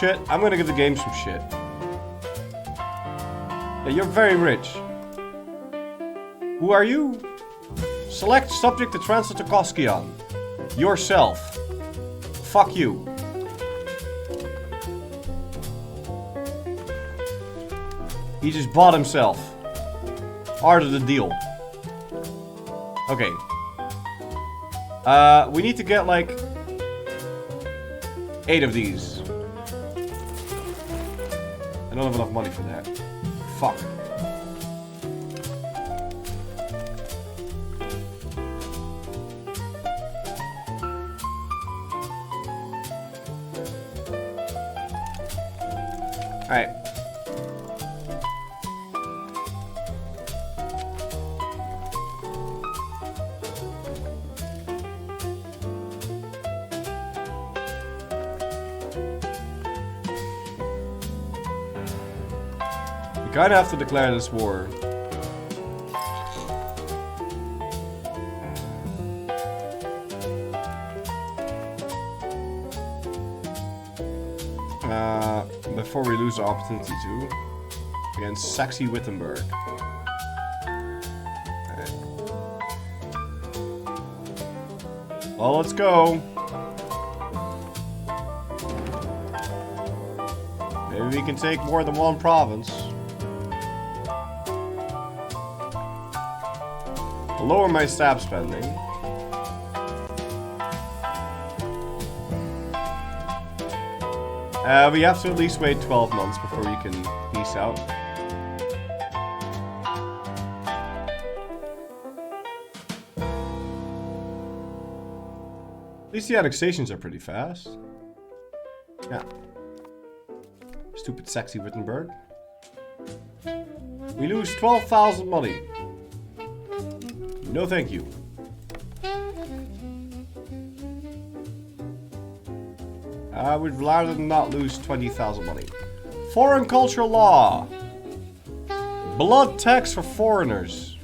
shit. I'm gonna give the game some shit. Yeah, you're very rich. Who are you? Select subject to transfer to Koskian. Yourself. Fuck you. He just bought himself. Part of the deal. Okay. We need to get like 8 of these. I don't have enough money for that. Fuck. Alright. You kinda have to declare this war. Before we lose the opportunity to. Against Saxe Wittenberg. Okay. Well, let's go. Maybe we can take more than one province. I'll lower my stab spending. We have to at least wait 12 months before we can peace out. At least the annexations are pretty fast. Yeah. Stupid Saxe Wittenberg. We lose 12,000 money. No thank you. I would rather not lose 20,000 money. Foreign culture law. Blood tax for foreigners.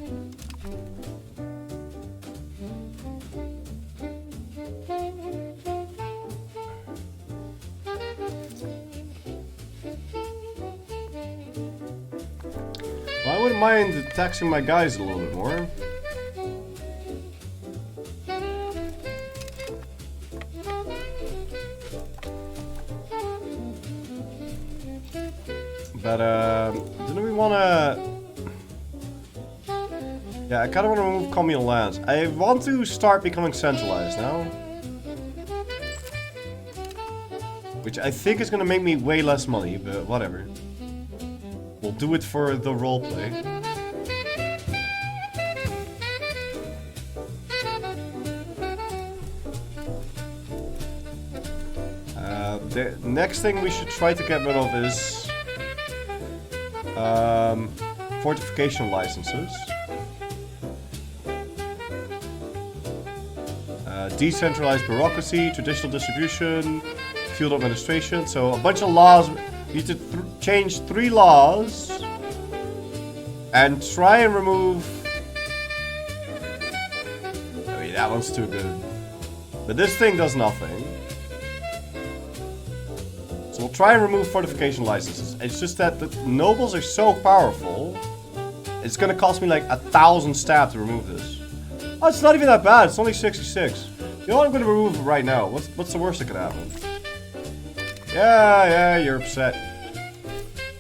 Well, I wouldn't mind taxing my guys a little bit more. But, didn't we wanna... Yeah, I kinda wanna remove communal lands. I want to start becoming centralized now. Which I think is gonna make me way less money, but whatever. We'll do it for the roleplay. The next thing we should try to get rid of is... fortification licenses. Decentralized bureaucracy, traditional distribution, field administration. So a bunch of laws. We need to change 3 laws and try and remove... I mean, that one's too good. But this thing does nothing. So we'll try and remove fortification licenses. It's just that the nobles are so powerful. It's gonna cost me like 1,000 stab to remove this. Oh, it's not even that bad. It's only 66. You know what? I'm gonna remove it right now. What's the worst that could happen? Yeah, you're upset.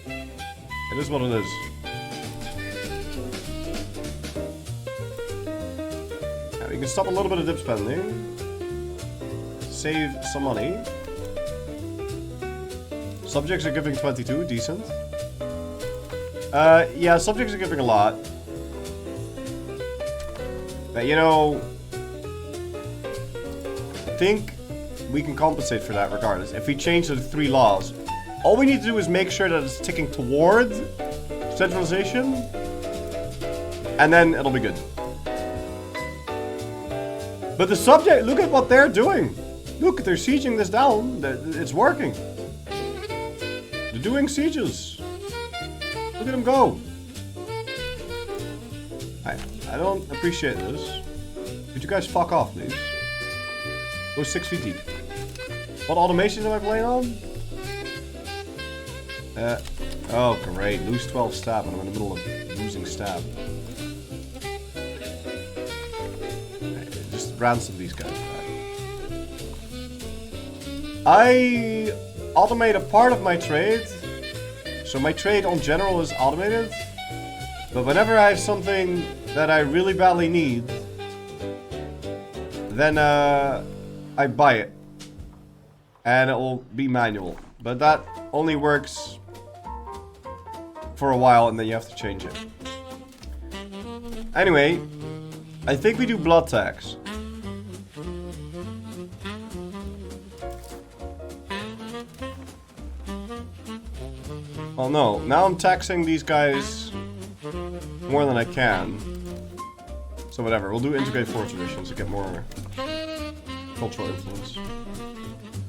It is what it is. Yeah, we can stop a little bit of dip spending. Save some money. Subjects are giving 22, decent. Yeah, subjects are giving a lot. But, you know... I think we can compensate for that regardless. If we change the 3 laws, all we need to do is make sure that it's ticking toward centralization. And then it'll be good. But the subject, look at what they're doing. Look, they're sieging this down. It's working. They're doing sieges. Look at them go. I don't appreciate this. Could you guys fuck off, please? Go 6 feet deep. What automations am I playing on? Oh, great. Lose 12 stab, and I'm in the middle of losing stab. Just ransom these guys back. I automate a part of my trade. So my trade on general is automated. But whenever I have something that I really badly need, then I buy it. And it will be manual. But that only works for a while and then you have to change it. Anyway, I think we do blood tax. Well, no. Now I'm taxing these guys more than I can. So whatever. We'll do integrate 4 traditions to get more cultural influence.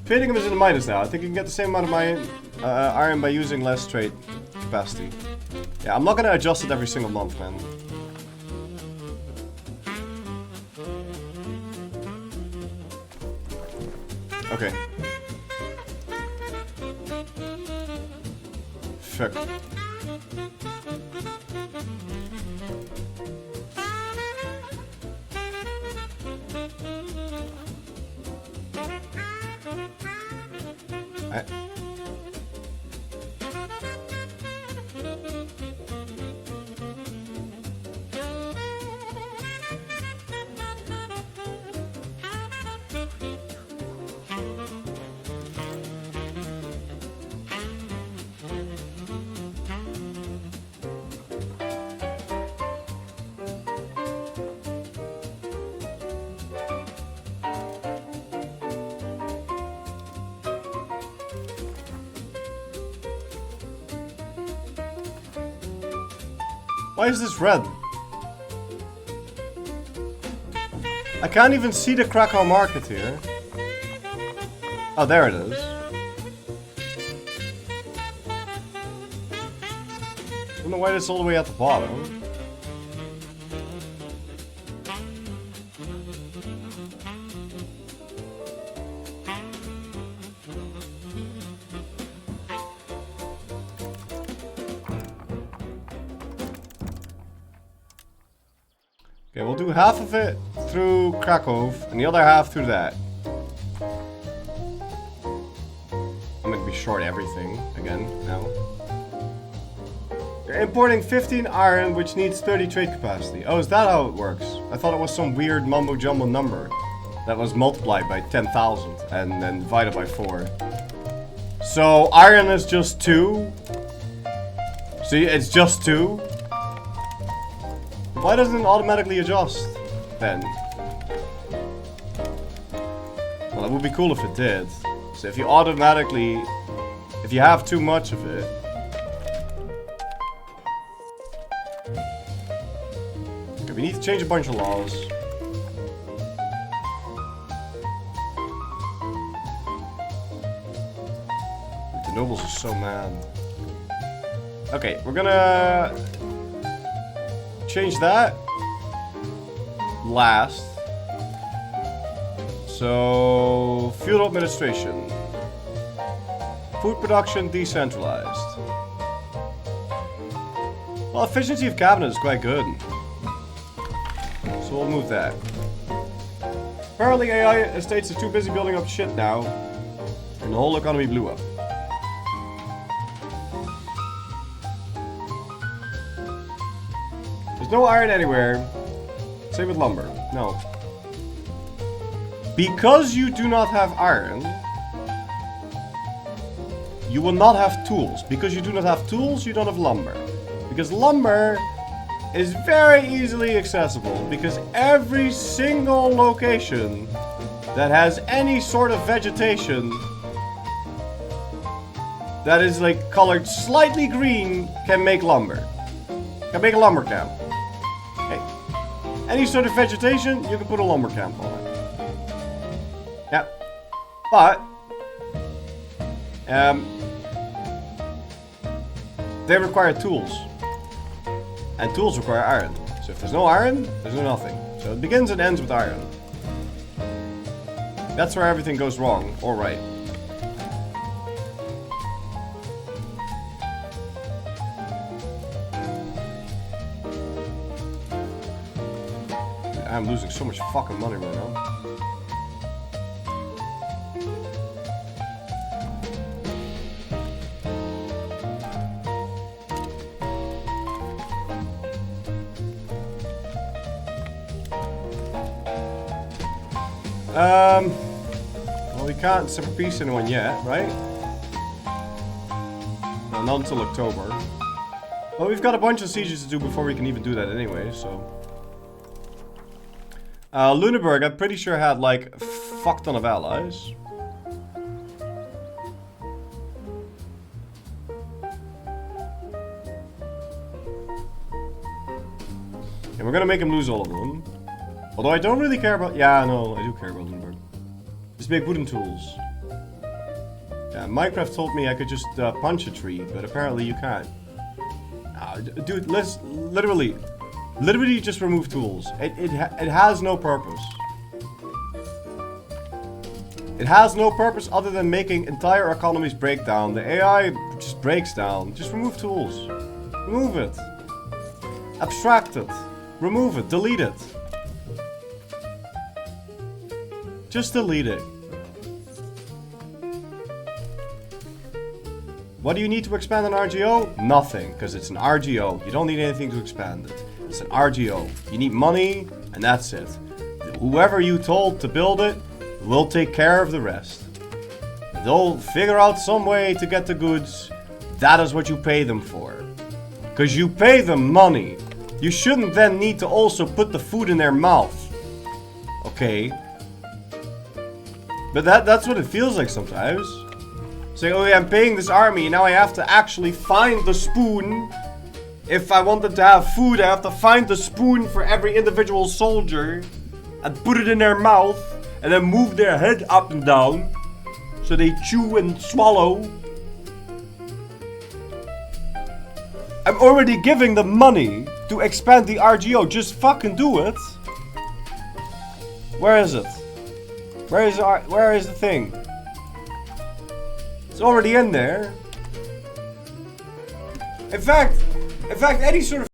Trading is in the minus now. I think you can get the same amount of iron by using less trade capacity. Yeah, I'm not gonna adjust it every single month, man. Okay. Fuck. Why is this red? I can't even see the Krakow market here. Oh, there it is. I don't know why it's all the way at the bottom. Okay, we'll do half of it through Krakow and the other half through that. I'm gonna be short everything again now. You're importing 15 iron, which needs 30 trade capacity. Oh, is that how it works? I thought it was some weird mumbo jumbo number that was multiplied by 10,000 and then divided by 4. So iron is just 2. See, it's just 2. Why doesn't it automatically adjust then? Well, it would be cool if it did. So if you automatically, if you have too much of it. Okay, we need to change a bunch of laws. The nobles are so mad. Okay, we're gonna change that last. So, feudal administration. Food production decentralized. Well, efficiency of cabinet is quite good. So we'll move that. Apparently AI estates are too busy building up shit now. And the whole economy blew up. There's no iron anywhere. Same with lumber. No. Because you do not have iron, you will not have tools. Because you do not have tools, you don't have lumber. Because lumber is very easily accessible. Because every single location that has any sort of vegetation that is like colored slightly green can make lumber. Can make a lumber camp. Okay. Any sort of vegetation, you can put a lumber camp on it. Yeah. But they require tools. And tools require iron. So if there's no iron, there's no nothing. So it begins and ends with iron. That's where everything goes wrong, or right. I'm losing so much fucking money right now. Well, we can't super peace anyone yet, right? No, not until October. Well, we've got a bunch of sieges to do before we can even do that anyway, so. Lüneburg, I'm pretty sure had like a fuck ton of allies. And we're gonna make him lose all of them. Although I don't really care about... Yeah, no, I do care about Lüneburg. Just make wooden tools. Yeah, Minecraft told me I could just punch a tree, but apparently you can't. Dude, let's literally just remove tools. It has no purpose. It has no purpose other than making entire economies break down. The AI just breaks down. Just remove tools. Remove it. Abstract it. Remove it. Delete it. Just delete it. What do you need to expand an RGO? Nothing, because it's an RGO. You don't need anything to expand it. It's an RGO. You need money, and that's it. Whoever you told to build it will take care of the rest. They'll figure out some way to get the goods. That is what you pay them for. Because you pay them money. You shouldn't then need to also put the food in their mouth. Okay? But that's what it feels like sometimes. Say, oh yeah, I'm paying this army, now I have to actually find the spoon. If I wanted to have food, I have to find the spoon for every individual soldier and put it in their mouth and then move their head up and down so they chew and swallow. I'm already giving them money to expand the RGO. Just fucking do it. Where is it? Where is the thing? It's already in there. In fact, any sort of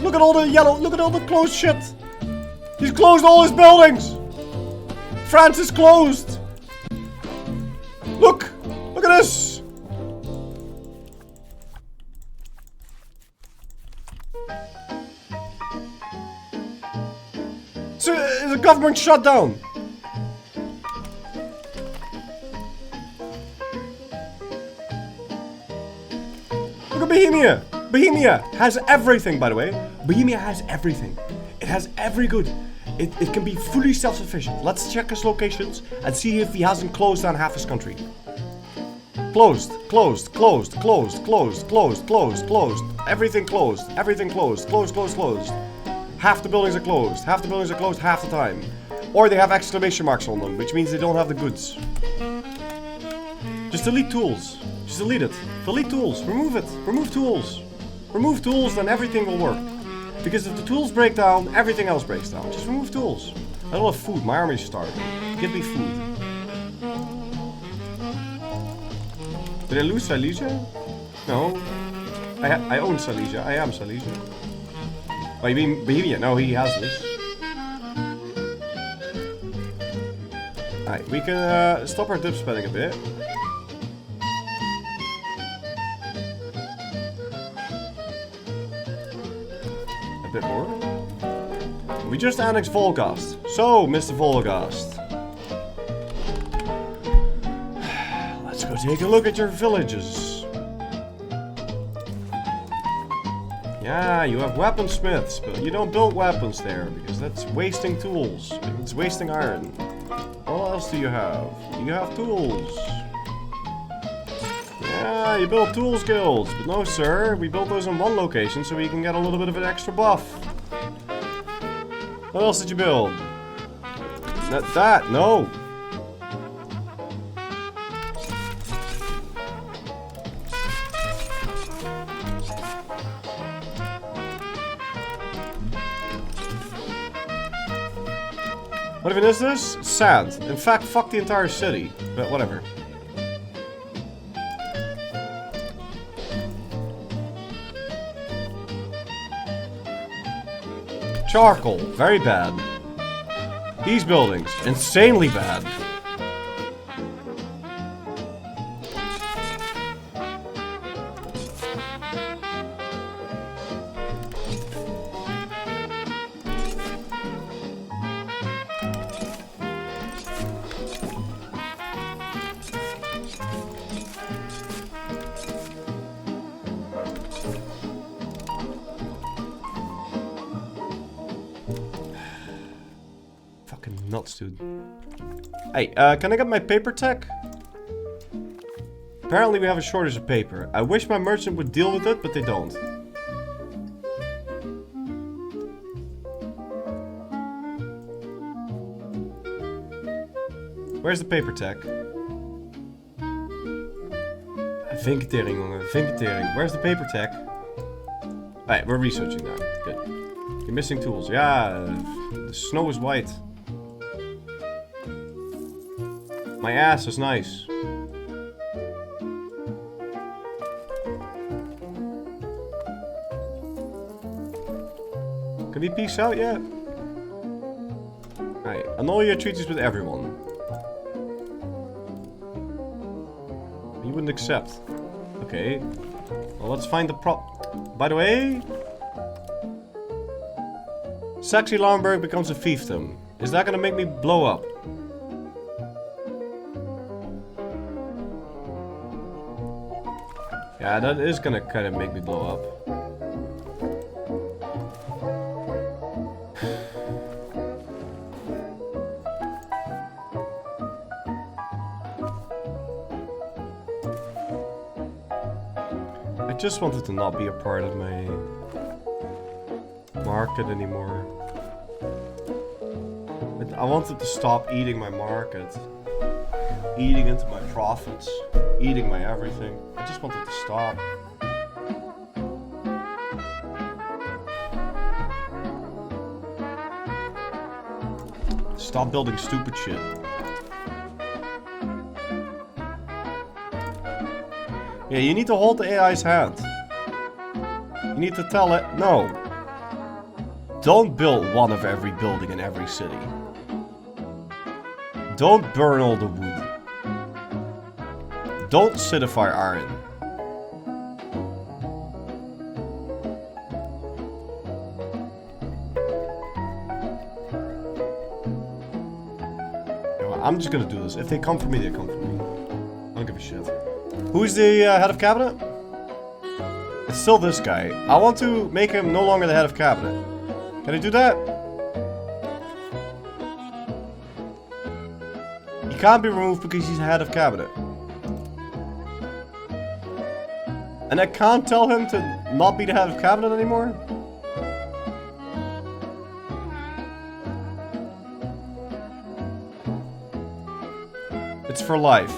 Look at all the yellow, look at all the closed shit. He's closed all his buildings. France is closed. Look at this. It's a government shutdown. Look at Bohemia. Bohemia has everything, by the way. Bohemia has everything. It has every good. It can be fully self-sufficient. Let's check his locations and see if he hasn't closed down half his country. Closed, closed, closed, closed, closed, closed, closed, closed. Everything closed, everything closed, closed, closed, closed. Half the buildings are closed. Half the buildings are closed half the time. Or they have exclamation marks on them, which means they don't have the goods. Just delete tools. Just delete it. Delete tools. Remove it. Remove tools. Remove tools, then everything will work. Because if the tools break down, everything else breaks down. Just remove tools. I don't have food. My army's starving. Give me food. Did I lose Silesia? No. I own Silesia. I am Silesia. Oh, you mean Bohemia? No, he has this. Alright, we can stop our dip spending a bit. A bit more. We just annexed Volgast. So, Mr. Volgast. Let's go take a look at your villages. Yeah, you have weaponsmiths, but you don't build weapons there, because that's wasting tools. It's wasting iron. What else do you have? You have tools. Yeah, you build tools guilds, but no sir, we built those in one location so we can get a little bit of an extra buff. What else did you build? That, no. What even is this? Sand. In fact, fuck the entire city. But whatever. Charcoal. Very bad. These buildings. Insanely bad. Nuts, dude. Hey, can I get my paper tech? Apparently we have a shortage of paper. I wish my merchant would deal with it, but they don't. Where's the paper tech? Vinketering, jongen. Vinketering. Where's the paper tech? Alright, we're researching now. Good. You're missing tools. Yeah, the snow is white. My ass is nice. Can we peace out yet? Alright, annul your treaties with everyone. You wouldn't accept. Okay. Well, let's find the By the way... Saxe-Lauenburg becomes a fiefdom. Is that gonna make me blow up? Yeah, that is gonna kind of make me blow up. I just wanted to not be a part of my market anymore. I wanted to stop eating my market. Eating into my profits. Eating my everything. I just wanted to stop. Stop building stupid shit. Yeah, you need to hold the AI's hand. You need to tell it, no. Don't build one of every building in every city. Don't burn all the wood. Don't acidify iron. I'm just gonna do this. If they come for me, they come for me. I don't give a shit. Who's the head of cabinet? It's still this guy. I want to make him no longer the head of cabinet. Can I do that? He can't be removed because he's the head of cabinet. And I can't tell him to not be the head of cabinet anymore? It's for life.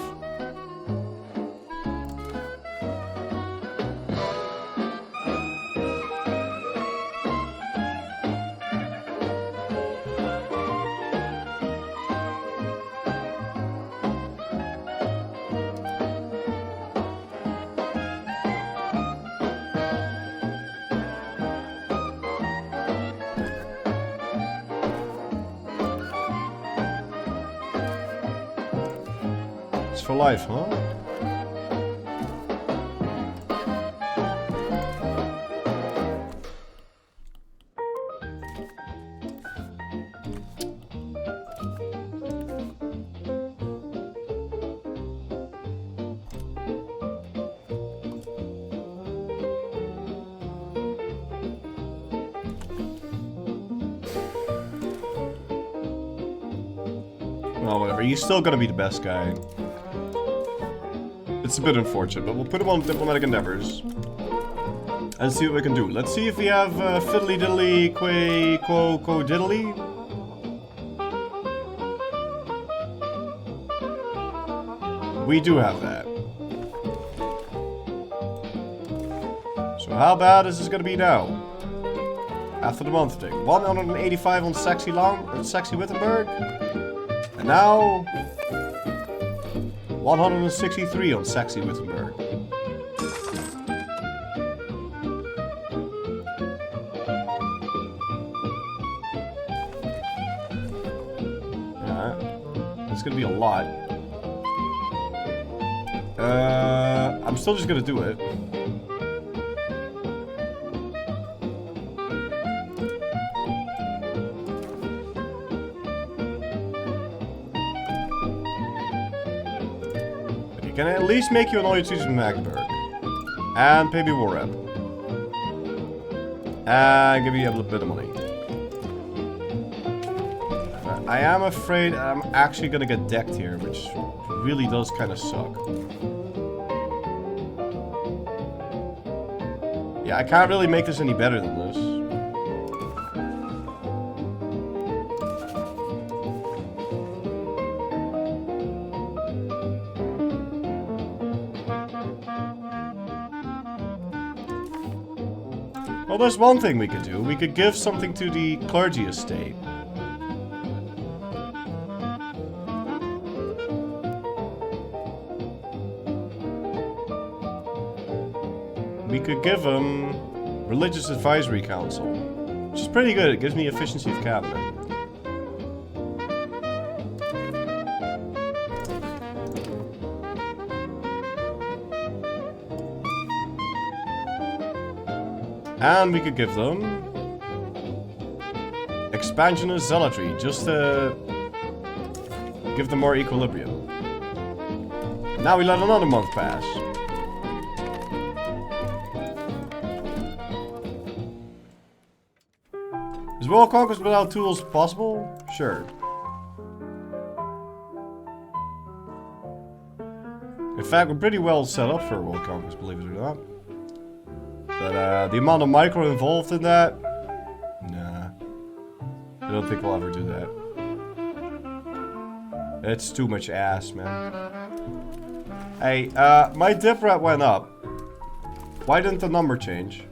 For life, huh? Well, whatever. He's still gonna be the best guy. It's a bit unfortunate, but we'll put him on diplomatic endeavors and see what we can do. Let's see if we have fiddly diddly quay quo diddly. We do have that. So how bad is this gonna be now? After the month thing, 185 on Sexy Wittenberg, and now 163 on Sexy Wittenberg. It's gonna be a lot. I'm still just gonna do it. Can I at least make you an oil in Magdeburg? And pay me war rep. And give you a little bit of money. I am afraid I'm actually gonna get decked here, which really does kind of suck. Yeah, I can't really make this any better than this. Well, there's one thing we could do. We could give something to the clergy estate. We could give them Religious Advisory Council, which is pretty good. It gives me efficiency of cabinet. And we could give them Expansionist Zealotry, just to give them more equilibrium. Now we let another month pass. Is world conquest without tools possible? Sure. In fact, we're pretty well set up for world conquest, believe it or not. But the amount of micro involved in that, nah. I don't think we'll ever do that. It's too much ass, man. Hey, my dip rate went up. Why didn't the number change?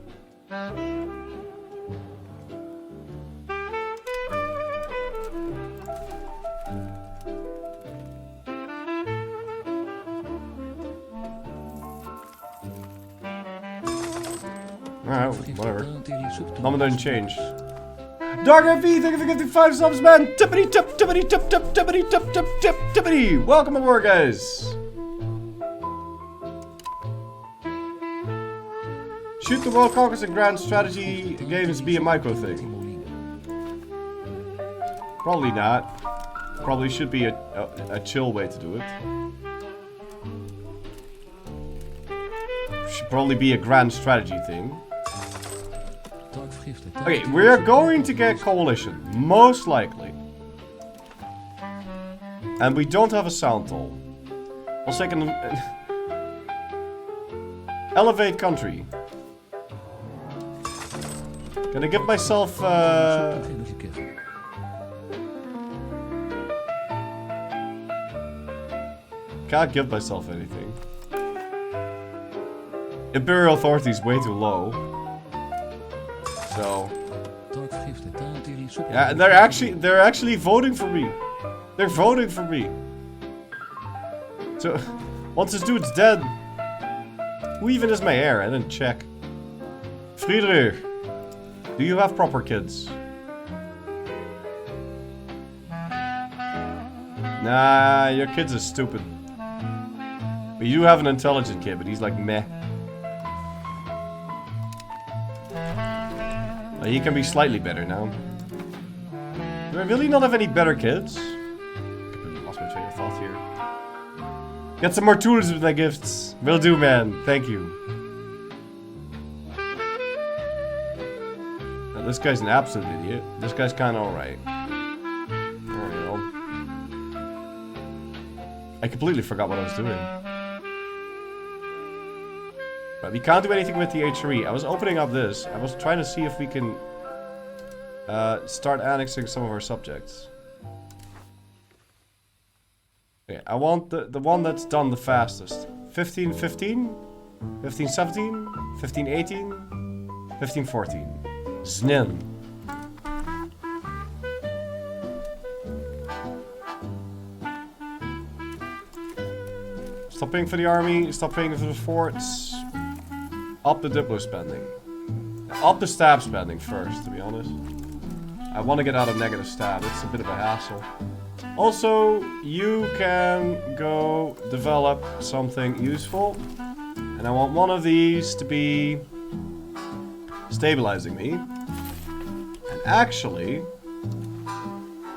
Alright, whatever. Number didn't change. Dark FV, thank you for 55 subs, man. Tippity tip, tippity tip, tip, tippity tip, tip, tip, tippity. Welcome aboard, guys. Should the World Conquest and Grand Strategy games be a micro thing? Probably not. Probably should be a chill way to do it. Should probably be a grand strategy thing. Okay, we're going to get coalition, most likely. And we don't have a sound toll. I'll second elevate country. Gonna give myself can't give myself anything. Imperial authority is way too low. So yeah, and they're actually voting for me. They're voting for me. So once this dude's dead, who even is my heir? I didn't check. Friedrich, do you have proper kids? Nah, your kid's are stupid. But you have an intelligent kid, but he's like meh. He can be slightly better now. Do I really not have any better kids? I completely lost my train of thought here. Get some more tools with my gifts. Will do, man. Thank you. Now, this guy's an absolute idiot. This guy's kind of alright. There we go. I completely forgot what I was doing. But we can't do anything with the HRE. I was opening up this. I was trying to see if we can start annexing some of our subjects. Okay, I want the one that's done the fastest. 1515, 1517, 1518, 1514. Znin. Stop paying for the army, stop paying for the forts. Up the Diplo spending. Up the stab spending first, to be honest. I want to get out of negative stab, it's a bit of a hassle. Also, you can go develop something useful. And I want one of these to be stabilizing me. And actually,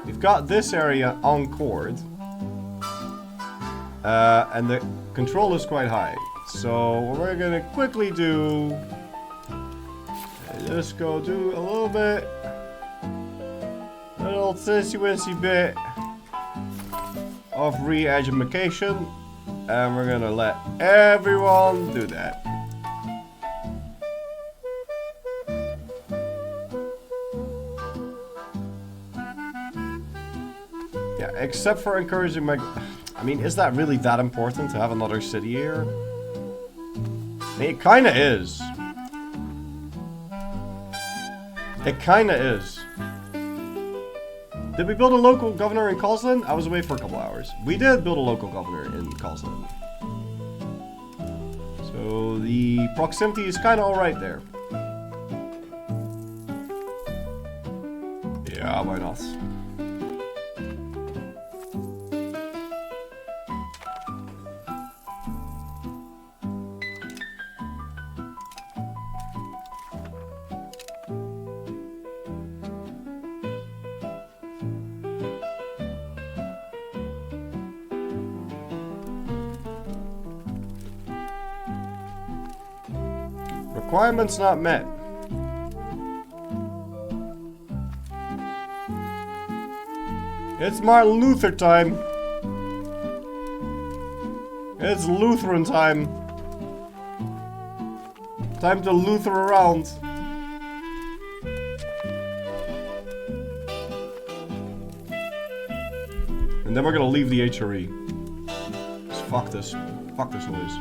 we've got this area encored. And the control is quite high. So what we're gonna quickly do, just go do a little bit, a little tissy-wincy bit of re-education, and we're gonna let everyone do that. Yeah, except for encouraging my... I mean, is that really that important to have another city here? I mean, it kinda is. It kinda is. Did we build a local governor in Kozlin? I was away for a couple hours. We did build a local governor in Kozlin. So the proximity is kinda alright there. Yeah, why not? Requirements not met. It's Martin Luther time. It's Lutheran time. Time to Luther around. And then we're gonna leave the HRE. Just fuck this. Fuck this noise.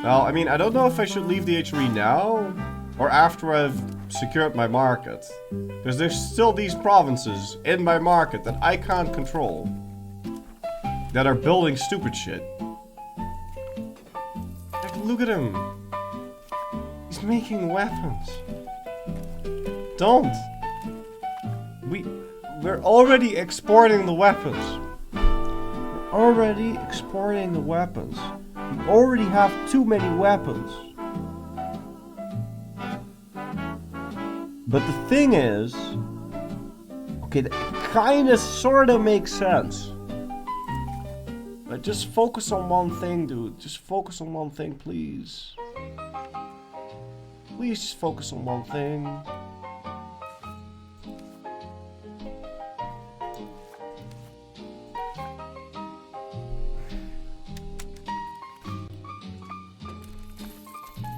Well, I mean, I don't know if I should leave the HRE now or after I've secured my market. Because there's still these provinces in my market that I can't control that are building stupid shit. Like, look at him. He's He's making weapons. Don't. We're already exporting the weapons. We're already exporting the weapons. We already have too many weapons. But the thing is, okay, that kinda sorta makes sense. But just focus on one thing, dude. Just focus on one thing, please. Please just focus on one thing.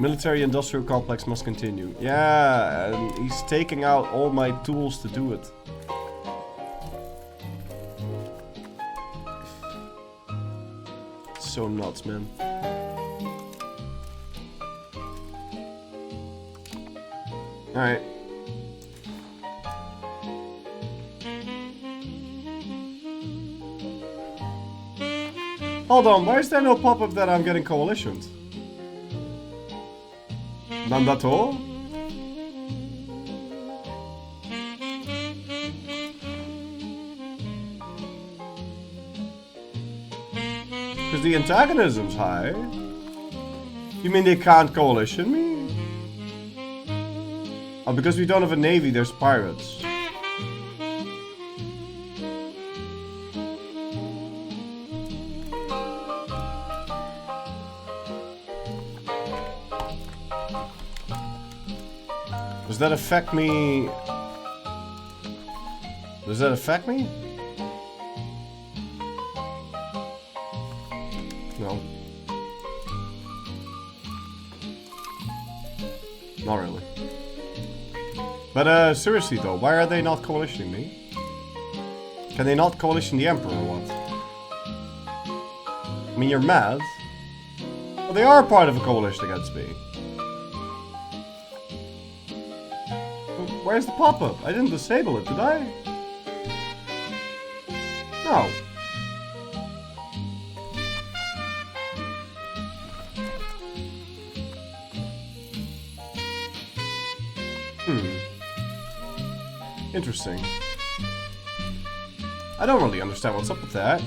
Military-industrial complex must continue. Yeah, and he's taking out all my tools to do it. It's so nuts, man. Alright. Hold on, why is there no pop-up that I'm getting coalitioned? None at all? Because the antagonism's high. You mean they can't coalition me? Oh, because we don't have a navy, there's pirates. Does that affect me? Does that affect me? No. Not really. But seriously though, why are they not coalitioning me? Can they not coalition the Emperor or what? I mean, you're mad. Well, they are part of a coalition against me. Where's the pop-up? I didn't disable it, did I? No. Interesting. I don't really understand what's up with that.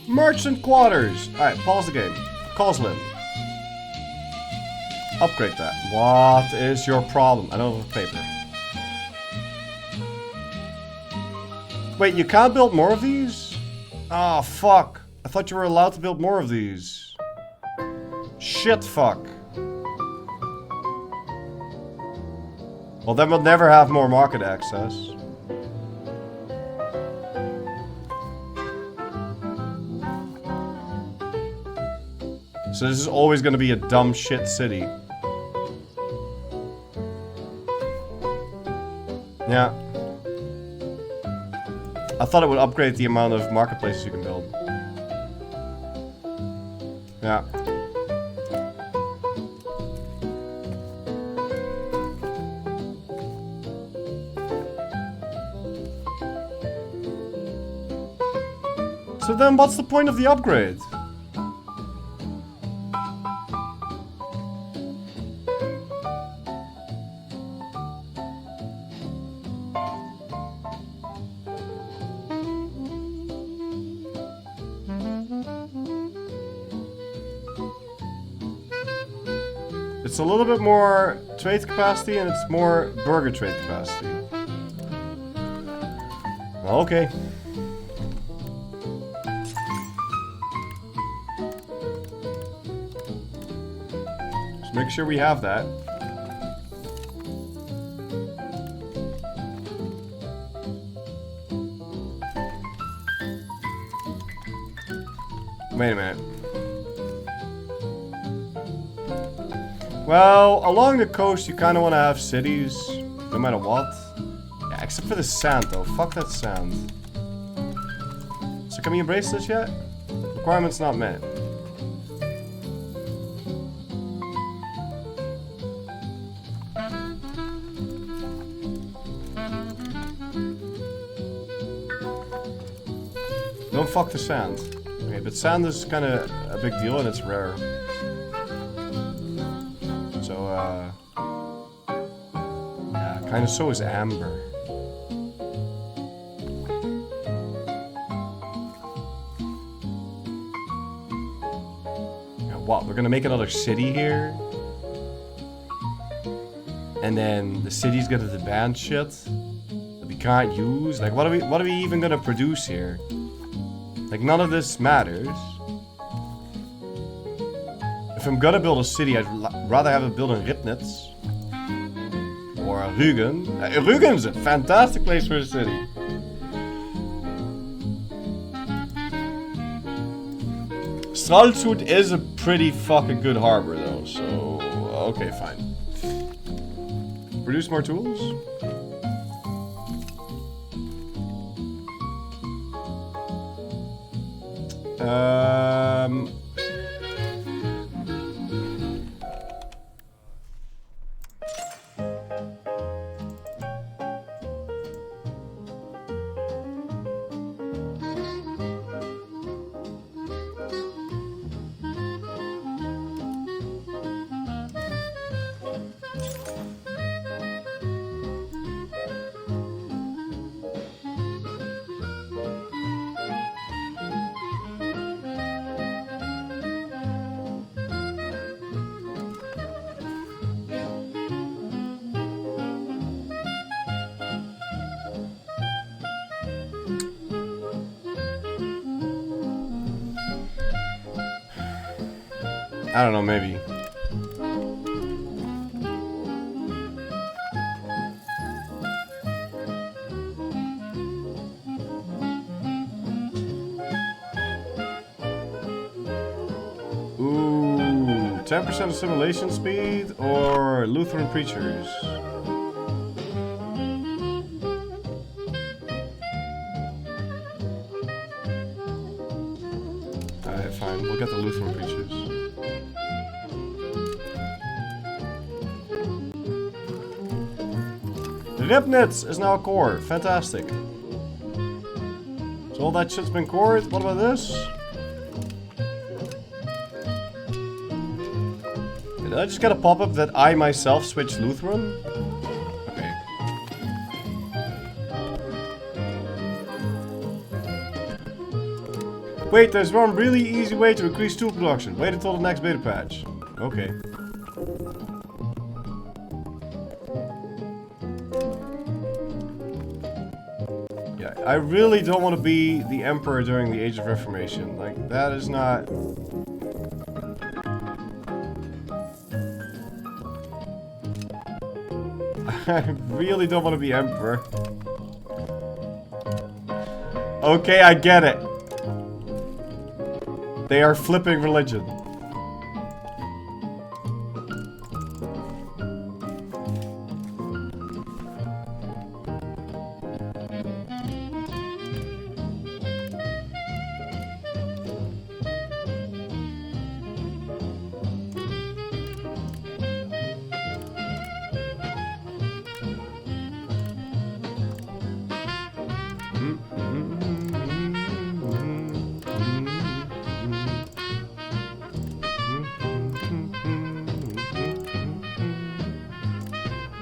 Merchant quarters! Alright, pause the game. Coslin. Upgrade that. What is your problem? I don't have paper. Wait, you can't build more of these? Oh, fuck. I thought you were allowed to build more of these. Shit, fuck. Well, then we'll never have more market access. So this is always going to be a dumb shit city. Yeah. I thought it would upgrade the amount of marketplaces you can build. Yeah. So then what's the point of the upgrade? It's a little bit more trade capacity and it's more burger trade capacity. Okay. Just make sure we have that. Wait a minute. Well, along the coast you kind of want to have cities, no matter what. Yeah, except for the sand though. Fuck that sand. So can we embrace this yet? Requirements not met. Don't fuck the sand. but sand is kind of a big deal and it's rare. So, yeah, kind of so is amber. Yeah, what? We're gonna make another city here? And then the city's gonna demand shit that we can't use? Like, what are we even gonna produce here? Like, none of this matters. If I'm gonna build a city, I'd rather have it built in Ribnitz. Or Rügen. Rügen is a fantastic place for a city. Stralsund is a pretty fucking good harbor, though, so... Okay, fine. Produce more tools? I don't know, maybe. Ooh, 10% assimilation speed or Lutheran preachers? Alright, fine. We'll get the Lutheran preachers. Ribnitz is now a core. Fantastic. So all that shit's been cored. What about this? Did I just get a pop-up that I myself switched Lutheran? Okay. Wait, there's one really easy way to increase tool production. Wait until the next beta patch. Okay. I really don't want to be the Emperor during the Age of Reformation. Like, that is not... I really don't want to be Emperor. Okay, I get it. They are flipping religion.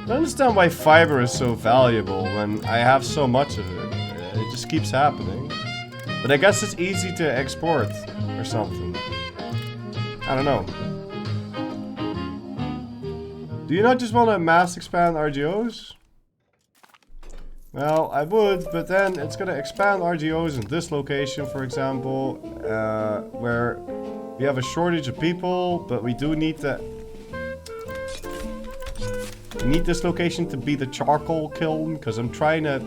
I don't understand why fiber is so valuable when I have so much of it. It just keeps happening. But I guess it's easy to export or something. I don't know. Do you not just want to mass expand RGOs? Well, I would, but then it's going to expand RGOs in this location, for example, where we have a shortage of people, but we do need to... I need this location to be the charcoal kiln, because I'm trying to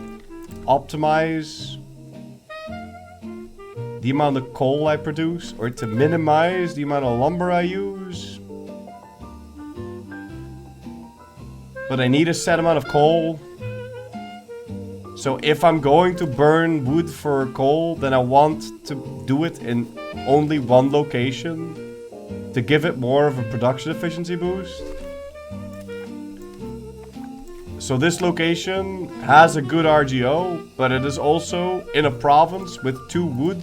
optimize the amount of coal I produce, or to minimize the amount of lumber I use. But I need a set amount of coal. So if I'm going to burn wood for coal, then I want to do it in only one location to give it more of a production efficiency boost. So this location has a good RGO, but it is also in a province with 2 wood.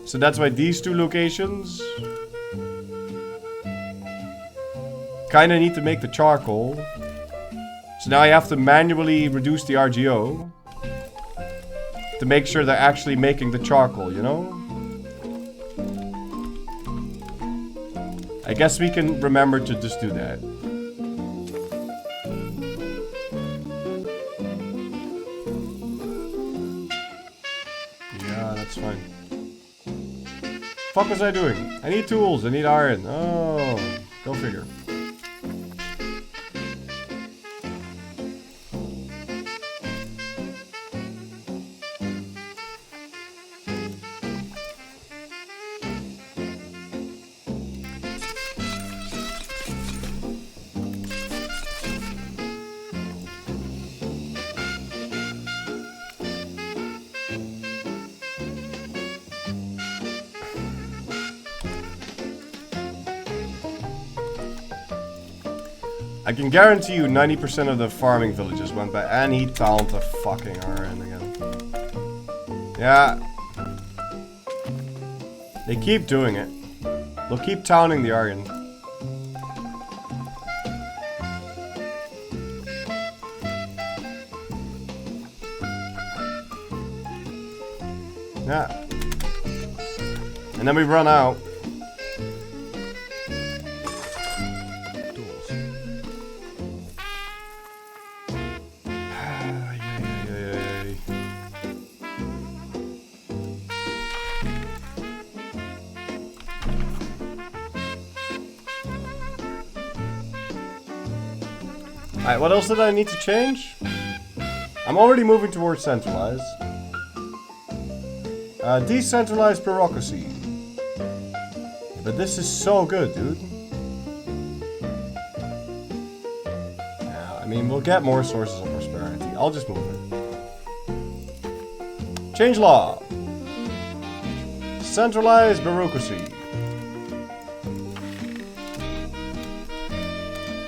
So that's why these two locations kind of need to make the charcoal. So now I have to manually reduce the RGO to make sure they're actually making the charcoal, you know? I guess we can remember to just do that. Yeah, that's fine. Fuck was I doing? I need tools, I need iron. Oh, go figure. I can guarantee you 90% of the farming villages went by, and he found the fucking iron again. Yeah. They keep doing it. They'll keep towning the iron. Yeah. And then we run out. Alright, what else did I need to change? I'm already moving towards centralized. Decentralized bureaucracy. But this is so good, dude. Yeah, I mean, we'll get more sources of prosperity. I'll just move it. Change law. Centralized bureaucracy.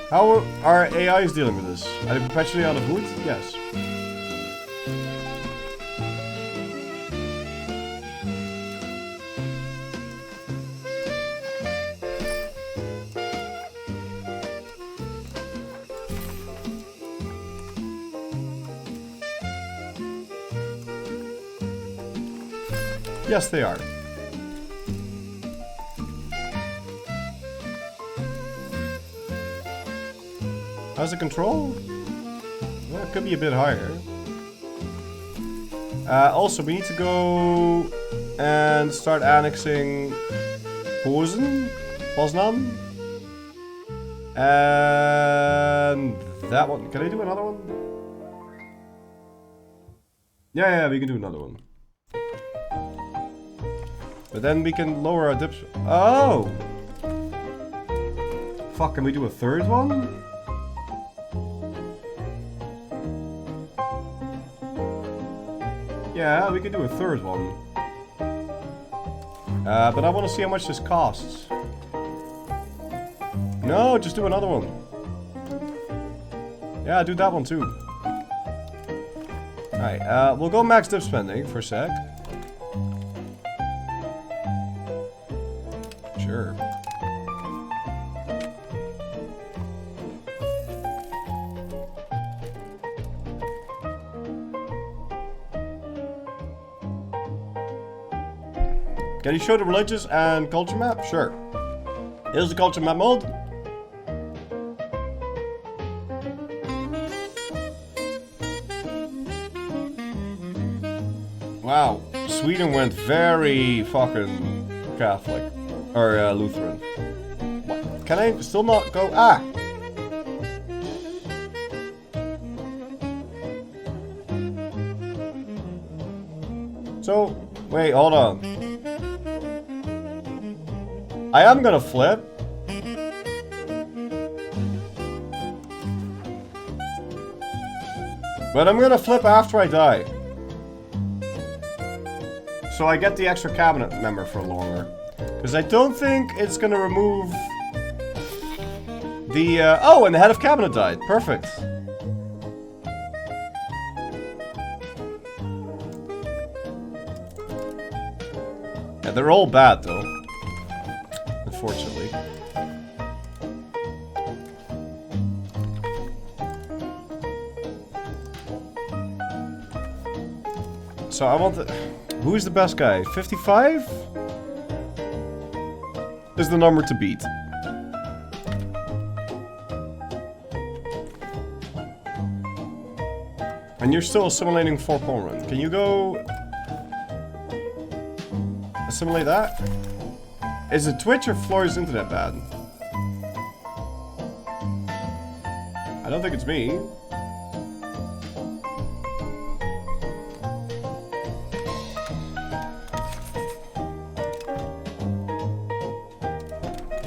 How are AIs dealing with this? Are they perpetually out of wood? Yes. Yes, they are. How's the control? Well, it could be a bit higher. Also, we need to go and start annexing Poznan. And that one. Can I do another one? Yeah, we can do another one. But then we can lower our dips. Oh! Fuck, can we do a third one? Yeah, we can do a third one. But I want to see how much this costs. No, just do another one. Yeah, do that one too. Alright, we'll go max dip spending for a sec. Sure. Can you show the religious and culture map? Sure. Here's the culture map mode. Wow, Sweden went very fucking Catholic. Or Lutheran. What? Can I still not go? Ah! So, wait, hold on. I am gonna flip. But I'm gonna flip after I die. So I get the extra cabinet member for longer. Because I don't think it's gonna remove the, oh, and the head of cabinet died. Perfect. Yeah, they're all bad though. Unfortunately. So I want the... Who's the best guy? 55? Is the number to beat. And you're still assimilating 4 Pomeranian. Can you go... assimilate that? Is it Twitch or Flori's internet bad? I don't think it's me.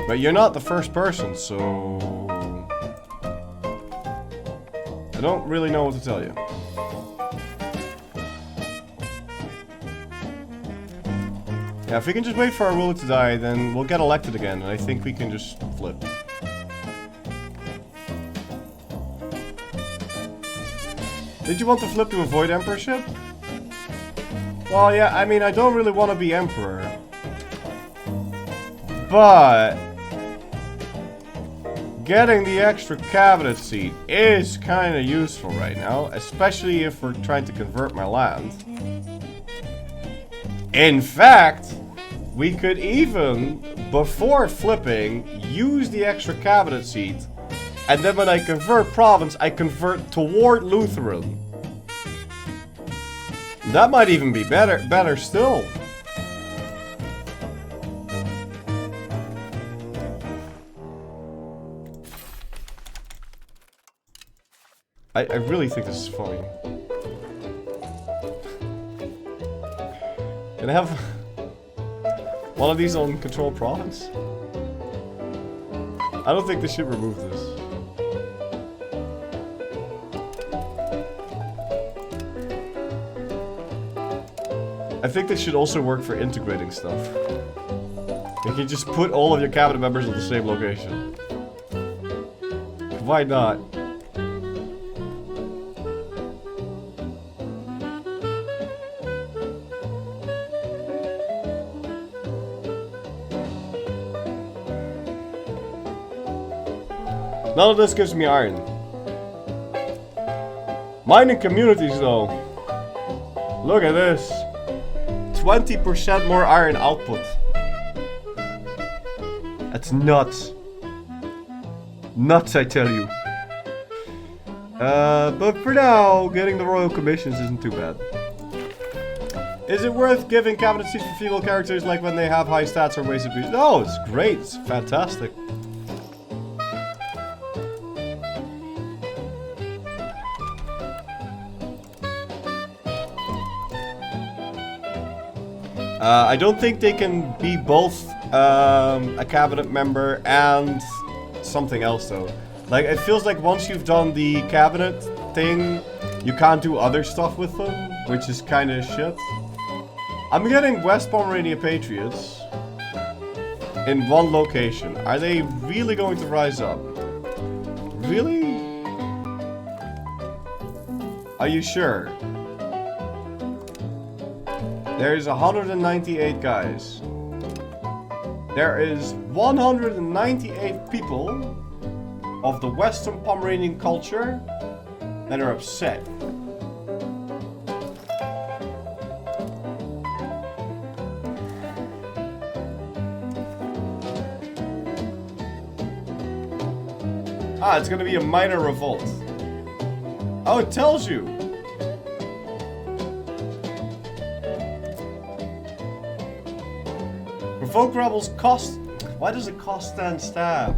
But you're not the first person, so... I don't really know what to tell you. Yeah, if we can just wait for our ruler to die, then we'll get elected again, and I think we can just flip. Did you want to flip to avoid emperorship? Well, yeah, I mean, I don't really want to be emperor. But... getting the extra cabinet seat is kind of useful right now, especially if we're trying to convert my land. In fact, we could even, before flipping, use the extra cabinet seat, and then when I convert province, I convert toward Lutheran. That might even be better still. I really think this is funny. Can I have one of these on control province? I don't think they should remove this. I think this should also work for integrating stuff. You can just put all of your cabinet members on the same location. Why not? None of this gives me iron. Mining communities though. Look at this. 20% more iron output. That's nuts. Nuts, I tell you. But for now, getting the royal commissions isn't too bad. Is it worth giving cabinet seats for female characters like when they have high stats or ways of abuse? No, it's great. It's fantastic. I don't think they can be both a cabinet member and something else though. Like, it feels like once you've done the cabinet thing, you can't do other stuff with them, which is kind of shit. I'm getting West Pomerania Patriots in one location. Are they really going to rise up? Really? Are you sure? There's 198 guys. There is 198 people of the Western Pomeranian culture that are upset. Ah, it's gonna be a minor revolt. Oh, it tells you. Provoke rebels cost... Why does it cost 10 stab?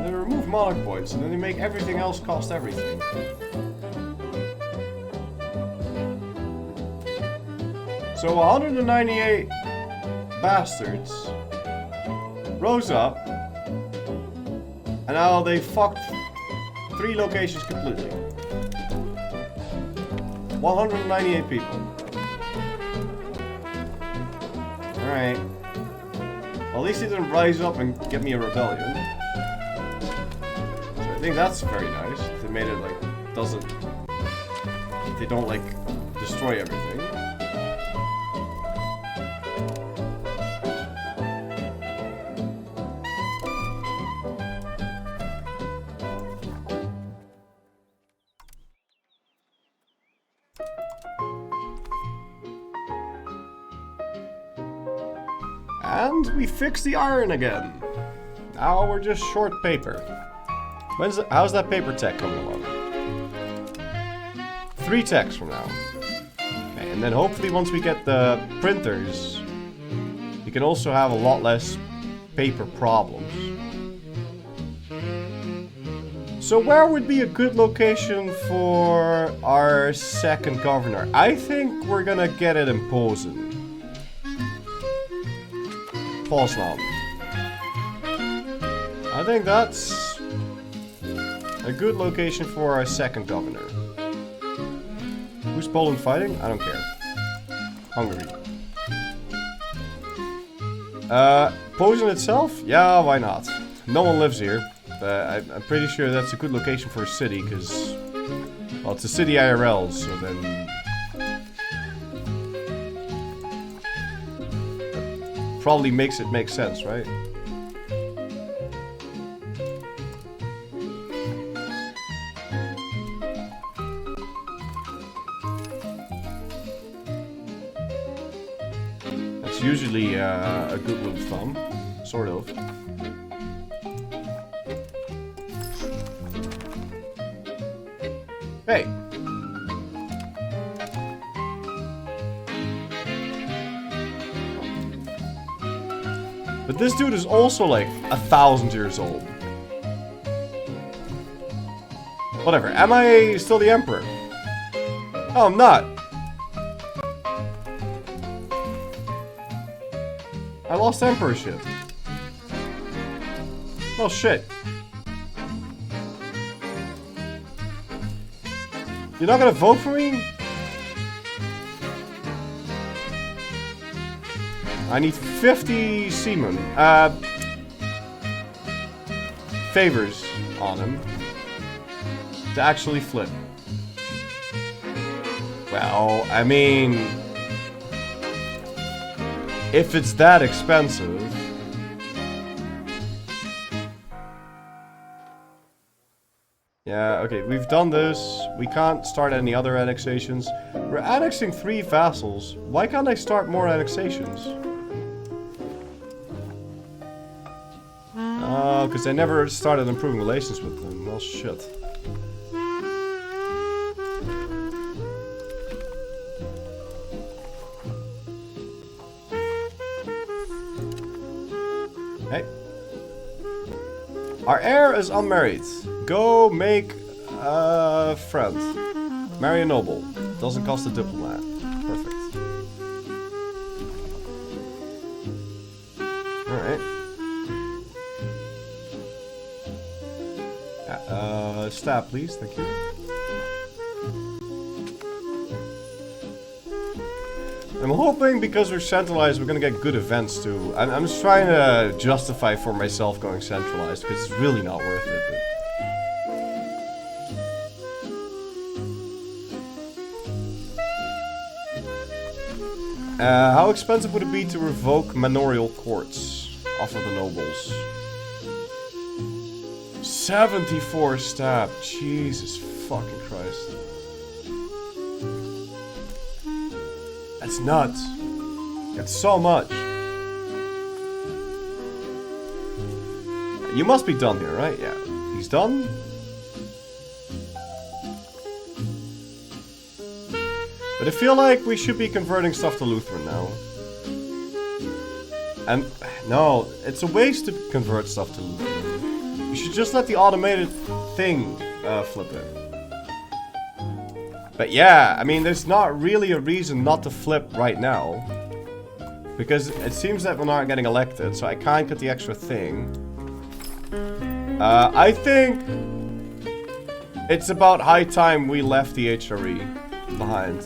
They remove monarch points and then they make everything else cost everything. So 198 bastards rose up, and now they fucked 3 locations completely. 198 people. Alright. Well, at least they didn't rise up and get me a rebellion. So I think that's very nice. They made it like, doesn't... They don't like, destroy everything. And we fixed the iron again. Now we're just short paper. How's that paper tech coming along? 3 techs from now. Okay, and then hopefully once we get the printers, we can also have a lot less paper problems. So where would be a good location for our second governor? I think we're gonna get it in Posen. Poznan. I think that's a good location for our second governor. Who's Poland fighting? I don't care. Hungary. Posen itself? Yeah, why not? No one lives here. I'm pretty sure that's a good location for a city, because... Well, it's a city IRL, so then... Probably makes it make sense, right? That's usually a good rule of thumb, sort of. Hey. But this dude is also like 1,000 years old. Whatever. Am I still the emperor? Oh, I'm not. I lost emperorship. Oh shit. You're not gonna vote for me? I need 50 seamen. Favors on him. To actually flip. Well, I mean... If it's that expensive... Yeah, okay, we've done this. We can't start any other annexations. We're annexing 3 vassals. Why can't I start more annexations? Oh, because I never started improving relations with them. Well, shit. Hey. Our heir is unmarried. Go make a friend. Marry a noble. Doesn't cost a diplomat. Perfect. Alright. Stab, please. Thank you. I'm hoping because we're centralized, we're gonna get good events too. I'm just trying to justify for myself going centralized because it's really not worth it. How expensive would it be to revoke manorial courts off of the nobles? 74 stab. Jesus fucking Christ. That's nuts. That's so much. You must be done here, right? Yeah. He's done? But I feel like we should be converting stuff to Lutheran now. And, no, it's a waste to convert stuff to Lutheran. You should just let the automated thing flip it. But yeah, I mean, there's not really a reason not to flip right now. Because it seems that we're not getting elected, so I can't get the extra thing. I think it's about high time we left the HRE behind.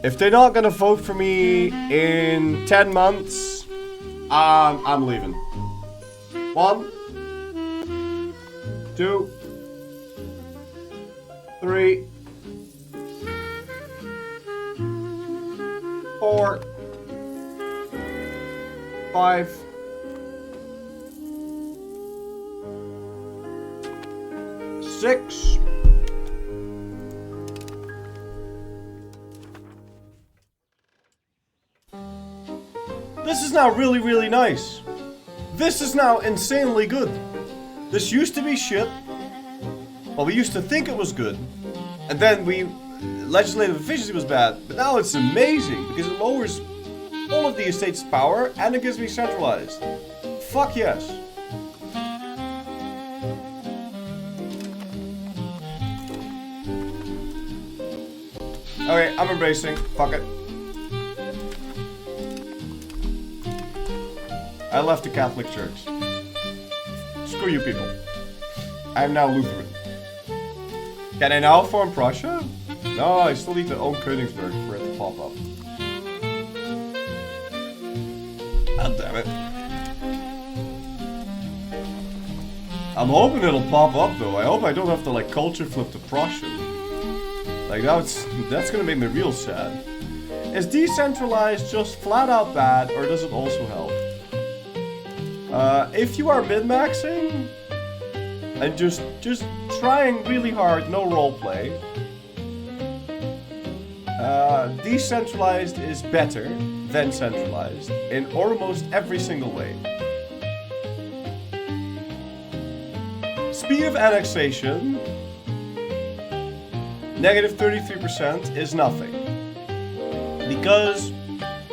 If they're not gonna vote for me in 10 months, I'm leaving. 1, 2, 3, 4, 5, 6. This is now really, really nice. This is now insanely good. This used to be shit. Well, we used to think it was good. And then legislative efficiency was bad. But now it's amazing because it lowers all of the estate's power and it gives me centralized. Fuck yes. Okay, I'm embracing. Fuck it. I left the Catholic Church. Screw you people. I am now Lutheran. Can I now form Prussia? No, I still need to own Königsberg for it to pop up. God damn it. I'm hoping it'll pop up though. I hope I don't have to like culture flip to Prussian. Like that's gonna make me real sad. Is decentralized just flat out bad or does it also help? If you are min-maxing and just trying really hard, no roleplay, decentralized is better than centralized in almost every single way. Speed of annexation, negative 33% is nothing. Because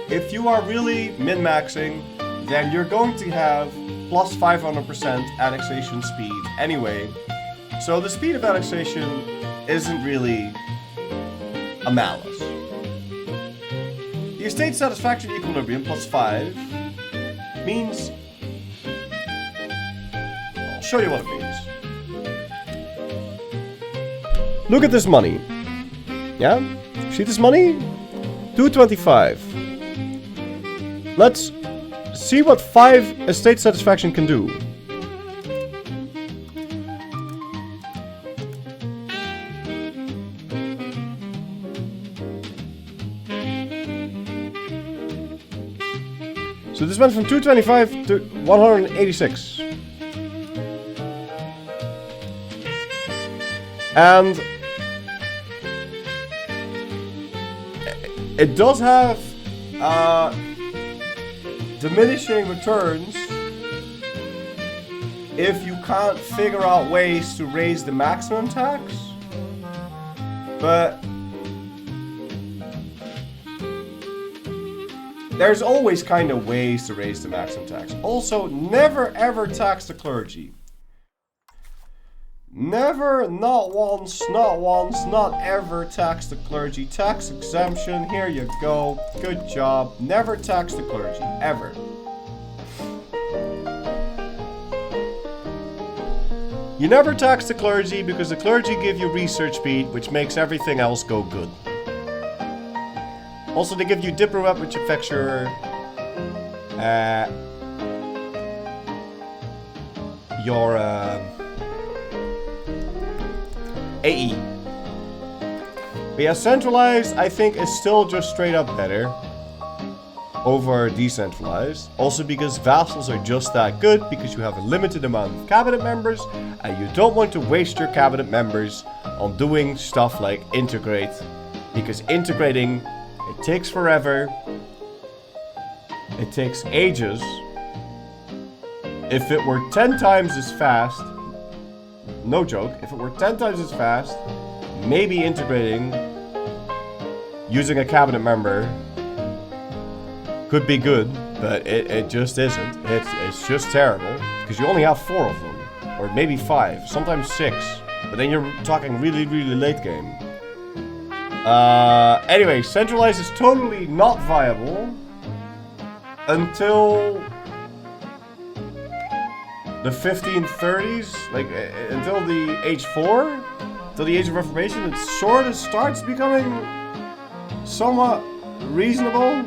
if you are really min-maxing, then you're going to have plus 500% annexation speed anyway. So the speed of annexation isn't really a malus. The estate satisfaction equilibrium plus 5 means... I'll show you what it means. Look at this money. Yeah? See this money? 225. Let's see what 5 estate satisfaction can do. So this went from 225 to 186. And it does have diminishing returns if you can't figure out ways to raise the maximum tax. But there's always kind of ways to raise the maximum tax. Also, never ever tax the clergy. Never, not once, not ever tax the clergy. Tax exemption, here you go. Good job. Never tax the clergy, ever. You never tax the clergy because the clergy give you research speed, which makes everything else go good. Also, they give you Dipper Web, which affects your AE. But yeah, centralized, I think, is still just straight up better over decentralized. Also because vassals are just that good, because you have a limited amount of cabinet members, and you don't want to waste your cabinet members on doing stuff like integrate. Because integrating, it takes forever. It takes ages. If it were 10 times as fast, no joke, if it were 10 times as fast, maybe integrating using a cabinet member could be good, but it just isn't. It's just terrible, because you only have 4 of them, or maybe 5, sometimes 6, but then you're talking really, really late game. Anyway, centralized is totally not viable until the 1530s, like until the age 4, until the Age of Reformation. It sort of starts becoming somewhat reasonable.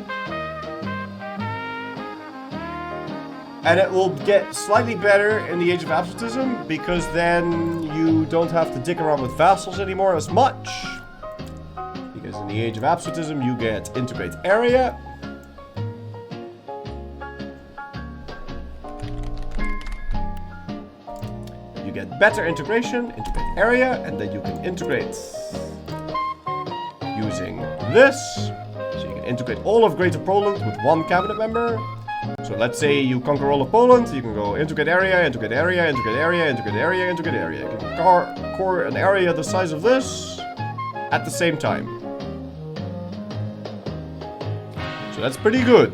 And it will get slightly better in the Age of Absolutism, because then you don't have to dick around with vassals anymore as much. Because in the Age of Absolutism you get integrate area. You get better integration, integrate area, and then you can integrate using this. So you can integrate all of Greater Poland with one cabinet member. So let's say you conquer all of Poland, you can go integrate area, integrate area, integrate area, integrate area, integrate area. You can core an area the size of this at the same time. So that's pretty good.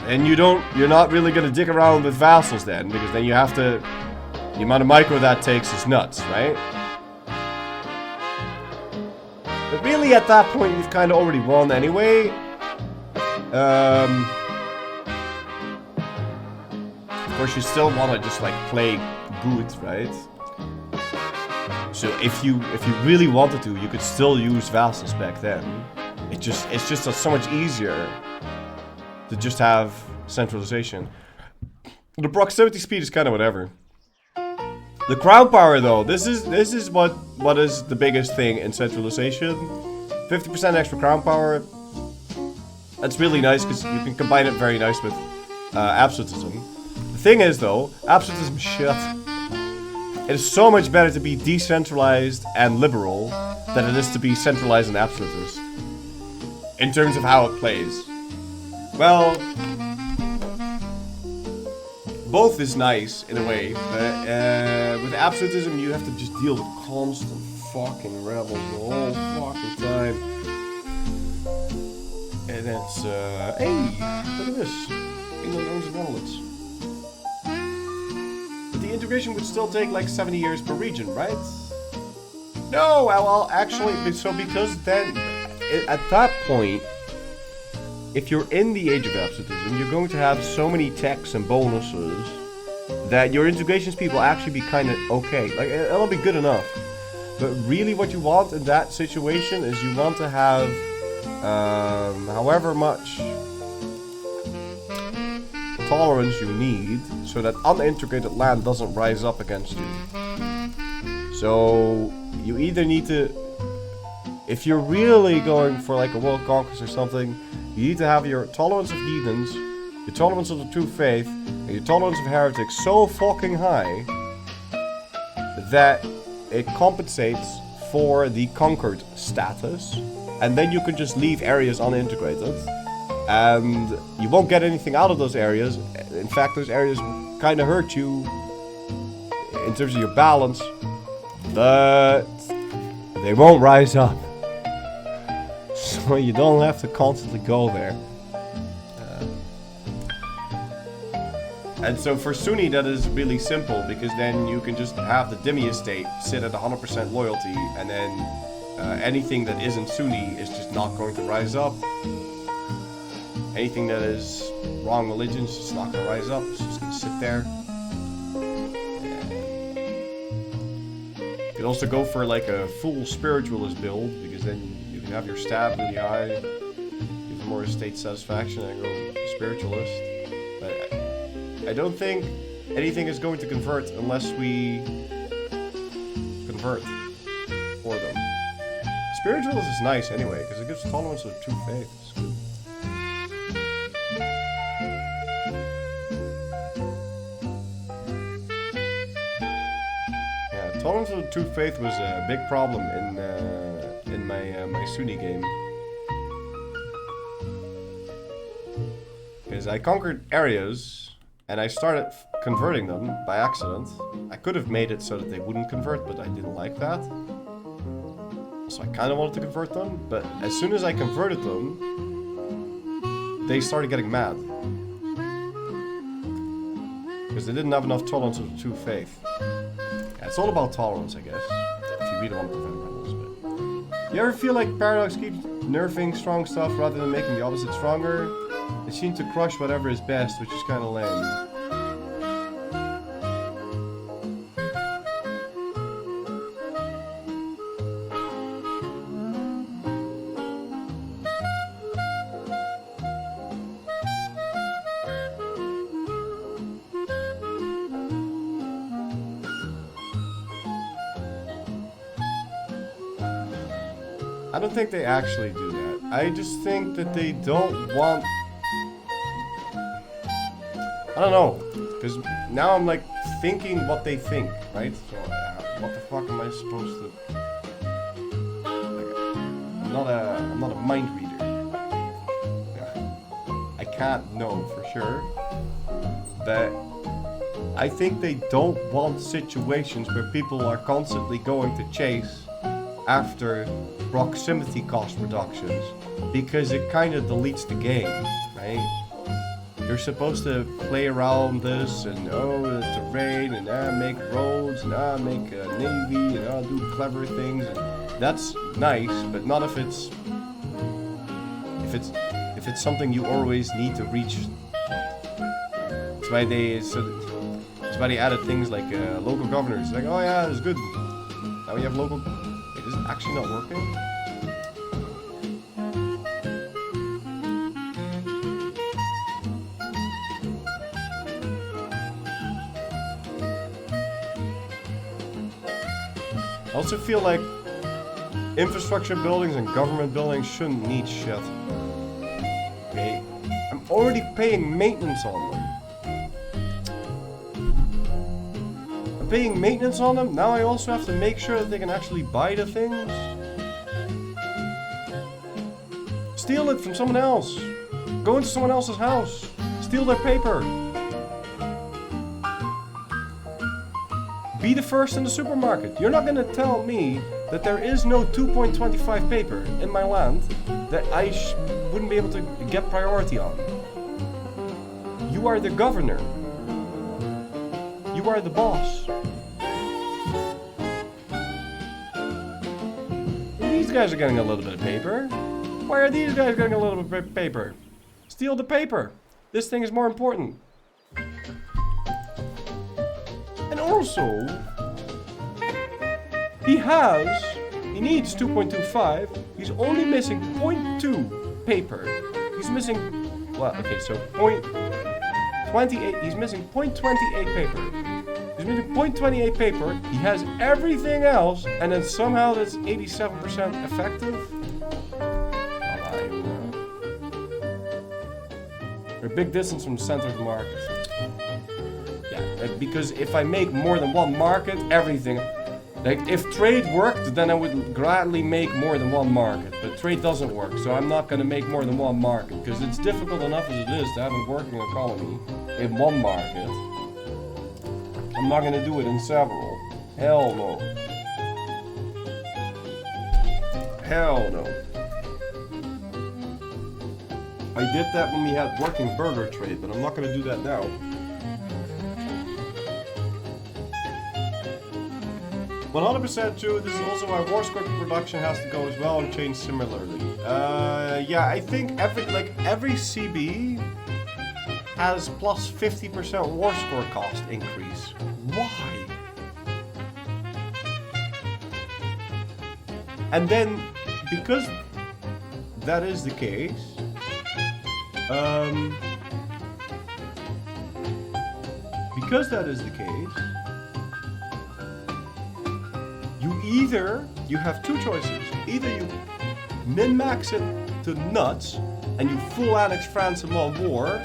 And you're not really gonna dick around with vassals then, because then you have to, the amount of micro that takes is nuts, right? But really at that point you've kind of already won anyway. Of course you still want to just like play good, right? So if you really wanted to, you could still use vassals back then. It's just so much easier to just have centralization. The proximity speed is kind of whatever. The crown power though, this is what is the biggest thing in centralization. 50% extra crown power. That's really nice because you can combine it very nice with absolutism. The thing is though, absolutism shit. It is so much better to be decentralized and liberal than it is to be centralized and absolutist. In terms of how it plays. Well, both is nice in a way, but with absolutism you have to just deal with constant fucking rebels the whole fucking time. And it's, hey, look at this. England owns the Netherlands. But the integration would still take like 70 years per region, right? No, well, actually, so because then, at that point, if you're in the Age of Absolutism, you're going to have so many techs and bonuses that your integration speed will actually be kind of okay. Like, it'll be good enough. But really what you want in that situation is you want to have however much tolerance you need so that unintegrated land doesn't rise up against you. So you either need to, if you're really going for like a world conquest or something, you need to have your tolerance of heathens, your tolerance of the true faith, and your tolerance of heretics so fucking high that it compensates for the conquered status. And then you can just leave areas unintegrated. And you won't get anything out of those areas. In fact, those areas kind of hurt you in terms of your balance. But they won't rise up. So you don't have to constantly go there. And so for Sunni that is really simple, because then you can just have the Dhimmi estate sit at 100% loyalty, and then anything that isn't Sunni is just not going to rise up. Anything that is wrong religion is just not going to rise up. It's just going to sit there. You could also go for like a full spiritualist build, because then you can have your stab really high, give more estate satisfaction, and go spiritualist. But I don't think anything is going to convert unless we convert for them. Spiritualist is nice anyway, because it gives tolerance of true faith. It's good. Yeah, tolerance of true faith was a big problem in my Sunni game. Because I conquered areas, and I started converting them by accident. I could have made it so that they wouldn't convert, but I didn't like that. So I kind of wanted to convert them, but as soon as I converted them, they started getting mad. Because they didn't have enough tolerance of the true faith. Yeah, it's all about tolerance, I guess. If you really want to prevent rebels. But you ever feel like Paradox keeps nerfing strong stuff rather than making the opposite stronger? They seem to crush whatever is best, which is kind of lame. I don't think they actually do that. I just think that they don't want... I don't know. Because now I'm like thinking what they think, right? So what the fuck am I supposed to... Like, I'm not a mind reader. Yeah. I can't know for sure. But I think they don't want situations where people are constantly going to chase after proximity cost reductions, because it kind of deletes the game, right? You're supposed to play around this and the terrain and make roads and make a navy and do clever things, and that's nice, but not if it's something you always need to reach. That's why they added things like local governors. Like, oh yeah, it's good. Now we have local. Wait, is it actually not working? I also feel like infrastructure buildings and government buildings shouldn't need shit. Okay? I'm already paying maintenance on them. I'm paying maintenance on them, now I also have to make sure that they can actually buy the things. Steal it from someone else. Go into someone else's house. Steal their paper. Be the first in the supermarket. You're not gonna tell me that there is no 2.25 paper in my land that I wouldn't be able to get priority on. You are the governor. You are the boss. These guys are getting a little bit of paper. Why are these guys getting a little bit of paper? Steal the paper. This thing is more important. And also, he needs 2.25, he's only missing 0.2 paper. He's missing, well, okay, so 0.28, he's missing 0.28 paper. He's missing 0.28 paper, he has everything else, and then somehow that's 87% effective? We're a big distance from the center of the market. Yeah, because if I make more than one market, everything... Like, if trade worked, then I would gladly make more than one market. But trade doesn't work, so I'm not going to make more than one market. Because it's difficult enough as it is to have a working economy in one market. I'm not going to do it in several. Hell no. Hell no. I did that when we had working burger trade, but I'm not going to do that now. 100% true. This is also why war score production has to go as well and change similarly. Yeah, I think every CB has plus 50% war score cost increase. Why? And then, because that is the case, you have two choices. Either you min-max it to nuts and you full annex France in one war,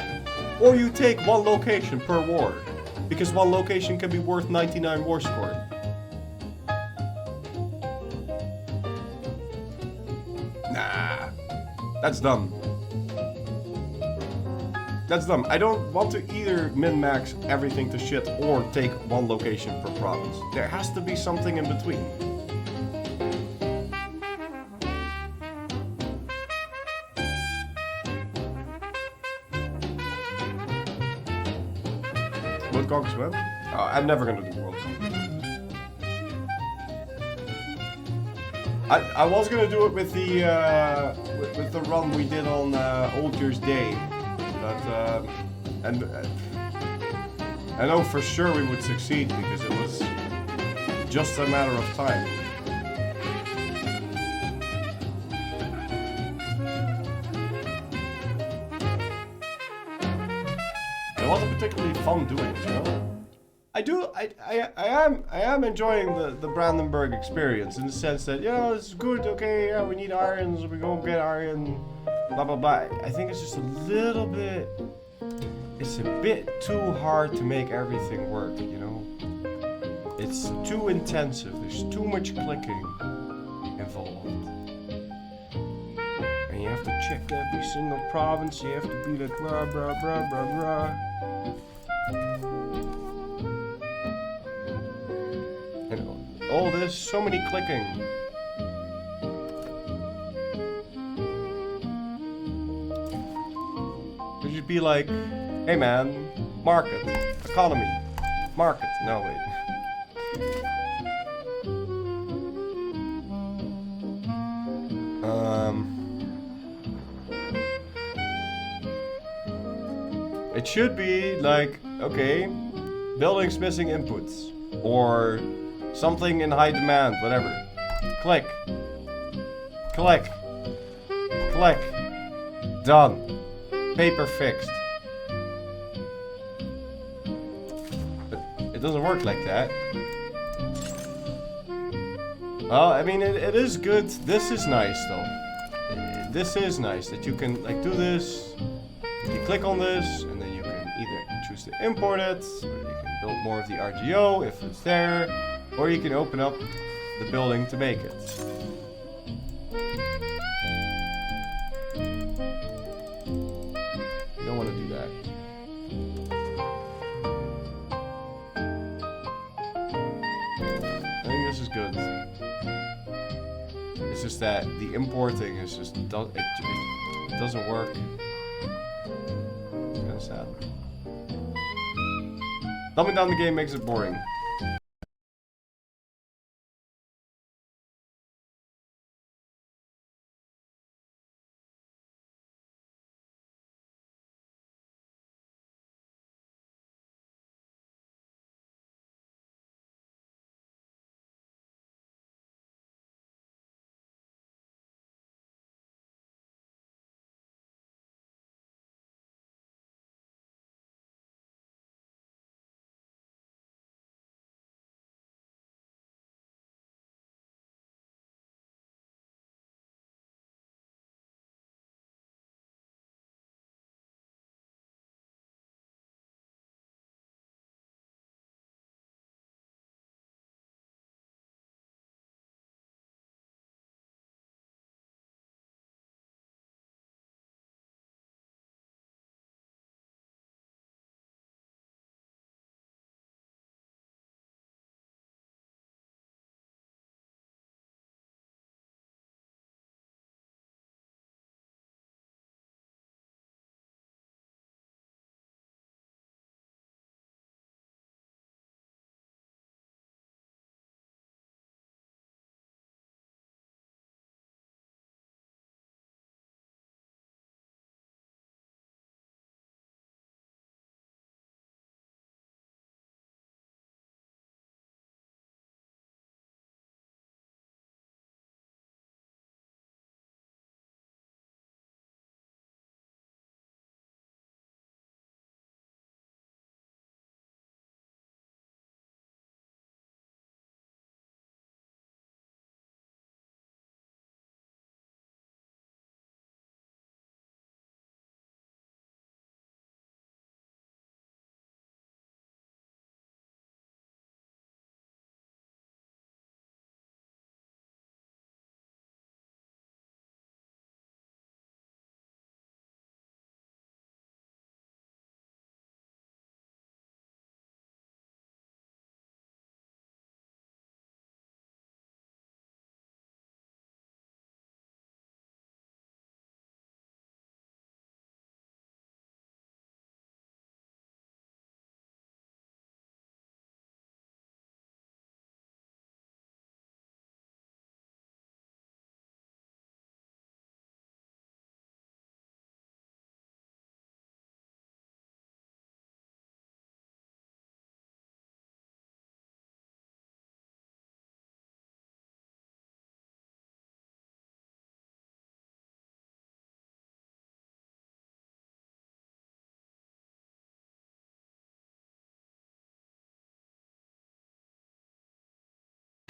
or you take one location per war, because one location can be worth 99 war score. Nah, that's dumb. That's dumb. I don't want to either min-max everything to shit or take one location per province. There has to be something in between. World Conquest when? I'm never gonna do World Conquest. I was gonna do it with the run we did on Old Year's Day. But, and I know for sure we would succeed because it was just a matter of time. It wasn't particularly fun doing it, you know? I am enjoying the Brandenburg experience in the sense that, it's good, okay, yeah, we need irons, we go get iron, blah blah blah. I think it's just a little bit, it's a bit too hard to make everything work, It's too intensive, there's too much clicking involved. And you have to check every single province, you have to be like blah blah blah blah blah. All this, so many clicking. Could you be like, hey man, market, economy, market. No, wait. It should be like, okay, buildings missing inputs, or something in high demand, whatever. Click. Click. Click. Done. Paper fixed. But it doesn't work like that. Well, I mean, it is good. This is nice, though. This is nice that you can, like, do this. You click on this, and then you can either choose to import it, or you can build more of the RGO if it's there, or you can open up the building to make it. You don't want to do that. I think this is good. It's just that the importing is just it doesn't work. It's kind of sad. Dumbing down the game makes it boring.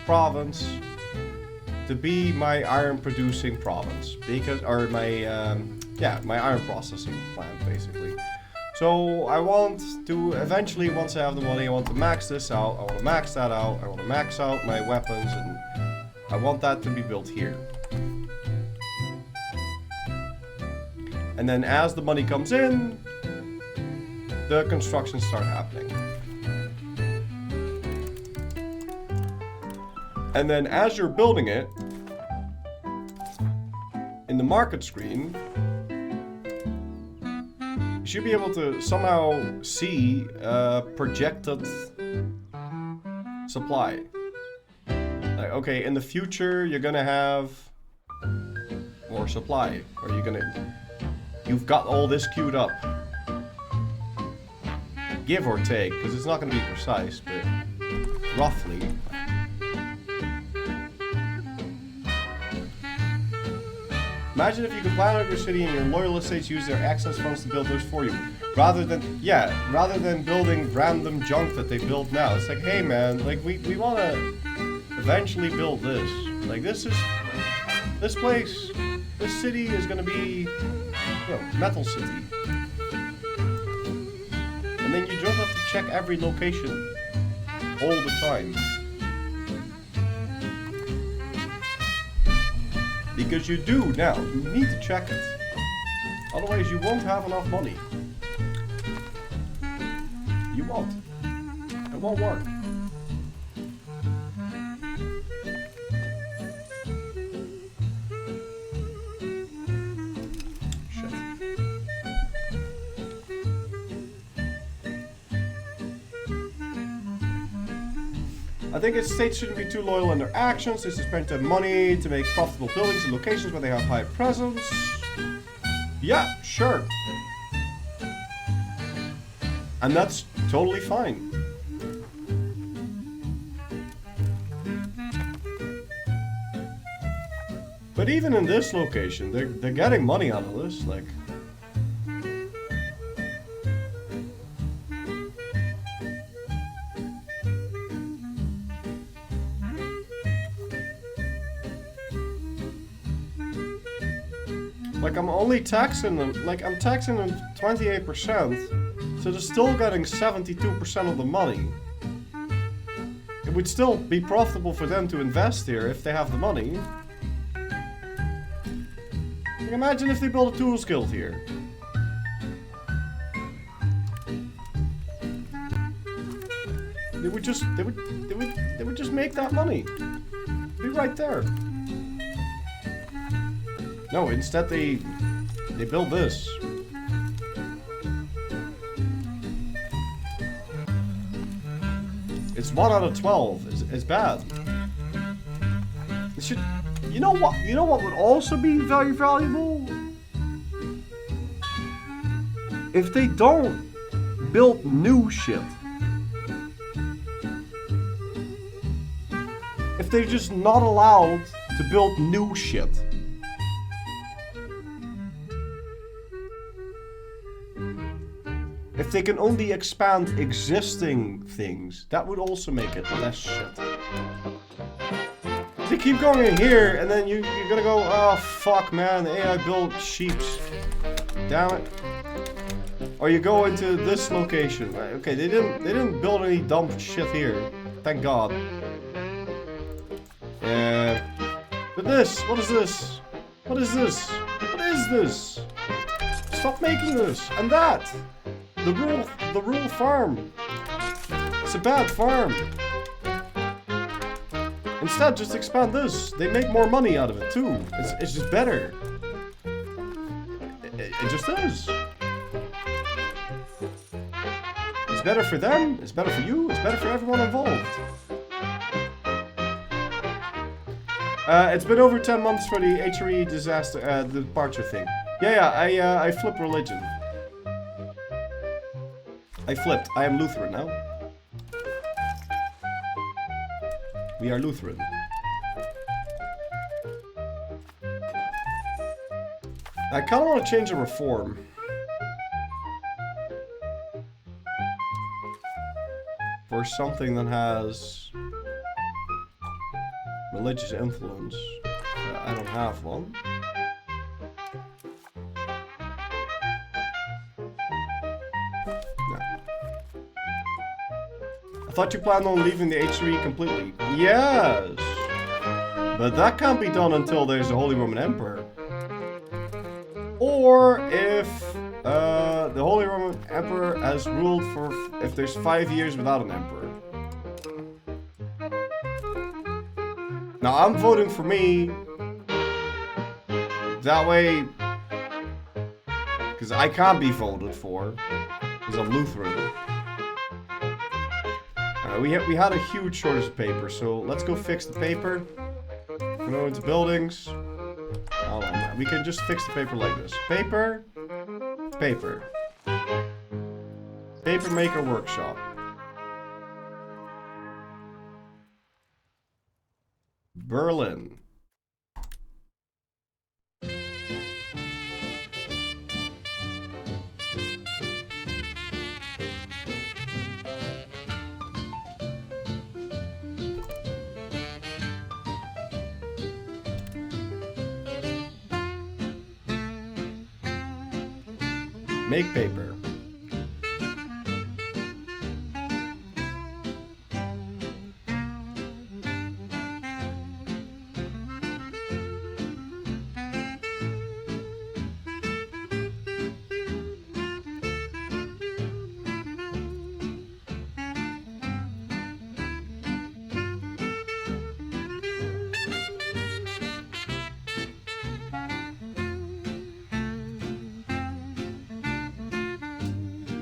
province to be my iron producing province, because, or my, yeah, my iron processing plant, basically. So I want to, eventually, once I have the money, I want to max this out, I want to max that out, I want to max out my weapons, and I want that to be built here. And then as the money comes in, the construction start happening. And then as you're building it, in the market screen, you should be able to somehow see projected supply. Like, okay, in the future you're gonna have more supply, or you've got all this queued up. Give or take, because it's not gonna be precise, but roughly. Imagine if you could plan out your city and your loyal estates use their excess funds to build those for you. Rather than building random junk that they build now. It's like, hey man, like we wanna eventually build this. Like this place, this city is gonna be, Metal City. And then you don't have to check every location all the time. Because you do now. You need to check it. Otherwise you won't have enough money. You won't. It won't work. Shit. I think states shouldn't be too loyal in their actions. They should spend their money to make profitable buildings in locations where they have high presence. Yeah, sure. And that's totally fine. But even in this location, they're getting money out of this, like. Like, I'm only taxing them, like, I'm taxing them 28%, so they're still getting 72% of the money. It would still be profitable for them to invest here if they have the money. Like, imagine if they build a tools guild here. They would just make that money. Be right there. No, instead they build this. It's 1 out of 12. It's bad. It should. You know what? You know what would also be very valuable? If they don't build new shit. If they're just not allowed to build new shit. If they can only expand existing things, that would also make it less shit. They keep going in here, and then you're gonna go, oh fuck man, the AI built sheeps. Damn it. Or you go into this location. Okay, they didn't build any dumb shit here. Thank God. But this, what is this? What is this? What is this? Stop making this and that. The rural farm. It's a bad farm. Instead, just expand this. They make more money out of it too. It's just better. It just is. It's better for them. It's better for you. It's better for everyone involved. It's been over 10 months for the HRE disaster, the departure thing. Yeah, I flipped religion. I flipped. I am Lutheran now. We are Lutheran. I kind of want to change the reform. For something that has religious influence. I don't have one. No. I thought you planned on leaving the H3 completely. Yes! But that can't be done until there's a Holy Roman Emperor. Or if the Holy Roman Emperor has ruled for if there's 5 years without an emperor. Now I'm voting for me. That way, because I can't be voted for, because I'm Lutheran. We had a huge shortage of paper, so let's go fix the paper. Go into buildings. Oh, we can just fix the paper like this. Paper. Paper. Paper maker workshop. Berlin. Make paper.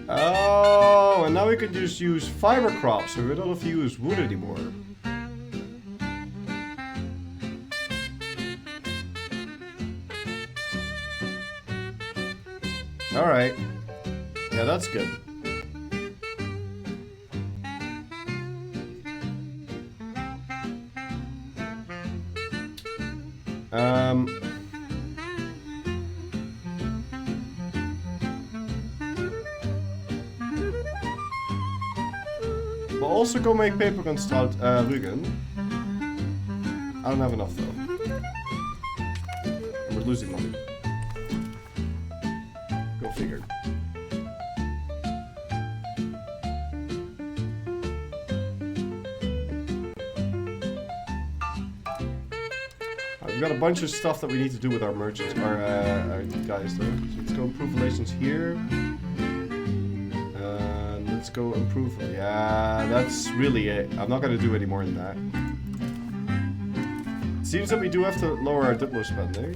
Oh, and now we can just use fiber crops, so we don't have to use wood anymore. Alright. Yeah, that's good. We'll also go make paper and start Rügen. I don't have enough though. We're losing money. Go figure. We've got a bunch of stuff that we need to do with our merchants, our guys though. So let's go improve relations here. Let's go improve. Yeah, that's really it. I'm not gonna do any more than that. Seems that we do have to lower our Diplo spending.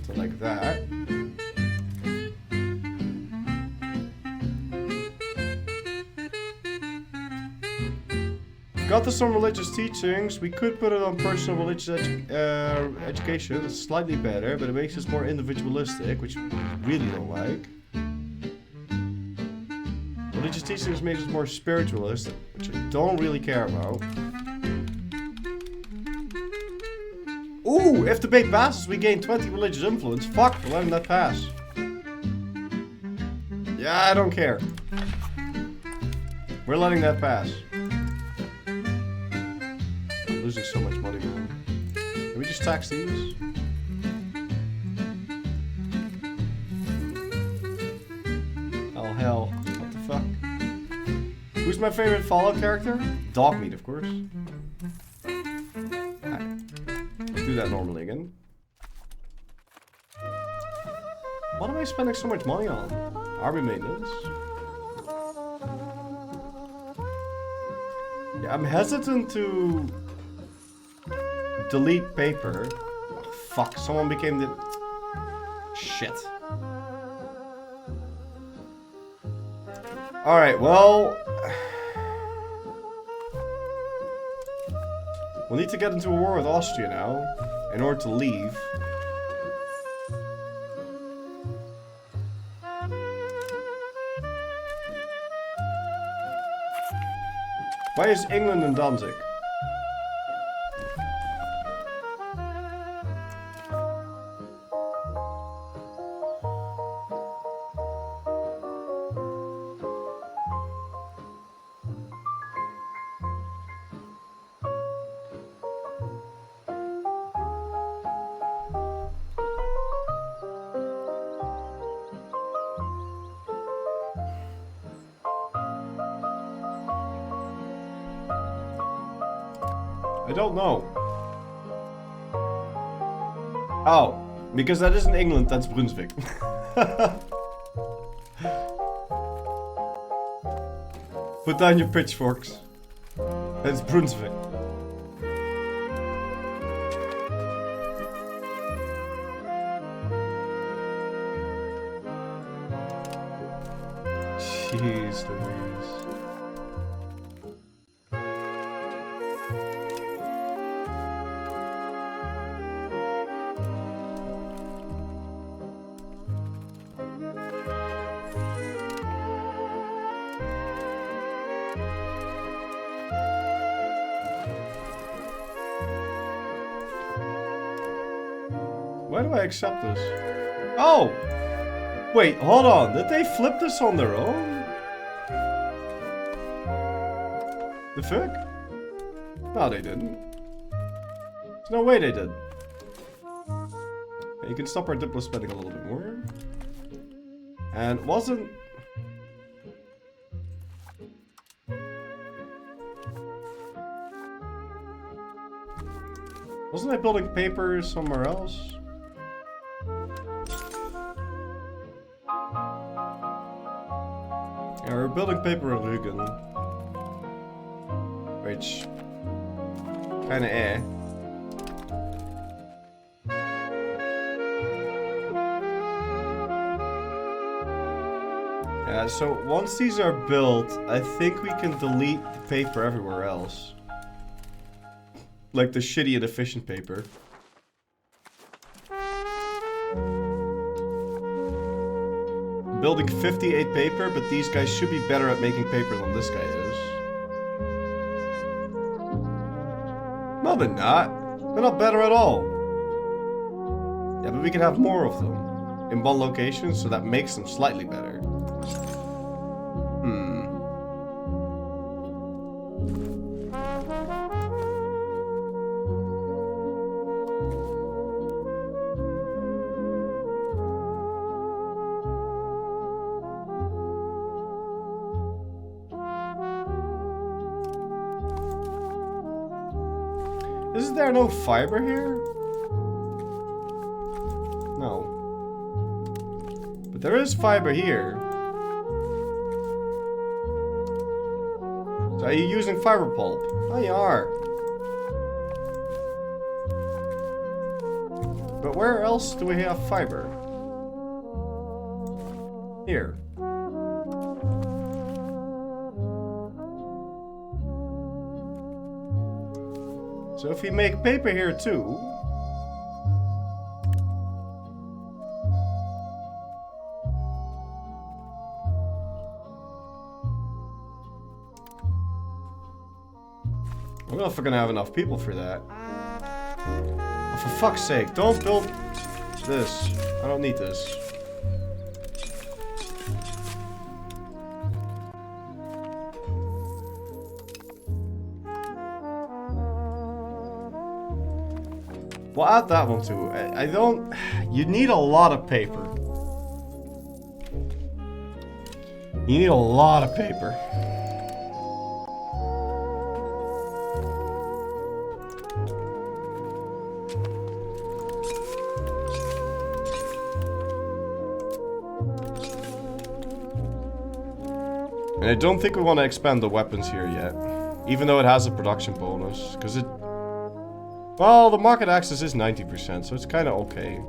So like that. Got to some religious teachings. We could put it on personal religious education. It's slightly better, but it makes us more individualistic, which we really don't like. Religious teachings makes us more spiritualist, which I don't really care about. Ooh, if debate passes, we gain 20 religious influence. Fuck, we're letting that pass. Yeah, I don't care. We're letting that pass. Losing so much money, man. Can we just tax these? Oh hell, what the fuck? Who's my favorite Fallout character? Dogmeat, of course. Right. Let's do that normally again. What am I spending so much money on? Army maintenance. Yeah, I'm hesitant to delete paper. Oh, fuck, someone became the... Shit. Alright, well... We'll need to get into a war with Austria now, in order to leave. Why is England in Danzig? I don't know. Oh, because that isn't England, that's Brunswick. Put down your pitchforks. That's Brunswick. Jeez Louise. Why do I accept this? Oh! Wait, hold on. Did they flip this on their own? The fuck? No, they didn't. There's no way they did. Okay, you can stop our Diplo spending a little bit more. And wasn't... Wasn't I building paper somewhere else? Yeah, we're building paper in Rügen. Which... kinda eh. Yeah, so once these are built, I think we can delete the paper everywhere else. Like the shitty and efficient paper. Building 58 paper, but these guys should be better at making paper than this guy is. No, they're not. They're not better at all. Yeah, but we can have more of them in one location, so that makes them slightly better. Isn't there no fiber here? No. But there is fiber here. So are you using fiber pulp? Oh, you are. But where else do we have fiber? Here. So if we make paper here too... I don't know if we're gonna have enough people for that. Oh, for fuck's sake, don't build this. I don't need this. We'll add that one too. I don't... You need a lot of paper. You need a lot of paper. And I don't think we want to expand the weapons here yet. Even though it has a production bonus. Because it... Well, the market access is 90%, so it's kind of okay.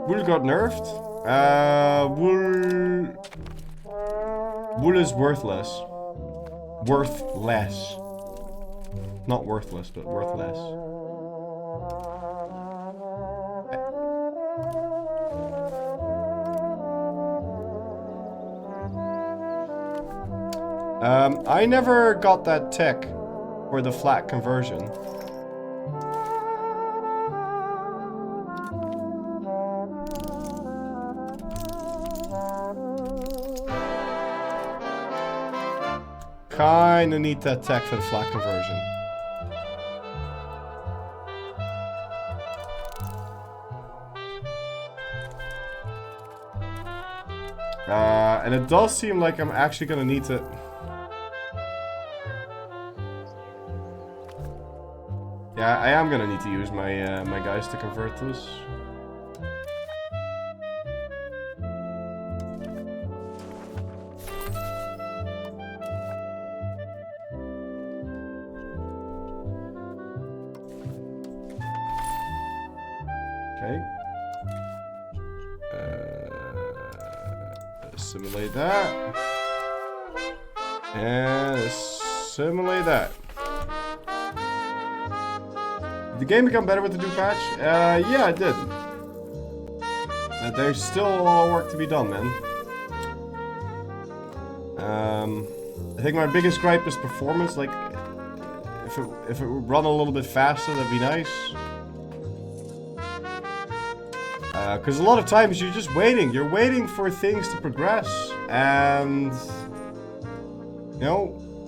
Wool got nerfed? Wool is worthless. Worthless. Not worthless, but worthless. I never got that tech for the flat conversion. Kinda need that tech for the flat conversion. And it does seem like I'm actually gonna need to... Yeah, I am gonna need to use my my guys to convert this. Okay. Assimilate that. And assimilate that. Did the game become better with the new patch? Yeah, it did. There's still a lot of work to be done, man. I think my biggest gripe is performance. Like, if it would run a little bit faster, that'd be nice. Because a lot of times you're just waiting. You're waiting for things to progress. And... you know...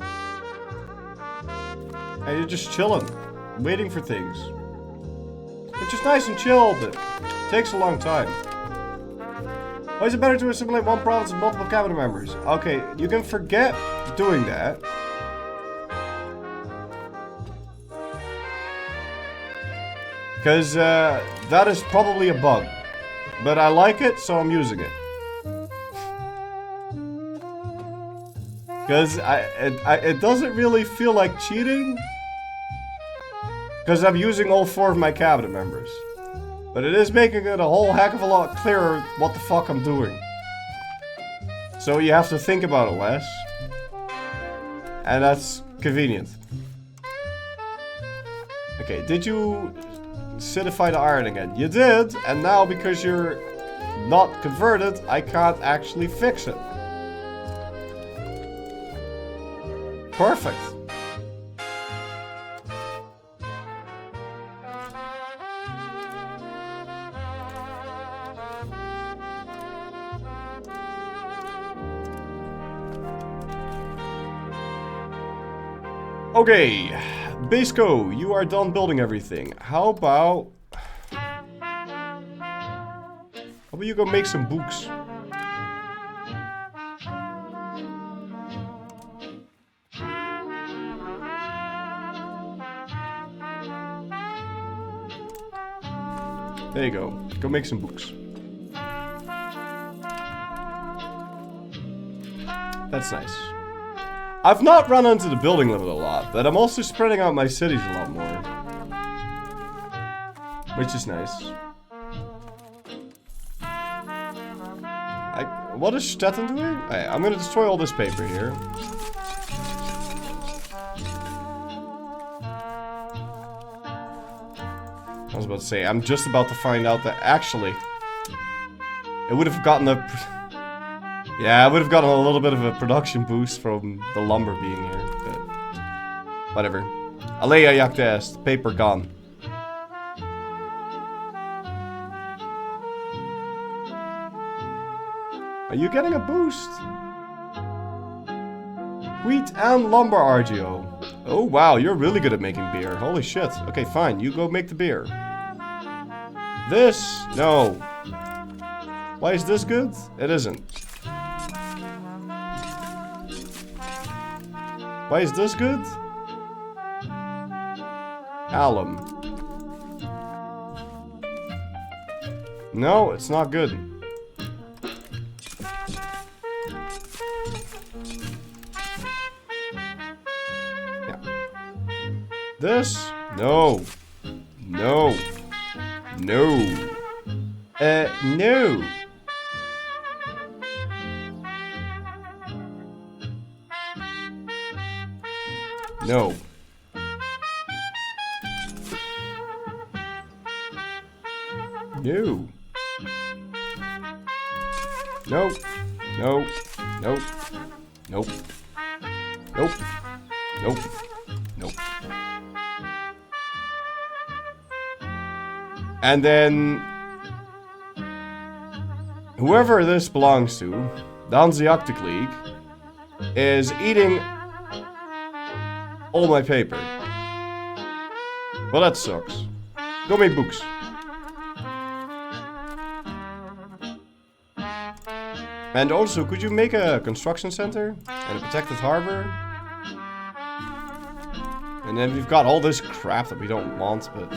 and you're just chilling. Waiting for things. Which is nice and chill, but it takes a long time. Why is it better to assimilate one province with multiple cabinet members? Okay, you can forget doing that. Because that is probably a bug. But I like it, so I'm using it. Because it doesn't really feel like cheating. Because I'm using all 4 of my cabinet members. But it is making it a whole heck of a lot clearer what the fuck I'm doing. So you have to think about it less. And that's convenient. Okay, did you acidify the iron again? You did, and now because you're not converted, I can't actually fix it. Perfect. Okay, Basco, you are done building everything. How about you go make some books? There you go. Go make some books. That's nice. I've not run into the building limit a lot, but I'm also spreading out my cities a lot more. Which is nice. What is Stettin doing? I'm gonna destroy all this paper here. I was about to say, I'm just about to find out that actually... it would have gotten a... yeah, I would have gotten a little bit of a production boost from the lumber being here, but... whatever. Alea jak est, paper gone. Are you getting a boost? Wheat and lumber RGO. Oh wow, you're really good at making beer. Holy shit. Okay, fine, you go make the beer. This? No. Why is this good? It isn't. Why is this good? Alum. No, it's not good. Yeah. This? No. No. No. No. No. No. Nope. Nope. Nope. Nope. Nope. Nope. Nope. And then... whoever this belongs to, the Hanseatic League, is eating all my paper. Well, that sucks. Go make books. And also, could you make a construction center and a protected harbor? And then we've got all this crap that we don't want, but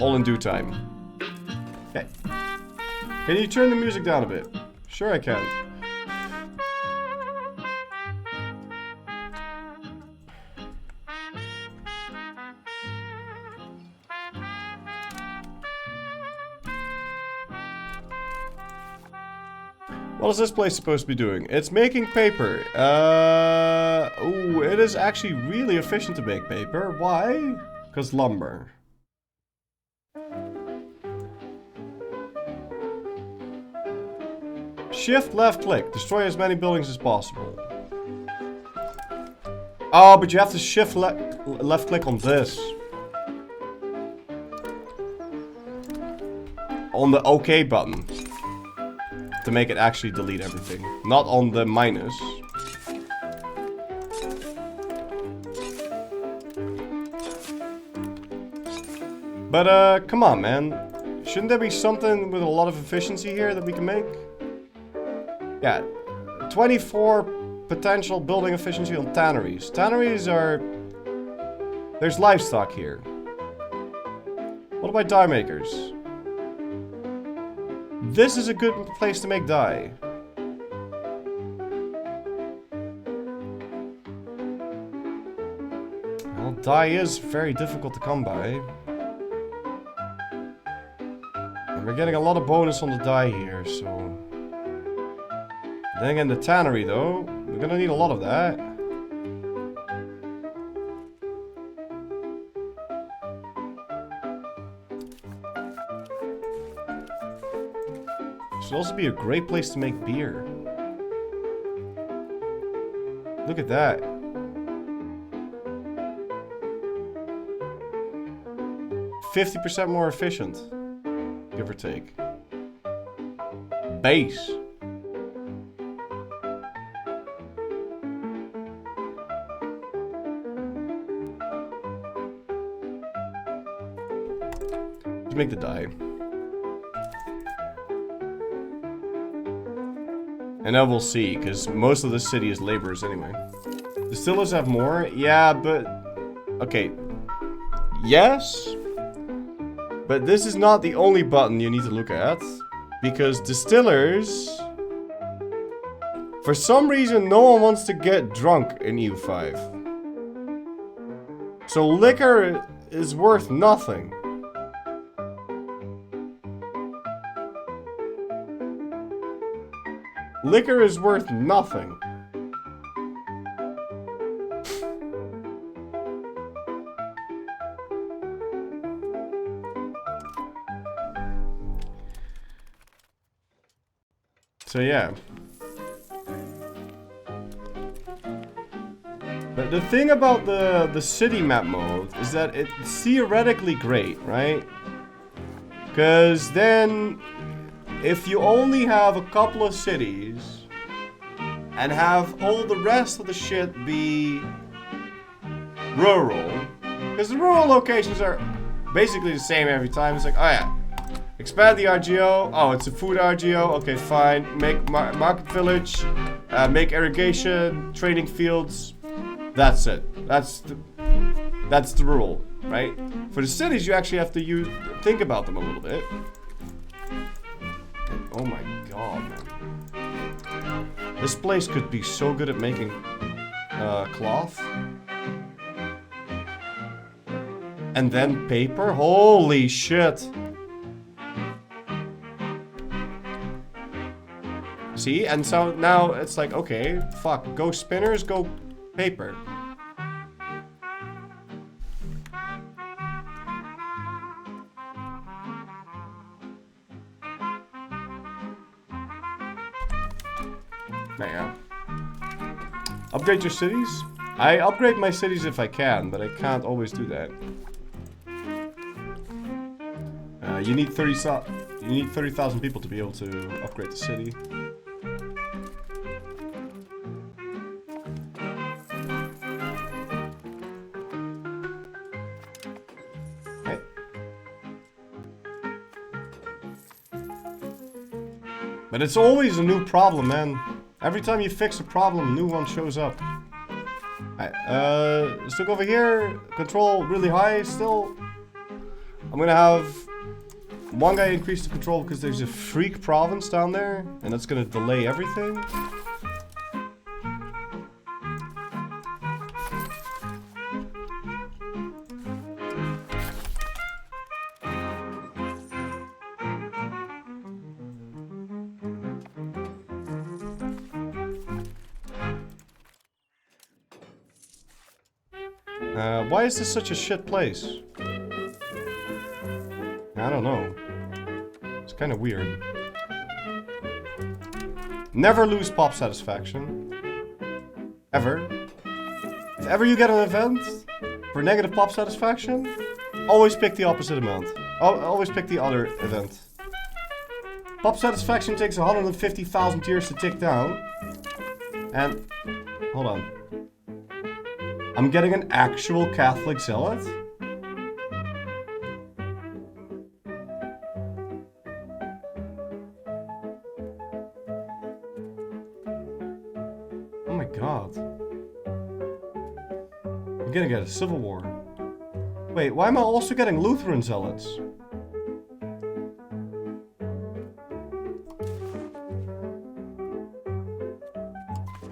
all in due time. Okay. Can you turn the music down a bit? Sure I can. What is this place supposed to be doing? It's making paper. Ooh, it is actually really efficient to make paper. Why? Because lumber. Shift left click. Destroy as many buildings as possible. Oh, but you have to shift left click on this. On the OK button. To make it actually delete everything. Not on the minus. But, come on, man. Shouldn't there be something with a lot of efficiency here that we can make? Yeah. 24 potential building efficiency on tanneries. Tanneries are... There's livestock here. What about dye makers? This is a good place to make dye. Well, dye is very difficult to come by. And we're getting a lot of bonus on the dye here, so... Then again, the tannery though, we're gonna need a lot of that. Should also be a great place to make beer. Look at that. %50 more efficient, give or take. Base. Let's make the dye. And now we'll see, because most of the city is laborers anyway. Distillers have more? Yeah, but... Okay. Yes? But this is not the only button you need to look at. Because distillers... For some reason, no one wants to get drunk in EU5. So liquor is worth nothing. Liquor is worth nothing. So yeah. But the thing about the city map mode is that it's theoretically great, right? Because then... If you only have a couple of cities and have all the rest of the shit be rural, because the rural locations are basically the same every time. It's like, oh yeah, expand the RGO. Oh, it's a food RGO. Okay, fine. Make market village, make irrigation, trading fields. That's it. That's the rule, right? For the cities, you actually have to think about them a little bit. Oh my god, man. This place could be so good at making cloth. And then paper? Holy shit. See? And so now it's like, okay, fuck. Go spinners, go paper. Yeah. Upgrade your cities? I upgrade my cities if I can, but I can't always do that. You need 30,000 people to be able to upgrade the city. But it's always a new problem, man. Every time you fix a problem, a new one shows up. Alright, let's look over here. Control really high still. I'm gonna have one guy increase the control because there's a freak province down there, and that's gonna delay everything. Why is this such a shit place? I don't know. It's kind of weird. Never lose pop satisfaction. Ever. If ever you get an event for negative pop satisfaction, always pick the opposite amount. Always pick the other event. Pop satisfaction takes 150,000 years to tick down. And... hold on. I'm getting an actual Catholic zealot? Oh my god. I'm gonna get a civil war. Wait, why am I also getting Lutheran zealots?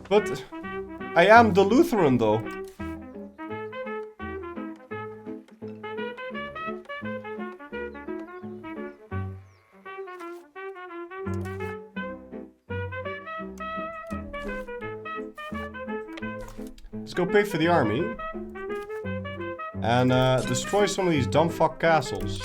But I am the Lutheran though. Let's go pay for the army. And destroy some of these dumb fuck castles.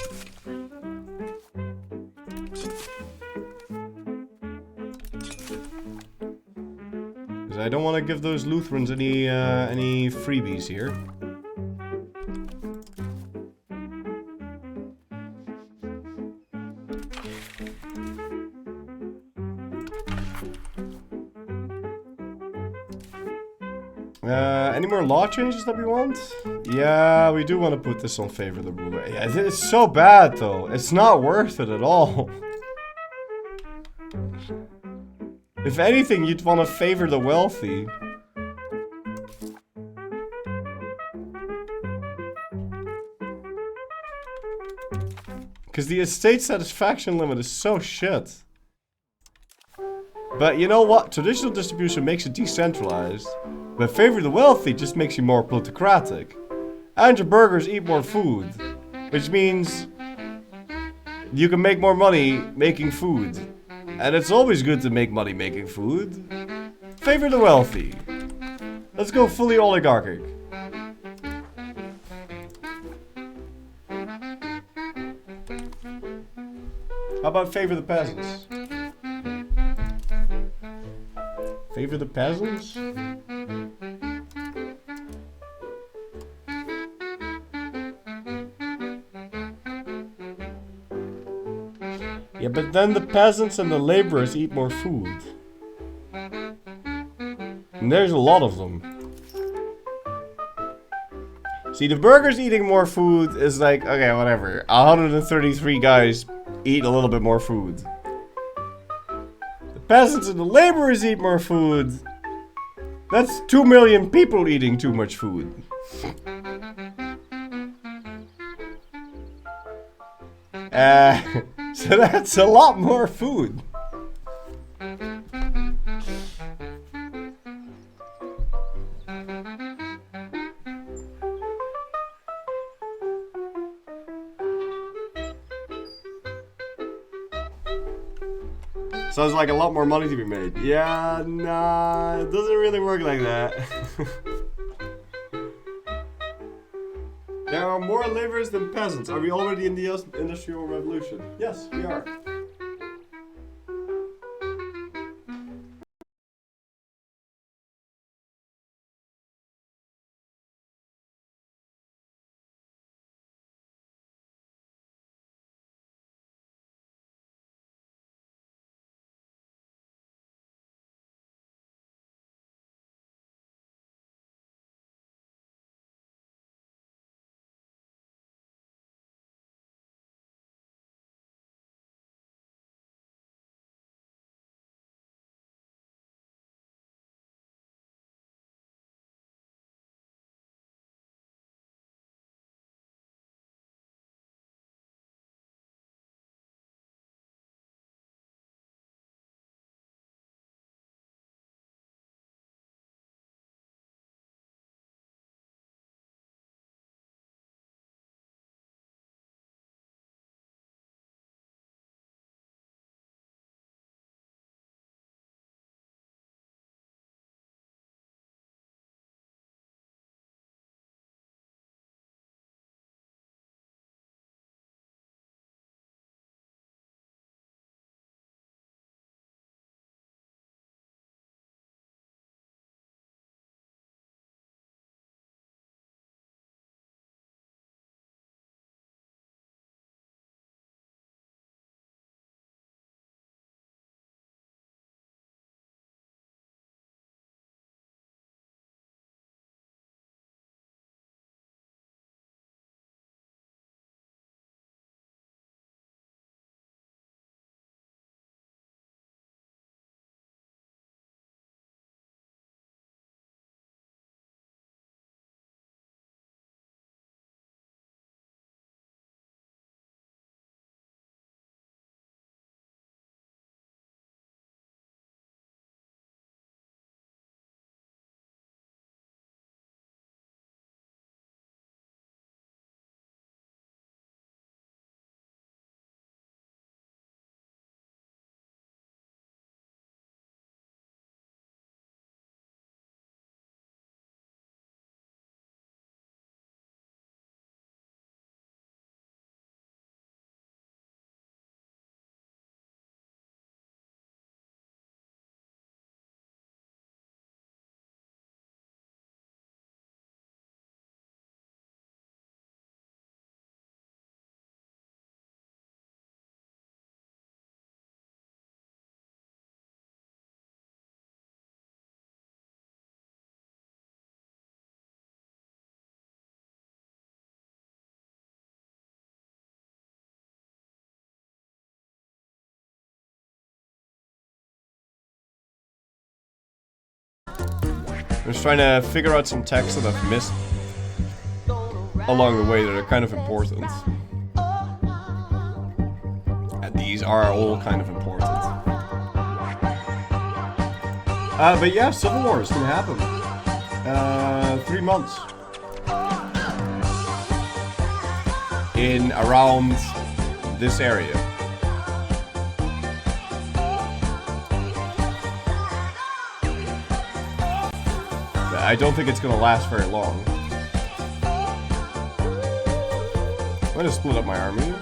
Because I don't want to give those Lutherans any freebies here. Any more law changes that we want? Yeah, we do want to put this on favor of the ruler. Yeah, it's so bad though. It's not worth it at all. If anything, you'd want to favor the wealthy. Because the estate satisfaction limit is so shit. But you know what? Traditional distribution makes it decentralized. But favor the wealthy just makes you more plutocratic. And your burgers eat more food. Which means you can make more money making food. And it's always good to make money making food. Favor the wealthy. Let's go fully oligarchic. How about favor the peasants? Favor the peasants? Yeah, but then the peasants and the laborers eat more food. And there's a lot of them. See, the burgers eating more food is like, okay, whatever. 133 guys eat a little bit more food. The peasants and the laborers eat more food. That's 2 million people eating too much food. So that's a lot more food. Sounds like a lot more money to be made. Yeah, nah, it doesn't really work like that. There are more laborers than peasants. Are we already in the Industrial Revolution? Yes, we are. I'm just trying to figure out some texts that I've missed along the way that are kind of important. And these are all kind of important. But yeah, Civil War is gonna happen. 3 months. In around this area. I don't think it's gonna last very long. I'm gonna split up my army.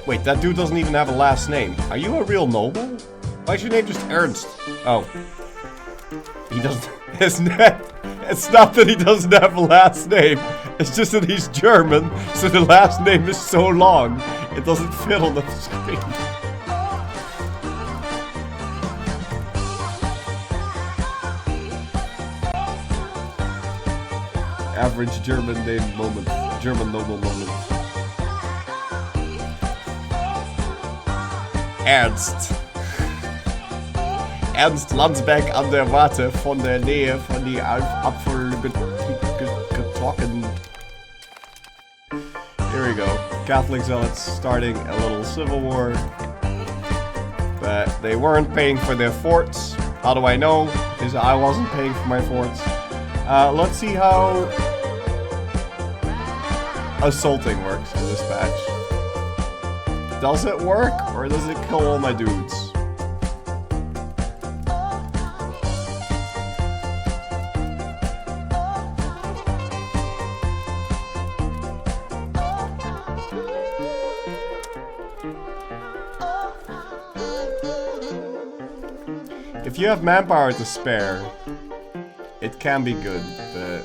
Wait, that dude doesn't even have a last name. Are you a real noble? Why is your name just Ernst? Oh. He doesn't... It's not that he doesn't have a last name. It's just that he's German, so the last name is so long, it doesn't fit on the screen. Average German name moment. German noble moment. Ernst. Ernst Landsberg an der Warte von der Nähe von die Apfel getrocken. Here we go. Catholic zealots starting a little civil war. But they weren't paying for their forts. How do I know? Because I wasn't paying for my forts. Let's see how assaulting works in this patch. Does it work, or does it kill all my dudes? If you have manpower to spare, it can be good, but...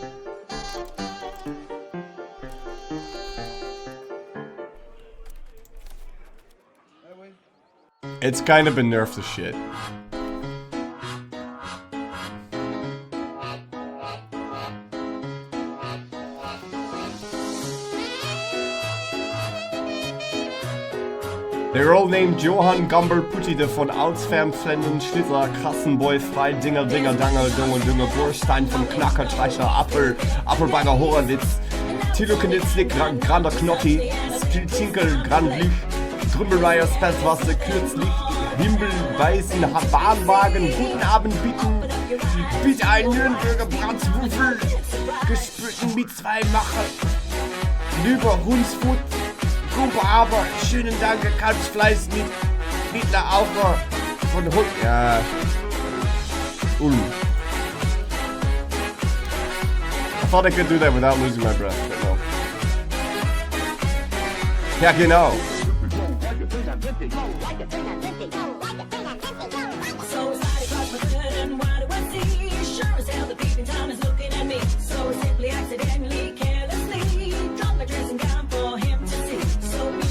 it's kind of been nerfed to shit. They're all named Johann Gambel Puttide von Alsfern, Flenden, Schlitter, Krassenboy, Frei, Dinger, Dinger, Dangel, Dunge, Dünge, Burstein von Knacker, Treicher, Appelbagger, Horowitz, Tilokenitzlik, Grander Knotti, Stilzinkel, Grandlich, Trümmelreier, Spesswasser, Kürzlich, Himbel, Weißen, Bahnwagen, guten Abend, bieten, bitte einen Nürnberger Bratswürfel, gespülten mit 2 Macher, Lüber, Hunsfut, Gruppe aber, schönen Dank, Kalbsfleiß mit einer Aufer von Hund. Ja. I thought I could do that without losing my breath, but no. Ja, genau.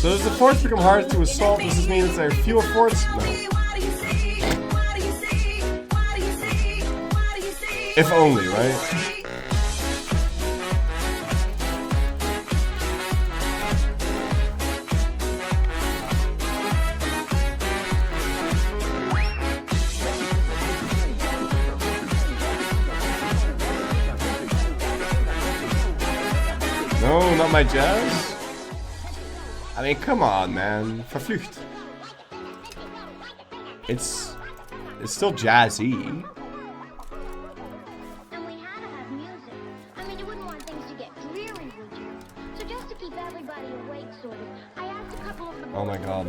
So does the forts become harder to assault? Does this mean that there are fewer forts? No. If only, right? No, not my jazz? I mean, come on, man. Verflucht. It's still jazzy. And we had to have music. I mean, you wouldn't want things to get dreary, would you? So just to keep everybody awake, sort of, I asked a couple of the... Oh my god.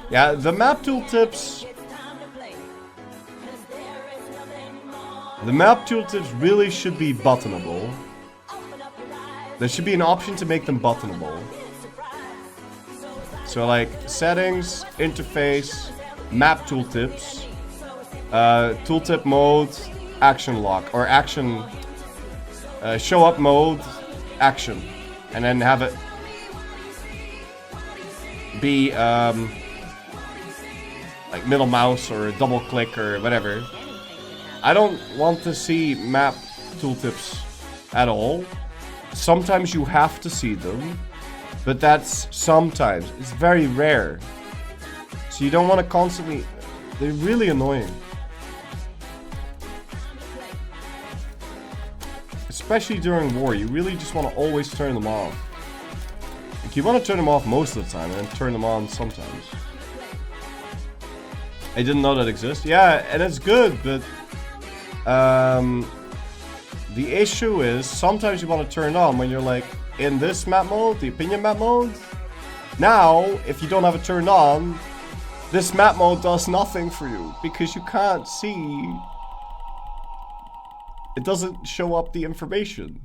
Yeah, the map tooltips... the map tooltips really should be buttonable. There should be an option to make them buttonable. So like, settings, interface, map tooltips, tooltip mode, action lock, or action, show up mode, action. And then have it be, like middle mouse or double click or whatever. I don't want to see map tooltips at all. Sometimes you have to see them. But that's sometimes. It's very rare. So you don't want to constantly... They're really annoying. Especially during war, you really just want to always turn them off. Like, you want to turn them off most of the time and then turn them on sometimes. I didn't know that exists. Yeah, and it's good, but... the issue is, sometimes you want to turn it on when you're like, in this map mode, the opinion map mode. Now, if you don't have it turned on, this map mode does nothing for you, because you can't see... It doesn't show up the information.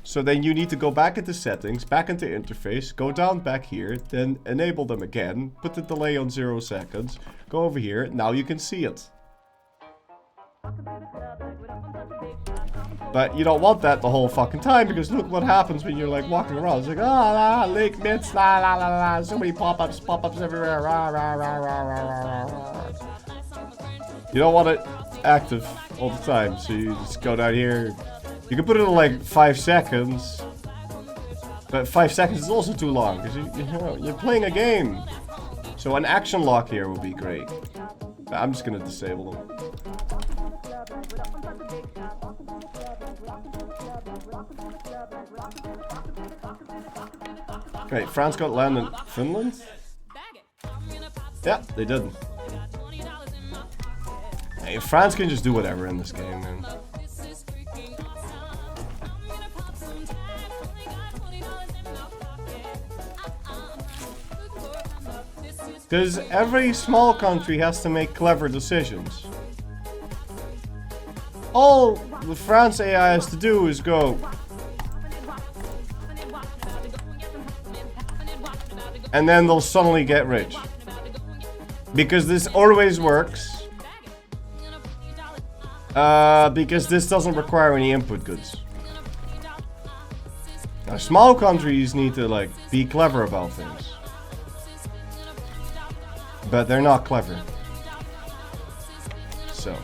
So then you need to go back into settings, back into interface, go down back here, then enable them again, put the delay on 0 seconds, go over here, now you can see it. But you don't want that the whole fucking time, because look what happens when you're like walking around. It's like, ah, lake mitts, la la la la, so many pop-ups everywhere, rah, rah, rah, rah, rah, rah. You don't want it active all the time, so you just go down here. You can put it in like 5 seconds, but 5 seconds is also too long, because you're playing a game. So an action lock here will be great. But I'm just gonna disable them. Okay, France got land in Finland? Yeah, they did. Hey, France can just do whatever in this game, man. Because every small country has to make clever decisions. All the France AI has to do is go... And then they'll suddenly get rich. Because this always works. Because this doesn't require any input goods. Now, small countries need to, like, be clever about things. But they're not clever. So.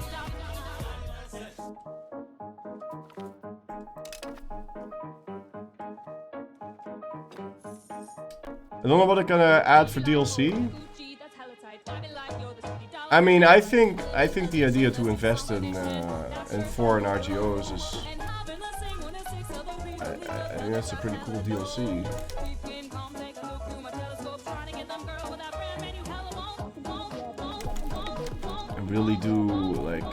I don't know what I'm gonna add for DLC. I mean, I think the idea to invest in foreign RGOs is... I think that's a pretty cool DLC. I really do, like...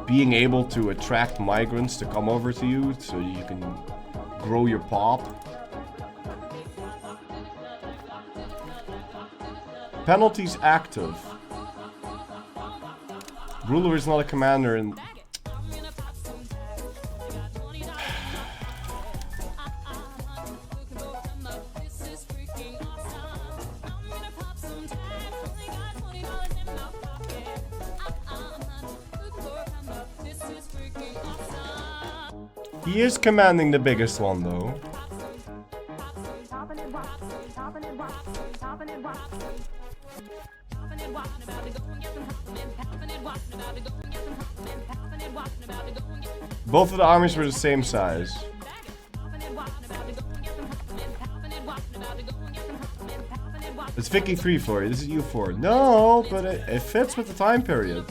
being able to attract migrants to come over to you so you can grow your pop. Penalties active. Ruler is not a commander and... He is commanding the biggest one, though. Both of the armies were the same size. It's Vicky 3 for you. This is U4. No, but it fits with the time period.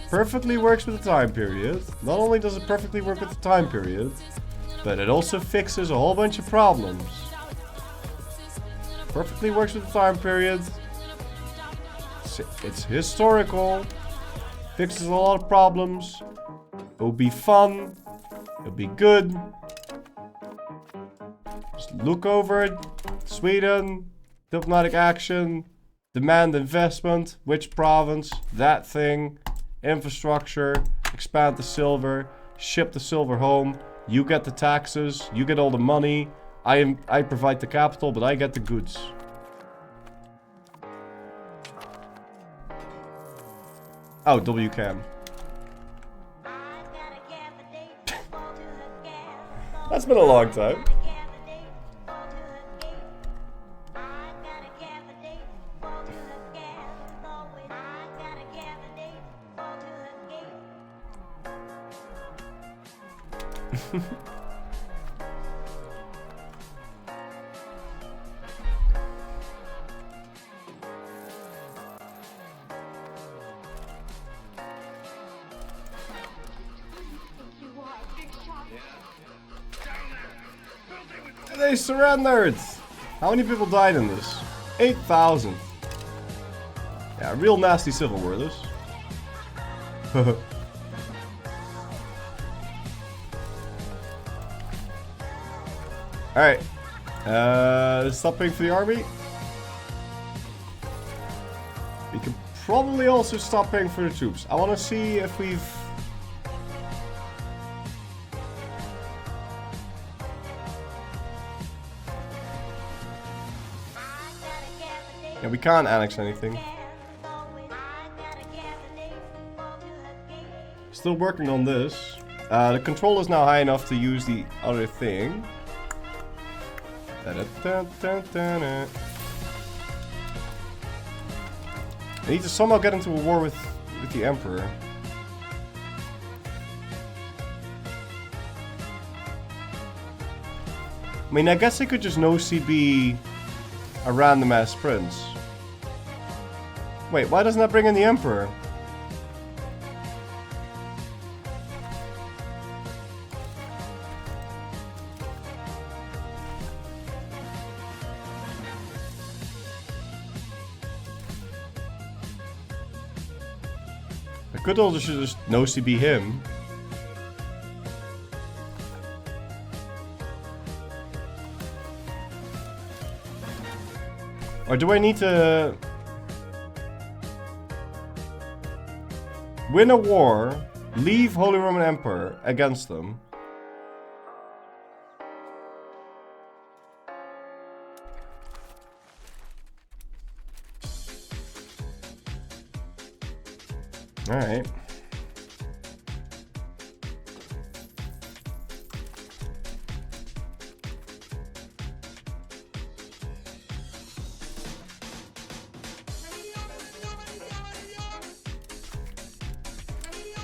Perfectly works with the time period. Not only does it perfectly work with the time period, but it also fixes a whole bunch of problems. Perfectly works with the time period. It's historical. Fixes a lot of problems. It'll be fun. It'll be good. Just look over it. Sweden. Diplomatic action. Demand investment. Which province? That thing. Infrastructure, expand the silver, ship the silver home, you get the taxes, you get all the money, I provide the capital, but I get the goods. Oh, WCAM. That's been a long time. They surrendered! How many people died in this? 8,000. Yeah, real nasty civil war this. Alright. Stop paying for the army. We can probably also stop paying for the troops. I want to see if we've... Yeah, we can't annex anything. Still working on this. The control is now high enough to use the other thing. I need to somehow get into a war with the Emperor. I mean, I guess I could just no CB a random ass prince. Wait, why doesn't that bring in the Emperor? I could also just no CB him. Or do I need to win a war, leave Holy Roman Emperor against them? Alright.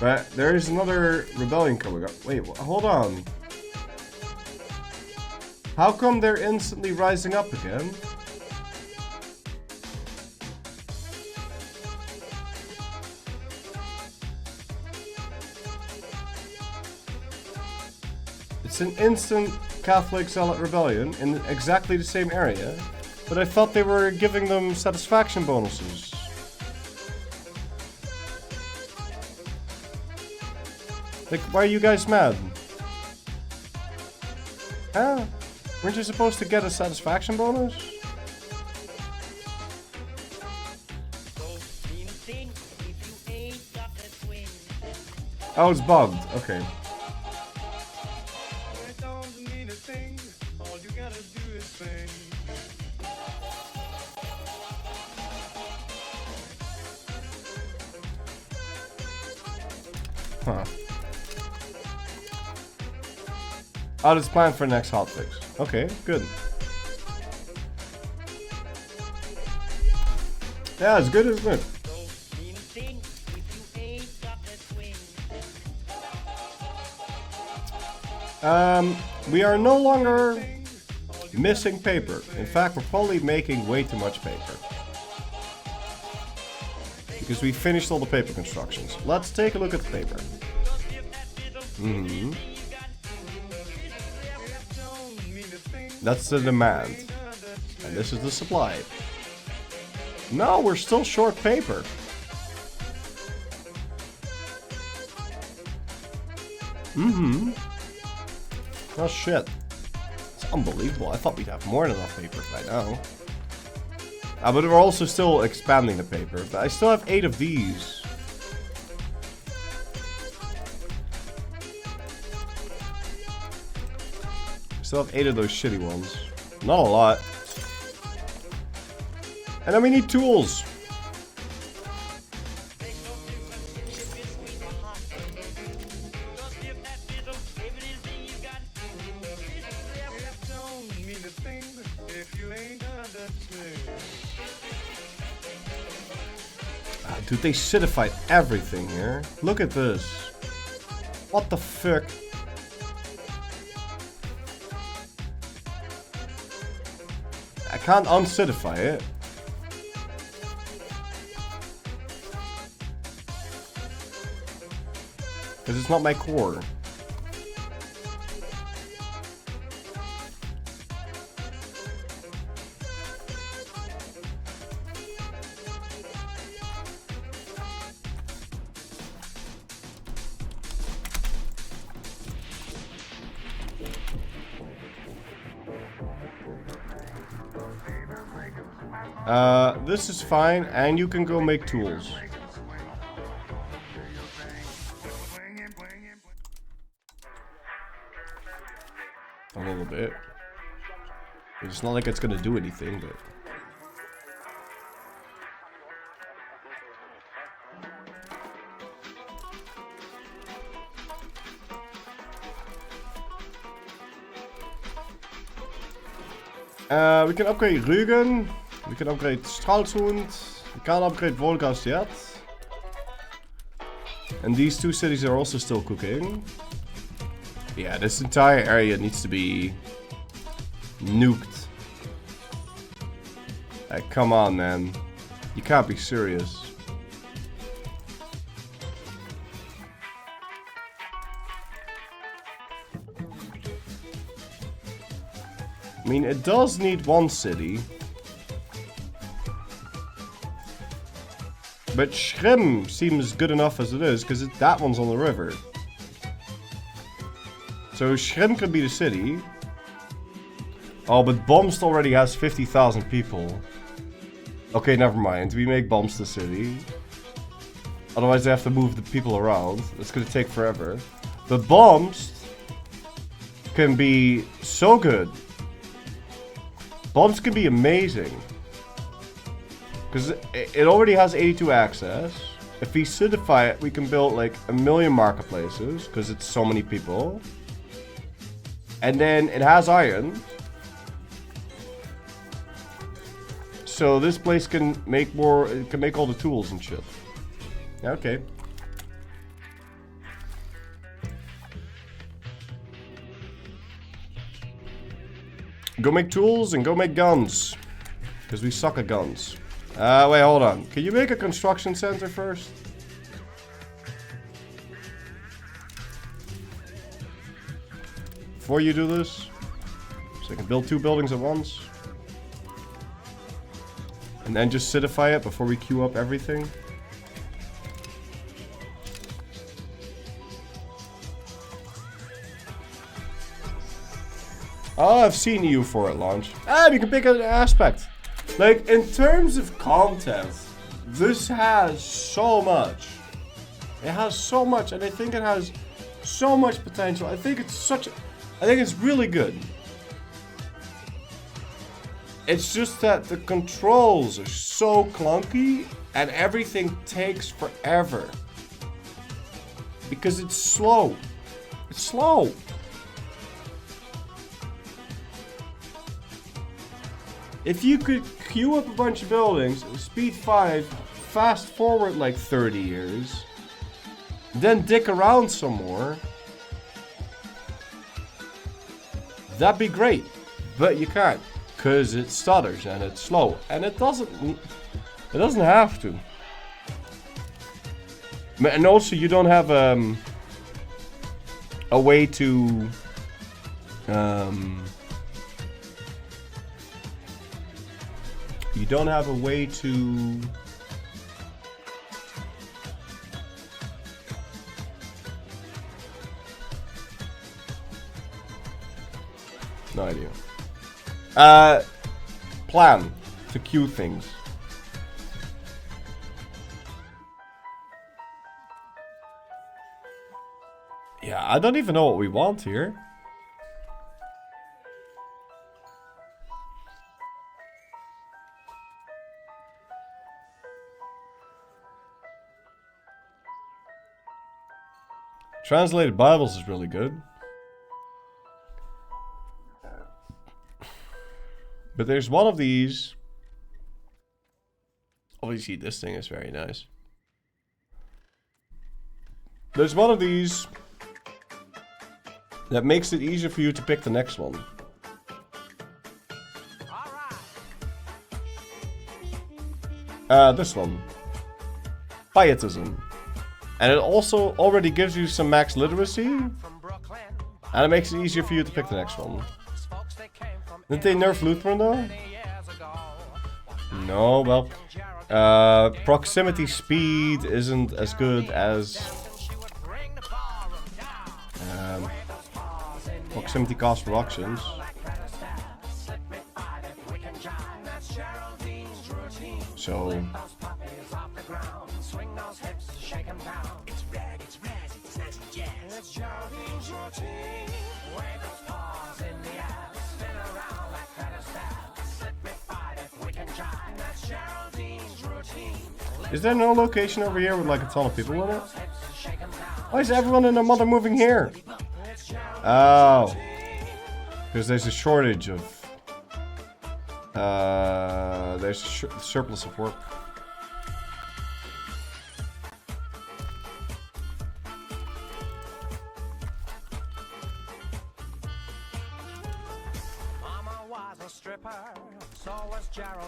But there is another rebellion coming up. Wait, hold on. How come they're instantly rising up again? It's an instant Catholic Zealot rebellion in exactly the same area, but I thought they were giving them satisfaction bonuses. Like, why are you guys mad? Huh? Weren't you supposed to get a satisfaction bonus? Oh, it's bugged. Okay. Huh. Oh, it's planned for next hotfix. Okay, good. Yeah, it's good, it's good. We are no longer missing paper. In fact, we're probably making way too much paper. Because we finished all the paper constructions. Let's take a look at the paper. That's the demand. And this is the supply. No, we're still short paper. Oh shit. It's unbelievable. I thought we'd have more than enough paper by now. But we're also still expanding the paper. But I still have 8 of these. Still have 8 of those shitty ones. Not a lot. And then we need tools. Dude, they acidified everything here. Look at this. What the fuck? can't uncidify it. Because it's not my core. This is fine, and you can go make tools. A little bit. It's not like it's gonna do anything, but... we can upgrade Rügen. We can upgrade Stralsund. We can't upgrade Wolgast yet. And these two cities are also still cooking. Yeah, this entire area needs to be nuked. Like, come on, man. You can't be serious. I mean, it does need one city. But Schrim seems good enough as it is, because that one's on the river. So Schrim could be the city. Oh, but Bomst already has 50,000 people. Okay, never mind. We make Bomst the city. Otherwise they have to move the people around. That's gonna take forever. But Bomst can be so good. Bomst can be amazing. Because it already has 82 access. If we solidify it, we can build like 1 million marketplaces. Because it's so many people. And then it has iron. So this place can make more, it can make all the tools and shit. Yeah, okay. Go make tools and go make guns. Because we suck at guns. Wait, hold on. Can you make a construction center first? Before you do this. So I can build 2 buildings at once. And then just solidify it before we queue up everything. Oh, I've seen you for it launch. You can pick an aspect. Like, in terms of content, this has so much. It has so much, and I think it has so much potential. I think it's really good. It's just that the controls are so clunky, and everything takes forever. Because it's slow. It's slow. If you could queue up a bunch of buildings, speed 5, fast forward like 30 years, then dick around some more, that'd be great. But you can't, because it stutters and it's slow, and it doesn't have to. And also you don't have a way to you don't have a way to no idea. Plan to queue things. Yeah, I don't even know what we want here. Translated Bibles is really good. But there's one of these. Obviously, this thing is very nice. There's one of these that makes it easier for you to pick the next one. This one. Pietism. And it also already gives you some max literacy. And it makes it easier for you to pick the next one. Didn't they nerf Lutheran though? No, well. Proximity speed isn't as good as... proximity cost reductions. So... Is there no location over here with like a ton of people in it? Why is everyone and their mother moving here? Oh. Because there's a shortage of... there's a surplus of work.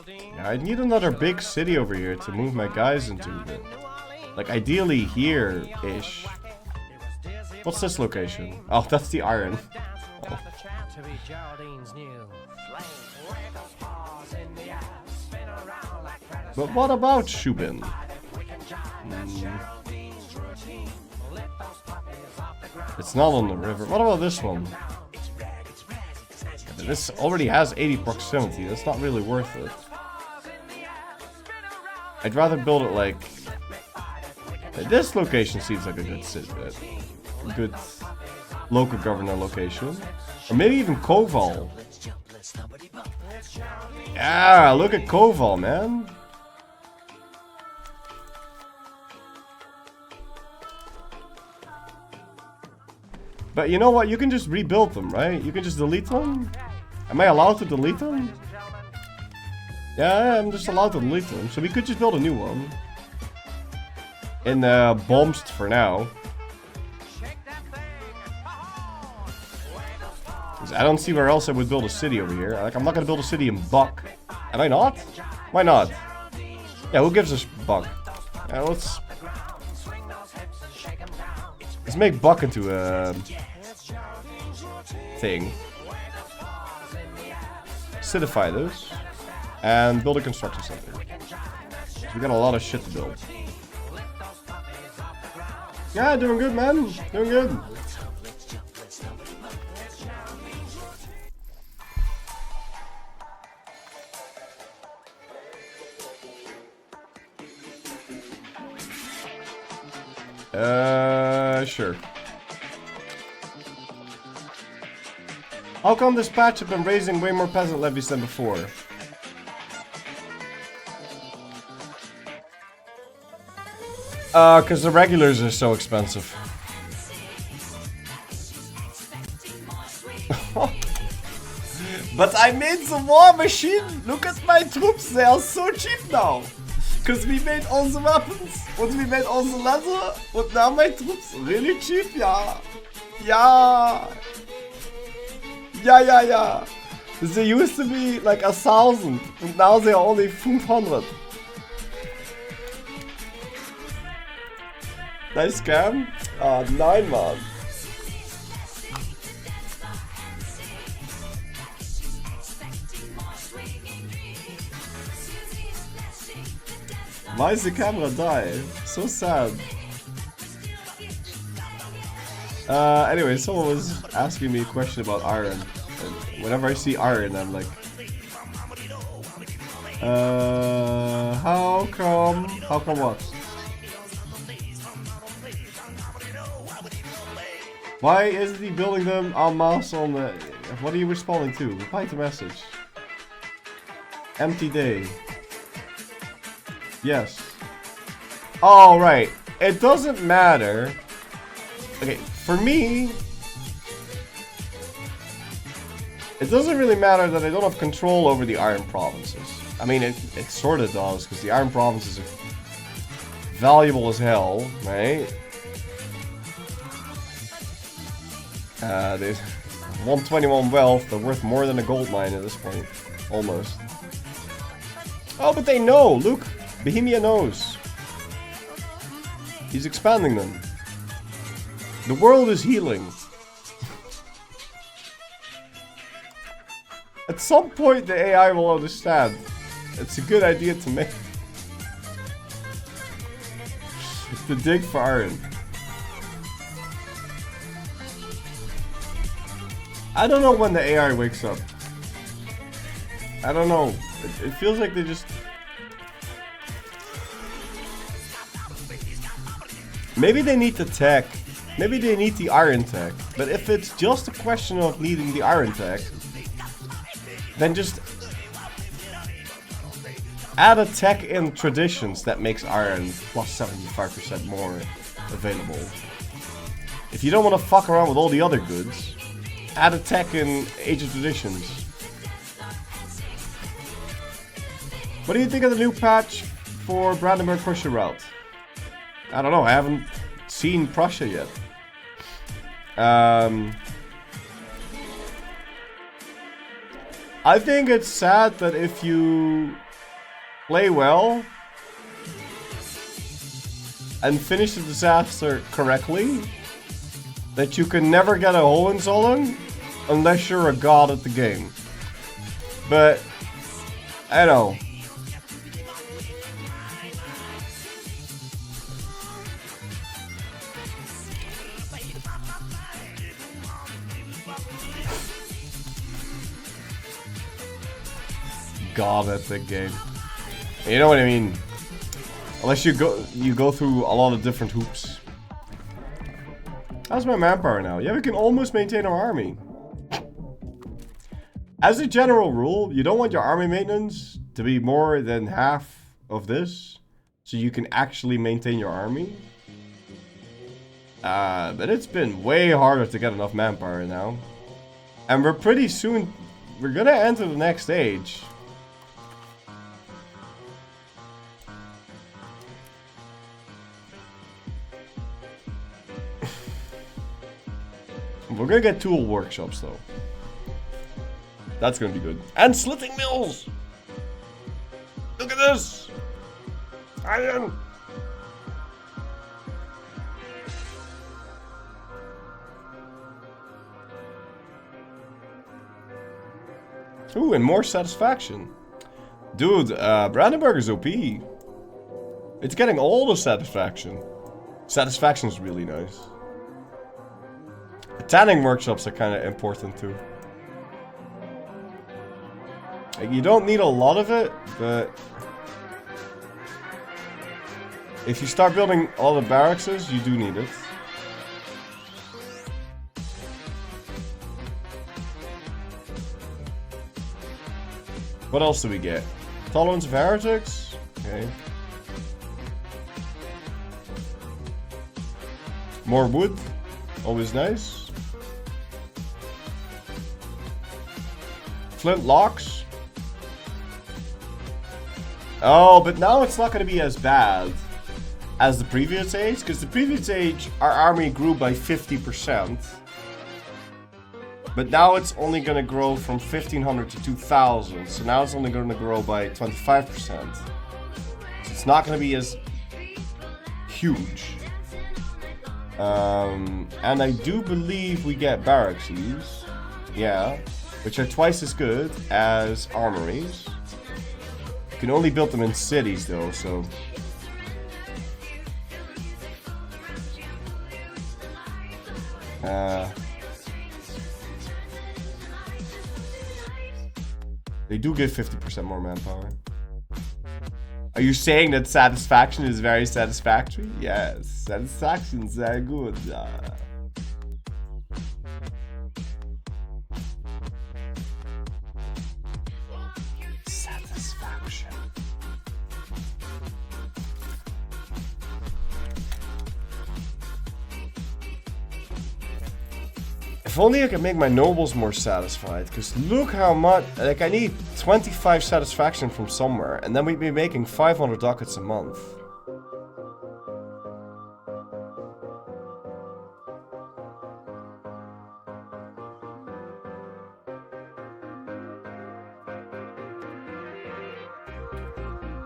Yeah, I need another big city over here to move my guys into. Like, ideally here-ish. What's this location? Oh, that's the iron. Oh. But what about Shubin? It's not on the river. What about this one? This already has 80 proximity. That's not really worth it. I'd rather build it like... This location seems like a good city. Good local governor location. Or maybe even Koval. Yeah, look at Koval, man. But you know what? You can just rebuild them, right? You can just delete them. Am I allowed to delete them? Yeah, I'm just allowed to delete them. So we could just build a new one. In Bomst for now. Because I don't see where else I would build a city over here. Like, I'm not going to build a city in Buck. Am I not? Why not? Yeah, who gives us Buck? Let's make Buck into a thing. Acidify those. And build a construction center. So we got a lot of shit to build. Yeah, doing good, man. Doing good. Sure. How come this patch has been raising way more peasant levies than before? Cause the regulars are so expensive. But I made the war machine! Look at my troops, they are so cheap now! Cause we made all the weapons, and we made all the leather, and now my troops really cheap, yeah! Yeah! Yeah! They used to be like 1,000, and now they are only 500. Nice scam? 9 man. Why is the camera die? So sad. Anyway, someone was asking me a question about iron. And whenever I see iron, I'm like... how come... How come what? Why isn't he building them en masse on the... What are you responding to? Reply to message. Empty day. Yes. Oh, right. It doesn't matter. Okay, for me... It doesn't really matter that I don't have control over the Iron Provinces. I mean, it sort of does, because the Iron Provinces are valuable as hell, right? There's 121 wealth, they're worth more than a gold mine at this point. Almost. Oh, but they know! Look! Bohemia knows. He's expanding them. The world is healing. At some point the AI will understand. It's a good idea to make. To dig for iron. I don't know when the AI wakes up. I don't know. It feels like they just... Maybe they need the tech. Maybe they need the iron tech. But if it's just a question of needing the iron tech, then just add a tech in traditions that makes iron plus 75% more available. If you don't want to fuck around with all the other goods, add a tech in Age of Traditions. What do you think of the new patch for Brandenburg-Prussia route? I don't know, I haven't seen Prussia yet. I think it's sad that if you play well and finish the disaster correctly, that you can never get a Hohenzollern unless you're a god at the game. But I know. God at the game. You know what I mean? Unless you go through a lot of different hoops. How's my manpower now? Yeah, we can almost maintain our army. As a general rule, you don't want your army maintenance to be more than half of this, so you can actually maintain your army. But it's been way harder to get enough manpower now. And we're pretty soon, we're gonna enter the next stage. We're gonna get tool workshops though. That's gonna be good. And slitting mills! Look at this! Iron! Ooh, and more satisfaction. Dude, Brandenburg is OP. It's getting all the satisfaction. Satisfaction is really nice. Tanning workshops are kind of important too. Like, you don't need a lot of it, but if you start building all the barracks, you do need it. What else do we get? Tolerance of heretics? Okay. More wood? Always nice. Flint locks. Oh, but now it's not going to be as bad as the previous age, because the previous age our army grew by 50%. But now it's only going to grow from 1500 to 2000, so now it's only going to grow by 25%. So it's not going to be as huge. And I do believe we get barracks, yeah, which are twice as good as armories. You can only build them in cities though, so they do give 50% more manpower. Are you saying that satisfaction is very satisfactory? Yes, satisfaction is very good. Satisfaction. If only I could make my nobles more satisfied, because look how much, like, I need 25 satisfaction from somewhere, and then we'd be making 500 ducats a month.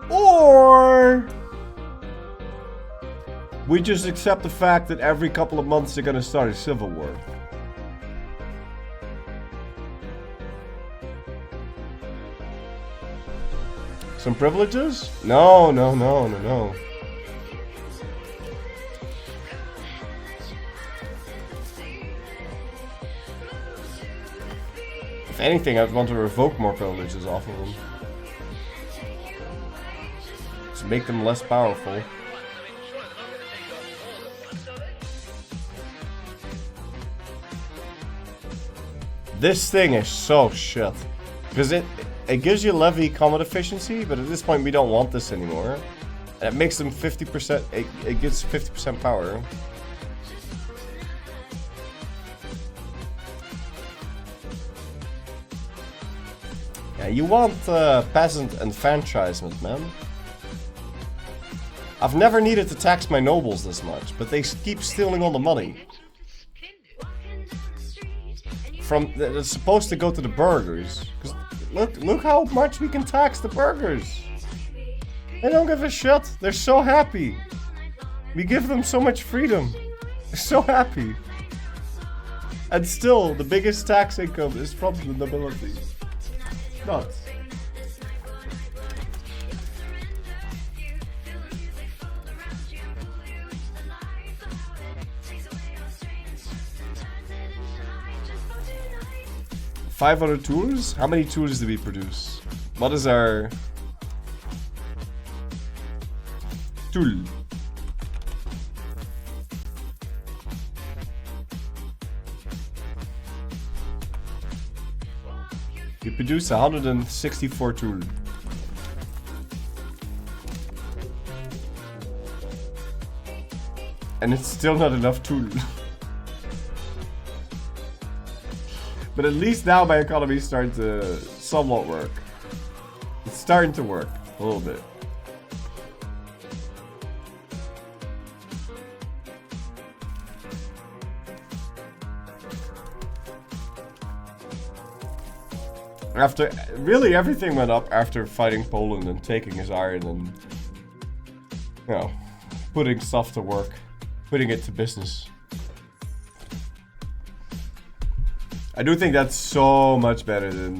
Or We just accept the fact that every couple of months they're gonna start a civil war. Some privileges? No. If anything, I'd want to revoke more privileges off of them. To make them less powerful. This thing is so shit. Because it gives you levy combat efficiency, but at this point we don't want this anymore. And it makes them 50%, it gives 50% power. Yeah, you want peasant enfranchisement, man. I've never needed to tax my nobles this much, but they keep stealing all the money. From it's supposed to go to the burghers. Look how much we can tax the burghers. They don't give a shit. They're so happy. We give them so much freedom. They're so happy. And still, the biggest tax income is from the nobility. Nuts. $500 tools? How many tools do we produce? What is our tool? We produce 164 tools. And it's still not enough tools. But at least now my economy is starting to somewhat work. It's starting to work a little bit. After really everything went up after fighting Poland and taking his iron and, you know, putting stuff to work, putting it to business. I do think that's so much better than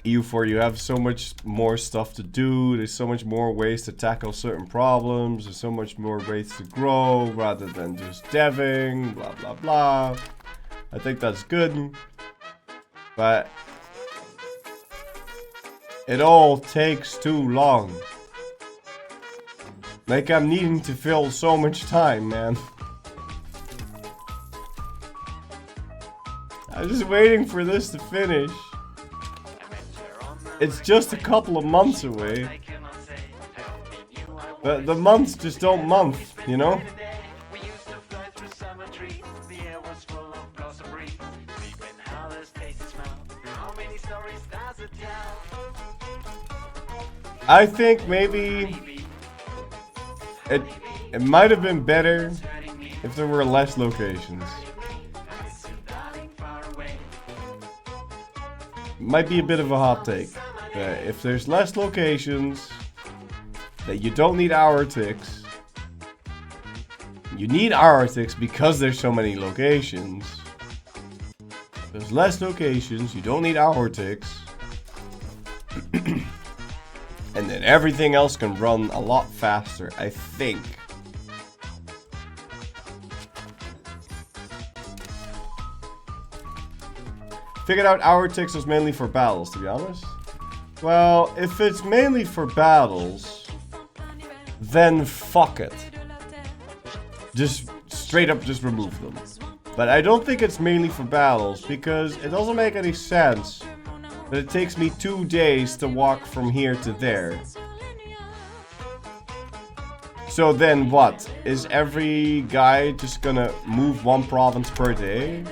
EU4. You have so much more stuff to do. There's so much more ways to tackle certain problems. There's so much more ways to grow rather than just deving, blah, blah, blah. I think that's good. But it all takes too long. Like I'm needing to fill so much time, man. I'm just waiting for this to finish. It's just a couple of months away. But the months just don't month, you know? I think maybe it might have been better if there were less locations. Might be a bit of a hot take. If there's less locations, that you don't need hour ticks. You need hour ticks because there's so many locations. There's less locations, you don't need hour ticks. And then everything else can run a lot faster, I think. Figured out hour ticks was mainly for battles, to be honest. Well, if it's mainly for battles, then fuck it. Just straight up just remove them. But I don't think it's mainly for battles, because it doesn't make any sense that it takes me 2 days to walk from here to there. So then what? Is every guy just gonna move 1 province per day?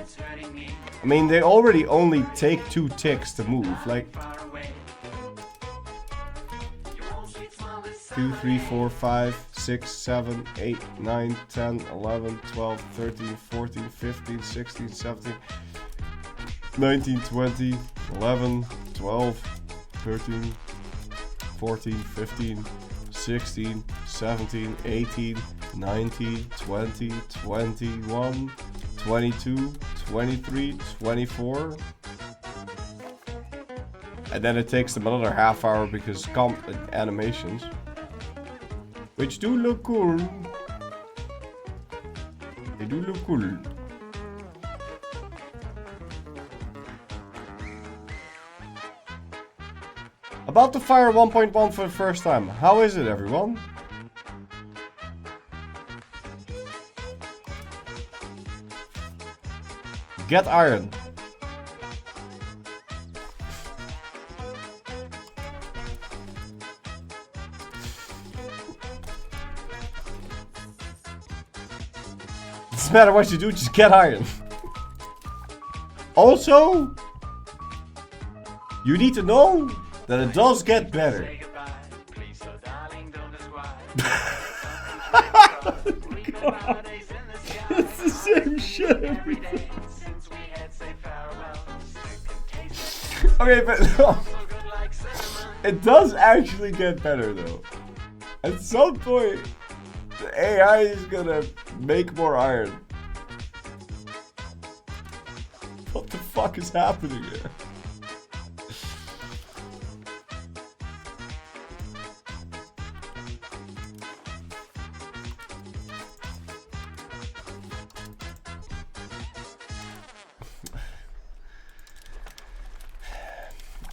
I mean, they already only take 2 ticks to move, like 2, 3, 4, 5, 6, 7, 8, 9, 10, 11, 12, 13, 14, 15, 16, 17, 19, 20, 11, 12, 13, 14, 15, 16, 17, 18, 19, 20, 21, 22, 23, 24. And then it takes them another half hour because animations. Which do look cool. They do look cool. About to fire 1.1 for the first time. How is it, everyone? Get iron. Doesn't matter what you do, just get iron. Also, you need to know that it does get better. It's the same shit every time. Okay, but no. It does actually get better though. At some point, the AI is gonna make more iron. What the fuck is happening here?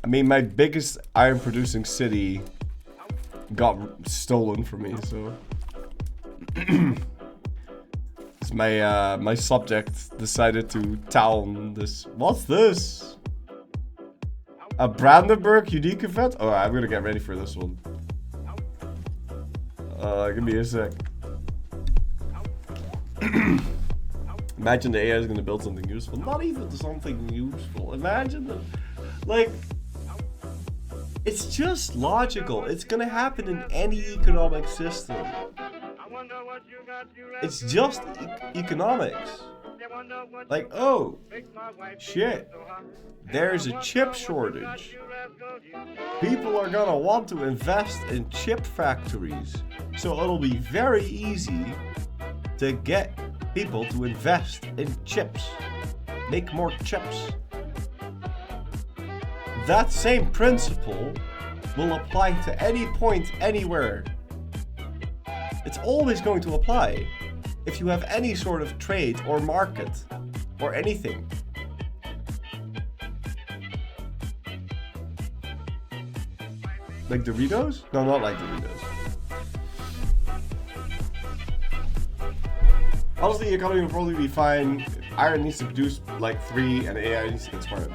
I mean, my biggest iron producing city got stolen from me, so my subject decided to town this. What's this? A Brandenburg unique event? Oh, I'm gonna get ready for this one. Give me a sec. Imagine the AI is gonna build something useful. Not even something useful. Imagine the, like, it's just logical. It's gonna happen in any economic system. It's just economics. Like, oh, shit, there's a chip shortage. People are gonna want to invest in chip factories. So it'll be very easy to get people to invest in chips. Make more chips. That same principle will apply to any point, anywhere. It's always going to apply if you have any sort of trade or market or anything. Like Doritos? No, not like Doritos. Honestly, the economy will probably be fine. Iron needs to produce like 3 and AI needs to get smarter.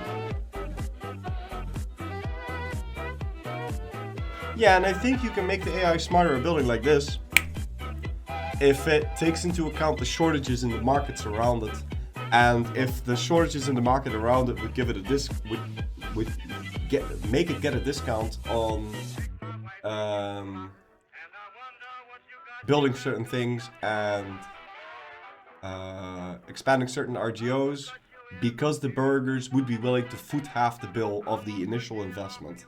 Yeah, and I think you can make the AI smarter a building like this if it takes into account the shortages in the markets around it, and if the shortages in the market around it would give it a make it get a discount on building certain things and expanding certain RGOs, because the burgers would be willing to foot half the bill of the initial investment.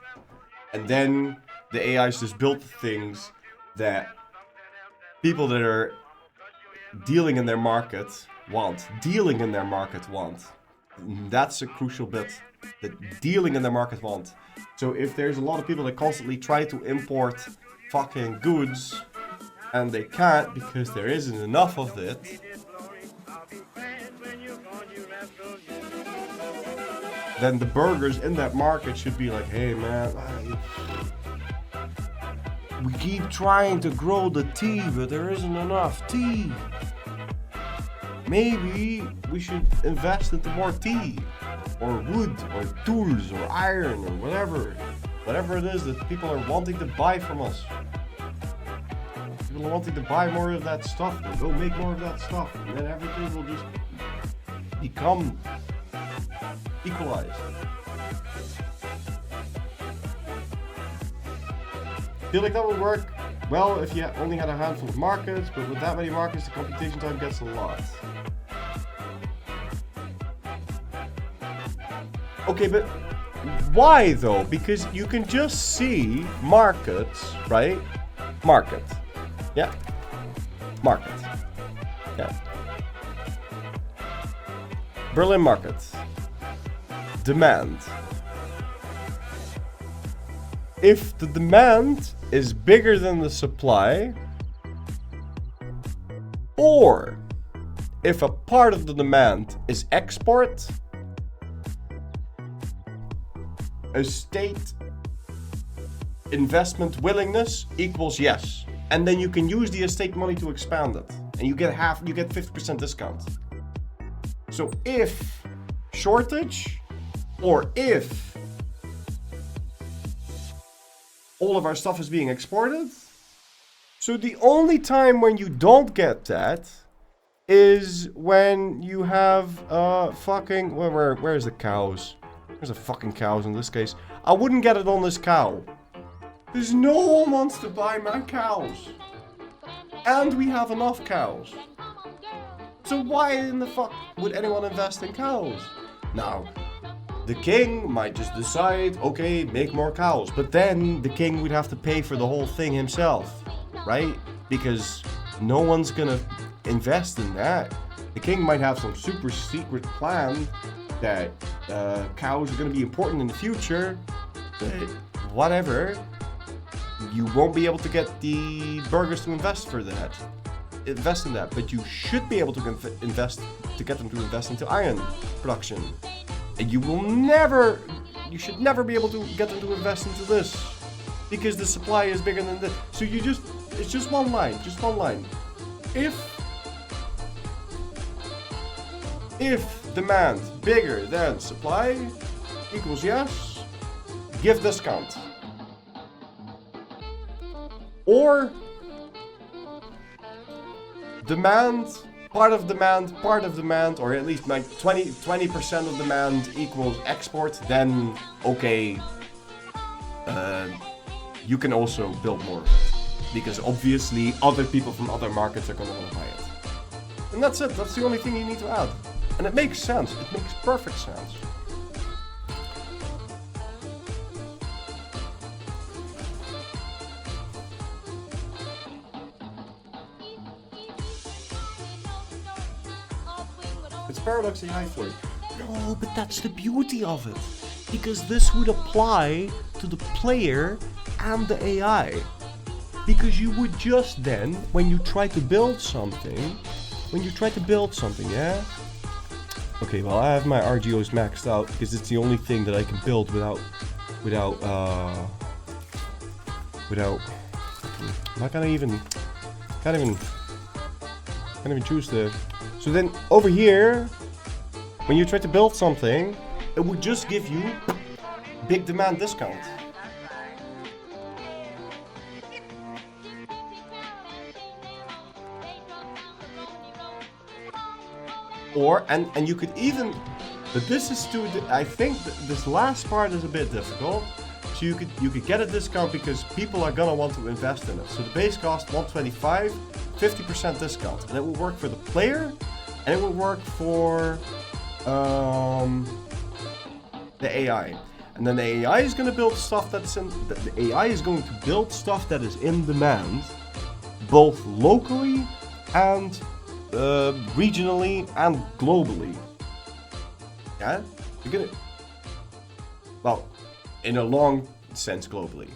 And then the AIs just built things that people that are dealing in their market want. That's a crucial bit. That dealing in their market want. So if there's a lot of people that constantly try to import fucking goods and they can't because there isn't enough of it, then the burgers in that market should be like, hey man, we keep trying to grow the tea, but there isn't enough tea. Maybe we should invest into more tea, or wood, or tools, or iron, or whatever. Whatever it is that people are wanting to buy from us. People are wanting to buy more of that stuff, then go make more of that stuff, and then everything will just become equalized. I feel like that would work well if you only had a handful of markets, but with that many markets, the computation time gets a lot. Okay, but why though? Because you can just see markets, right? Market. Yeah. Market. Yeah. Berlin market. Demand. If the demand is bigger than the supply, or if a part of the demand is export, a state investment willingness equals yes. And then you can use the estate money to expand it. And you get 50% discount. So if shortage, or if all of our stuff is being exported, so the only time when you don't get that is when you have fucking where's the cows? There's a fucking cows in this case. I wouldn't get it on this cow. Because no one wants to buy my cows. And we have enough cows. So why in the fuck would anyone invest in cows? Now, the king might just decide, okay, make more cows. But then the king would have to pay for the whole thing himself, right? Because no one's gonna invest in that. The king might have some super secret plan that cows are gonna be important in the future, but whatever. You won't be able to get the burghers to invest in that, but you should be able to get them to invest into iron production. And you should never be able to get them to invest into this, because the supply is bigger than this. So it's just one line. If demand bigger than supply equals yes, give discount. Or part of demand, or at least like 20% of demand equals export, then okay, you can also build more of it. Because obviously other people from other markets are gonna want to buy it. And that's it, that's the only thing you need to add. And it makes sense, it makes perfect sense. It's paradoxically high for you. No, but that's the beauty of it. Because this would apply to the player and the AI. Because you would just then, when you try to build something, yeah? Okay, well I have my RGOs maxed out because it's the only thing that I can build without, I can't even choose the. So then over here, when you try to build something, it would just give you big demand discount. Or, and you could even, but this is I think this last part is a bit difficult. So you could get a discount because people are gonna want to invest in it. So the base cost 125, 50% discount, and it will work for the player, and it will work for the AI. And then the AI is going to build stuff the AI is going to build stuff that is in demand, both locally and regionally and globally. Yeah, you're gonna. Well, in a long sense, globally.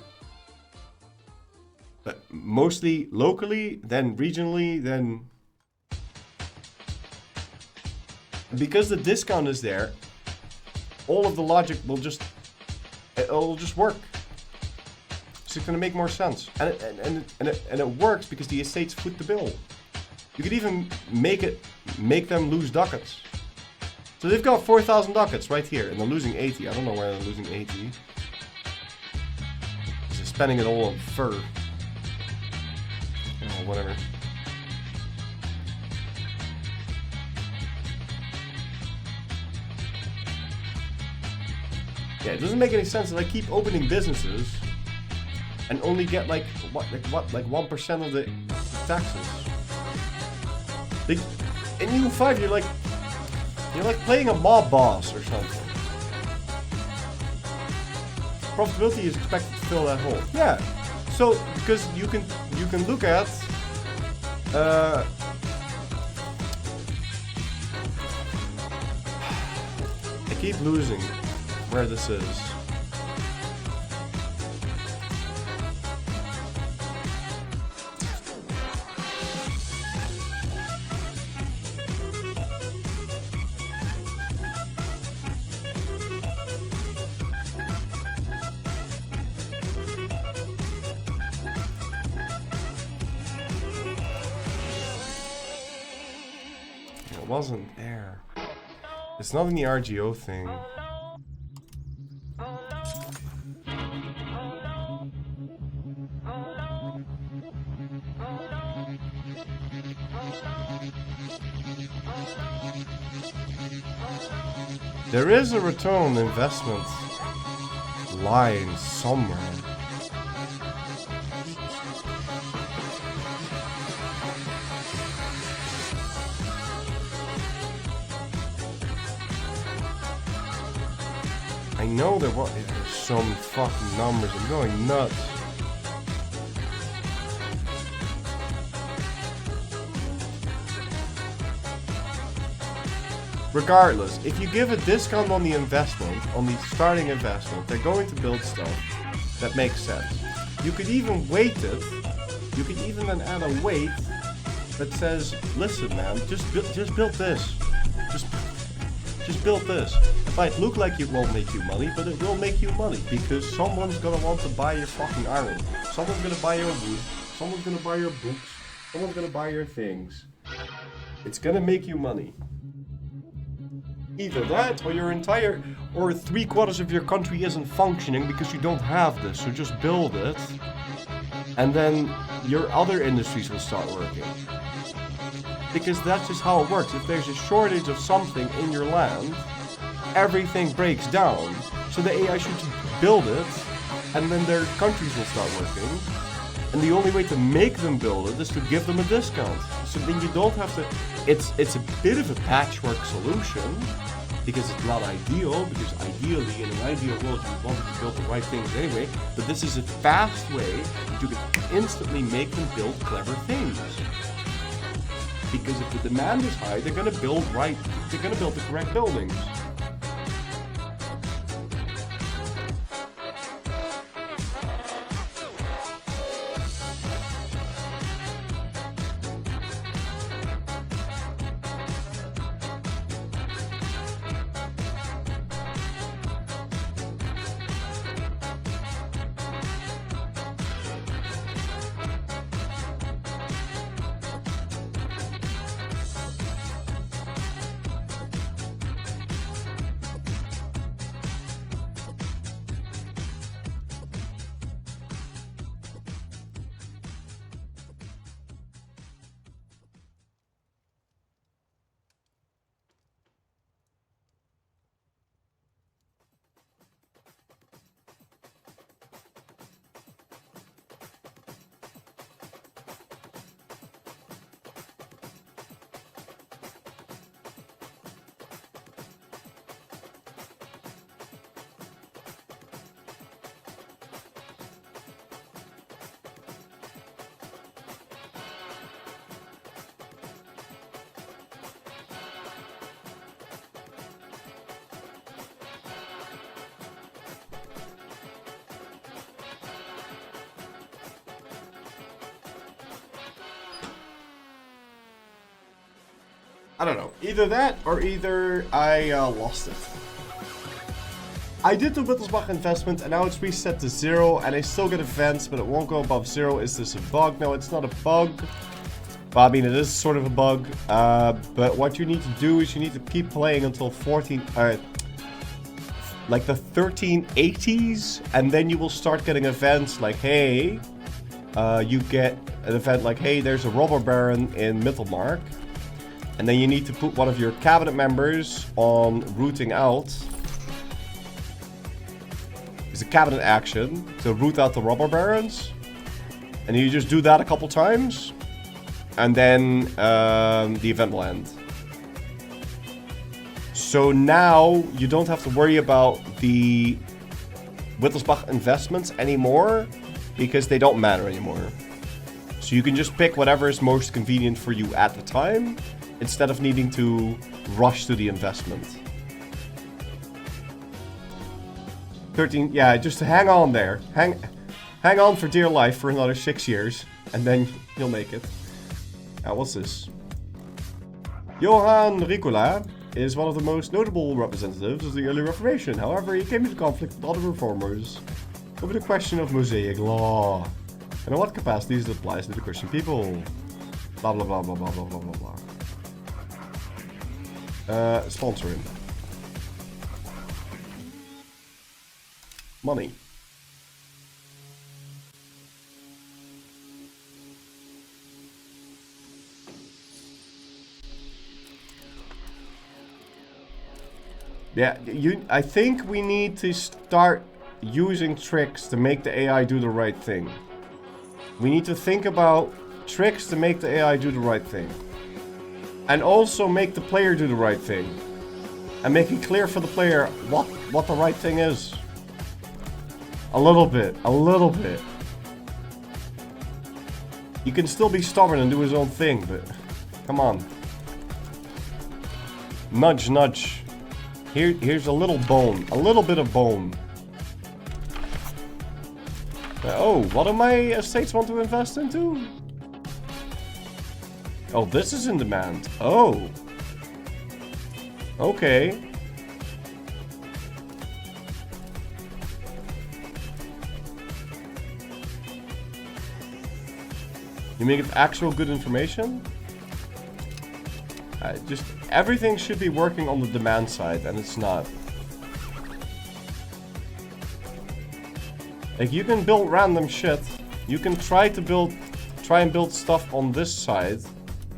But mostly locally, then regionally, then. Because the discount is there, all of the logic will just work. So it's gonna make more sense, and it works because the estates foot the bill. You could even make them lose ducats. So they've got 4,000 ducats right here, and they're losing 80. I don't know why they're losing 80. They're spending it all on fur. Oh, whatever. Yeah, it doesn't make any sense that I keep opening businesses and only get like 1% of the taxes. Like, in EU5 you're like playing a mob boss or something. Profitability is expected to fill that hole. Yeah. So because you can look at I keep losing where this is. It wasn't there. It's not in the RGO thing. There is a return on investment line somewhere. I know there's some fucking numbers. I'm going nuts. Regardless, if you give a discount on the investment, on the starting investment, they're going to build stuff that makes sense. You could even weight it. You could even then add a weight that says, listen man, just build this. Just build this. It might look like it won't make you money, but it will make you money because someone's gonna want to buy your fucking iron. Someone's gonna buy your wood. Someone's gonna buy your books. Someone's gonna buy your things. It's gonna make you money. Either that, or your entire, or 3/4 of your country isn't functioning because you don't have this. So just build it, and then your other industries will start working. Because that's just how it works. If there's a shortage of something in your land, everything breaks down. So the AI should build it, and then their countries will start working. And the only way to make them build it is to give them a discount. So then you don't have to... It's a bit of a patchwork solution, because it's not ideal, because ideally, in an ideal world, you want to build the right things anyway. But this is a fast way that you can instantly make them build clever things. Because if the demand is high, they're gonna build the correct buildings. I don't know. Either that, or either I lost it. I did the Wittelsbach investment, and now it's reset to 0, and I still get events, but it won't go above 0. Is this a bug? No, it's not a bug. Well, I mean, it is sort of a bug. But what you need to do is you need to keep playing until like the 1380s, and then you will start getting events like, hey, you get an event like, hey, there's a robber baron in Mittelmark. And then you need to put one of your cabinet members on rooting out. It's a cabinet action to root out the robber barons. And you just do that a couple times. And then the event will end. So now you don't have to worry about the Wittelsbach investments anymore, because they don't matter anymore. So you can just pick whatever is most convenient for you at the time, instead of needing to rush to the investment. 13, yeah, just hang on there. Hang on for dear life for another 6 years, and then you'll make it. What's this? Johann Ricola is one of the most notable representatives of the early Reformation. However, he came into conflict with other reformers over the question of Mosaic law, and in what capacities it applies to the Christian people. Blah blah blah blah blah blah blah blah blah. Sponsoring. Money. Yeah, I think we need to start using tricks to make the AI do the right thing. We need to think about tricks to make the AI do the right thing. And also make the player do the right thing. And make it clear for the player what the right thing is. A little bit. You can still be stubborn and do his own thing, but come on. Nudge, nudge. Here's a little bone. A little bit of bone. Oh, what do my estates want to invest into? Oh, this is in demand. Oh. Okay. You make it actual good information? Just everything should be working on the demand side, and it's not. Like, you can build random shit. You can try and build stuff on this side.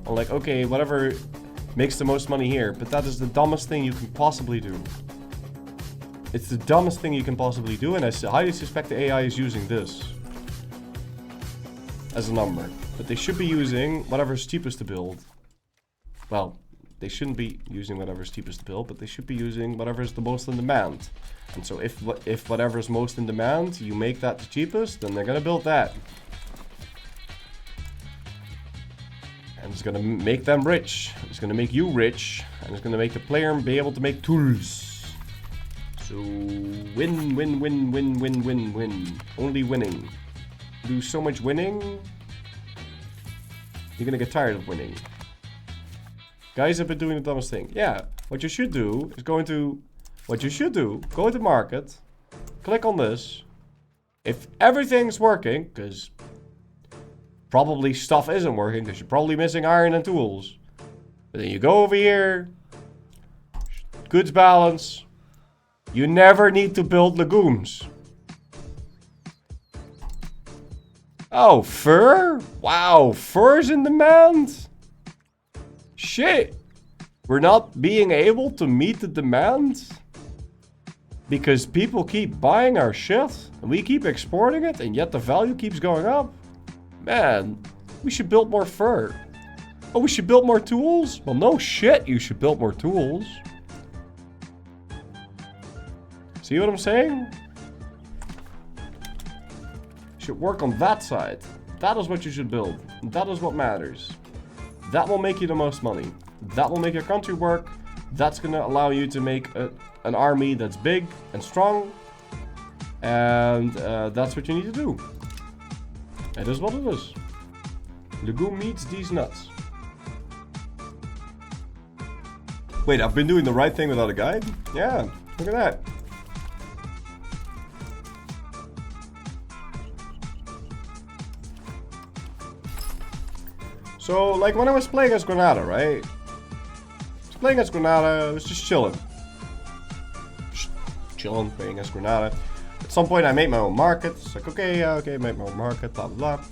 On like, okay, whatever makes the most money here. But that is the dumbest thing you can possibly do. It's the dumbest thing you can possibly do, and I highly suspect the AI is using this as a number. But they should be using whatever's cheapest to build. Well, they shouldn't be using whatever's cheapest to build, but they should be using whatever's the most in demand. And so if whatever's most in demand, you make that the cheapest, then they're gonna build that. And it's gonna make them rich. It's gonna make you rich. And it's gonna make the player be able to make tools. So win, win, win, win, win, win, win. Only winning. Do so much winning, you're gonna get tired of winning. Guys have been doing the dumbest thing. Yeah, what you should do is go into market, click on this. If everything's working, because probably stuff isn't working, because you're probably missing iron and tools. But then you go over here, goods balance. You never need to build legumes. Oh, fur? Wow, fur's in demand? Shit. We're not being able to meet the demand because people keep buying our shit and we keep exporting it, and yet the value keeps going up. Man, we should build more fur. Oh, we should build more tools? Well, no shit, you should build more tools. See what I'm saying? Should work on that side. That is what you should build. That is what matters. That will make you the most money. That will make your country work. That's gonna allow you to make an army that's big and strong. And that's what you need to do. It is what it is. Legume meets these nuts. Wait, I've been doing the right thing without a guide? Yeah, look at that. So, like, when I was playing as Granada, right? I was just chilling. Chilling, playing as Granada. At some point, I made my own market. It's like, okay, make my own market, blah, blah, blah.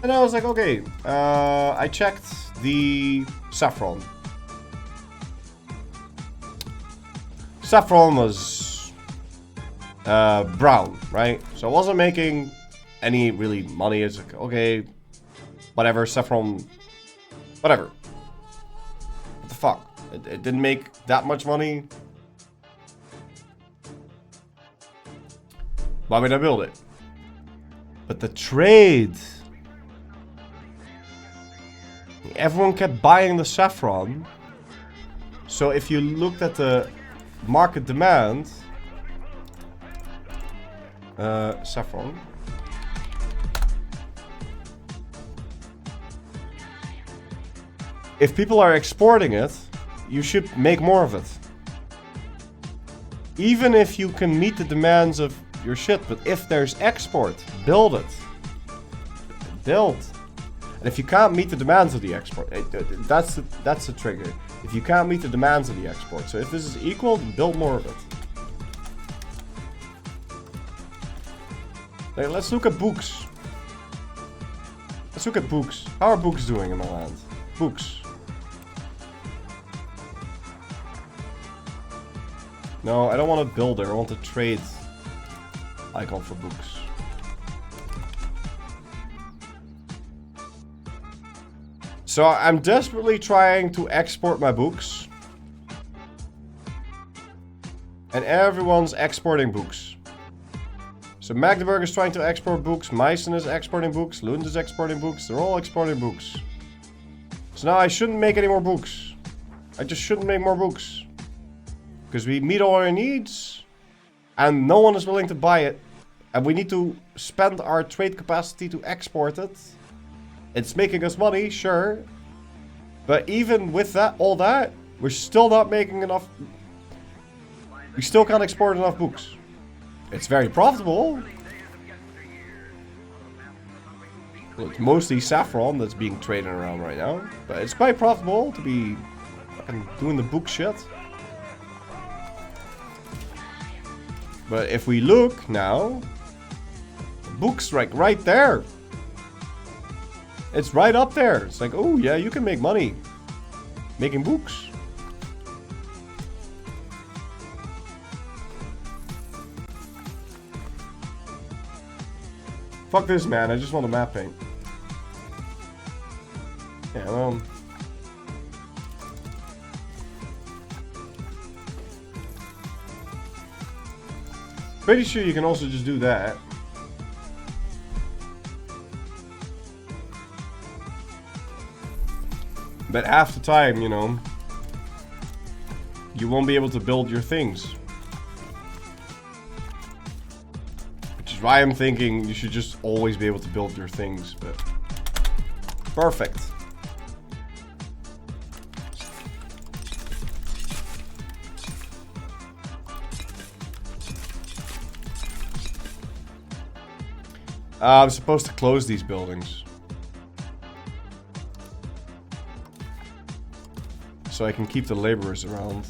And I was like, okay, I checked the saffron. Saffron was brown, right? So I wasn't making any really money. It's like, okay, whatever, saffron, whatever. What the fuck? It didn't make that much money. Why would I build it? But the trade everyone kept buying the saffron. So if you looked at the market demand, saffron. If people are exporting it, you should make more of it. Even if you can meet the demands of your shit, but if there's export, build it. Build. And if you can't meet the demands of the export, that's the trigger. If you can't meet the demands of the export, so if this is equal, then build more of it. Hey, let's look at books. Let's look at books. How are books doing in my land? Books. No, I don't want a builder. I want a trade icon for books. So I'm desperately trying to export my books. And everyone's exporting books. So Magdeburg is trying to export books, Meissen is exporting books, Lund is exporting books, they're all exporting books. So now I shouldn't make any more books. I just shouldn't make more books. Because we meet all our needs, and no one is willing to buy it. And we need to spend our trade capacity to export it. It's making us money, sure. But even with that, all that, we're still not making enough. We still can't export enough books. It's very profitable. Well, it's mostly saffron that's being traded around right now. But it's quite profitable to be fucking doing the book shit. But if we look now, books like right there. It's right up there. It's like, oh yeah, you can make money making books. Fuck this, man. I just want a map paint. Yeah, well. Pretty sure you can also just do that. But half the time, you know, you won't be able to build your things. Which is why I'm thinking you should just always be able to build your things, but... Perfect. I'm supposed to close these buildings. So I can keep the laborers around.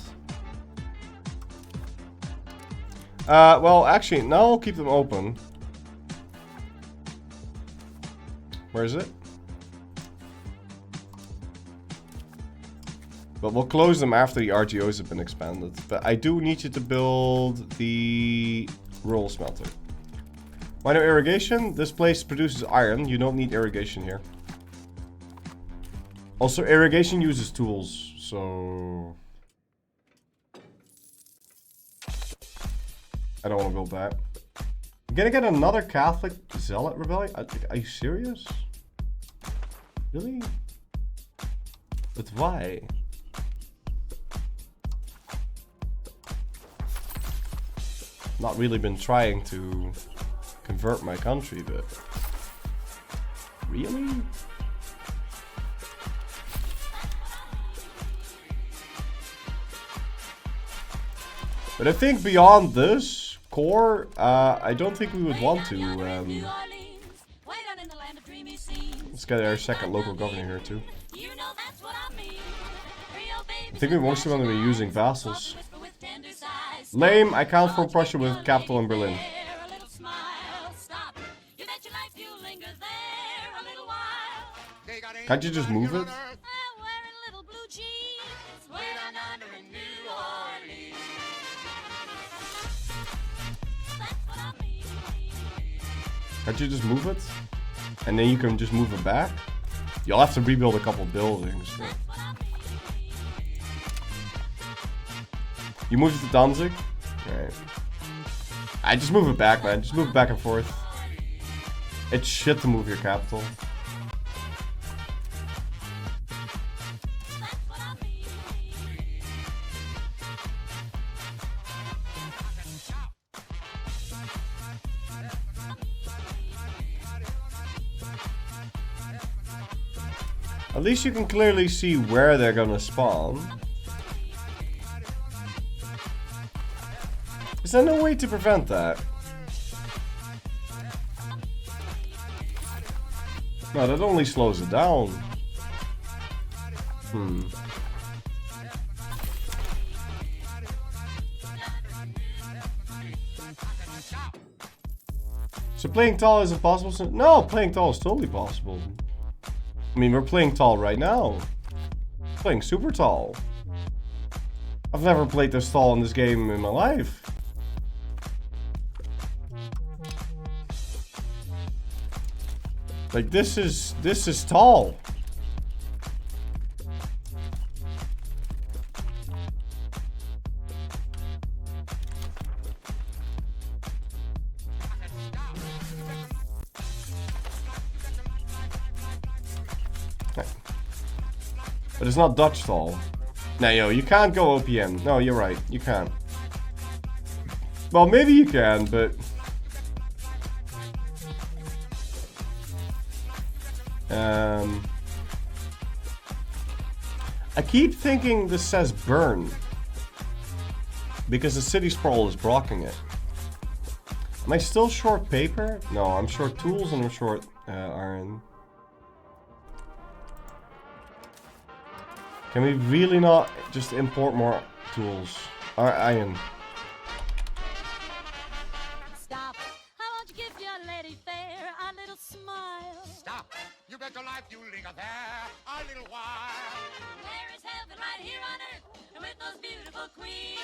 Well, actually, now I'll keep them open. Where is it? But we'll close them after the RGOs have been expanded. But I do need you to build the rural smelter. Why no irrigation? This place produces iron. You don't need irrigation here. Also, irrigation uses tools, so... I don't want to build that. I'm gonna get another Catholic Zealot Rebellion? Are you serious? Really? But why? Not really been trying to convert my country, but... Really? But I think beyond this core, I don't think we would want to. Let's get our second local governor here too. I think we mostly want to be using vassals. Lame, I count for Prussia with capital in Berlin. Can't you just move it? Can't you just move it? And then you can just move it back? You'll have to rebuild a couple buildings. But... You moved it to Danzig? Alright. I just move it back, man. Just move it back and forth. It's shit to move your capital. At least you can clearly see where they're gonna spawn. Is there no way to prevent that? No, that only slows it down. So playing tall isn't possible? No, playing tall is totally possible. I mean, we're playing tall right now. Playing super tall. I've never played this tall in this game in my life. Like, this is tall. But it's not Dutch tall. Nah, yo, you can't go OPM. No, you're right. You can't. Well, maybe you can, but... I keep thinking this says burn. Because the city sprawl is blocking it. Am I still short paper? No, I'm short tools and I'm short iron. Can we really not just import more tools? Iron. Stop. I want to give your lady fair a little smile. Stop. You bet your life you linger there a little while. There is heaven right here on earth, and with those beautiful queens.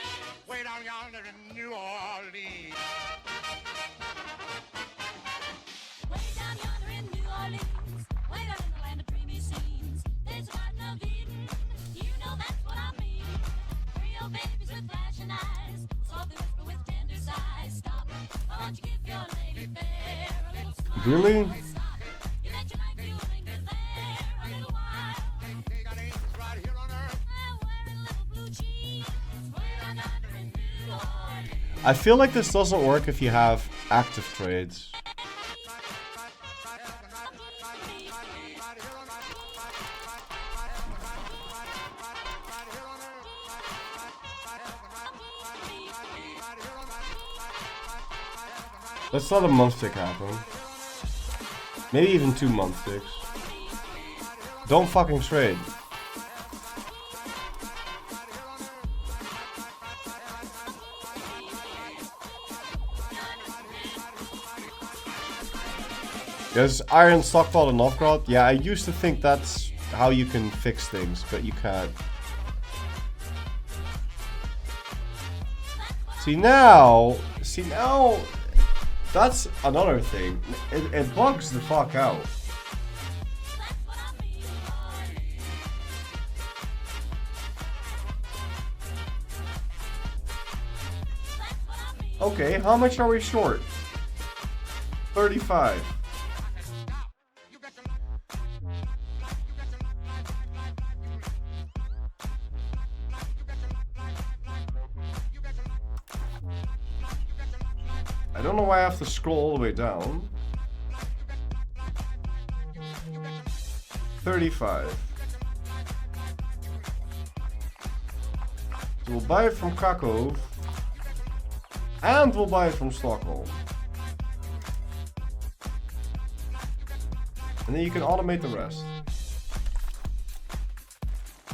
Way down yonder in New Orleans. Way down yonder in New Orleans, way down in the land of dreamy scenes. There's a garden of Eden, you know that's what I mean. Real babies with flashing eyes, softly whisper with tender sighs. Stop. I want you to give your lady fair a little smile. Really? Stop. You bet your life you linger there a little while. They got angels right here on earth. Wearing little blue jeans, way down yonder in New Orleans. I feel like this doesn't work if you have active trades. Let's let a month tick happen. Maybe even 2 month ticks. Don't fucking trade. There's iron stockpiled in Novgorod. Yeah, I used to think that's how you can fix things, but you can't. See now, that's another thing. It bugs the fuck out. Okay, how much are we short? 35. I don't know why I have to scroll all the way down. 35. So we'll buy it from Krakow. And we'll buy it from Stockholm. And then you can automate the rest.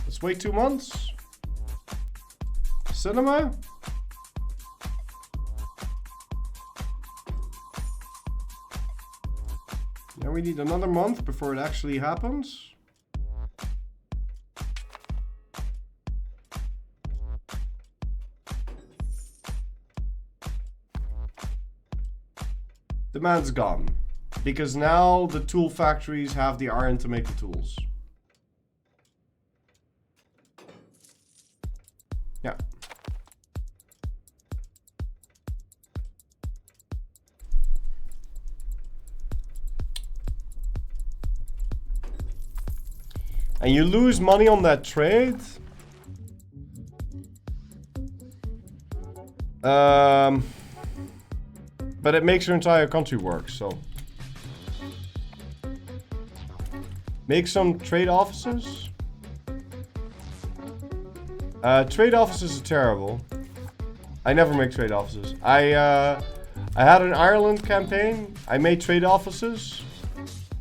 Let's wait 2 months. Cinema? Now we need another month before it actually happens. Demand's gone. Because now the tool factories have the iron to make the tools. Yeah. And you lose money on that trade. But it makes your entire country work, so. Make some trade offices? Trade offices are terrible. I never make trade offices. I had an Ireland campaign. I made trade offices.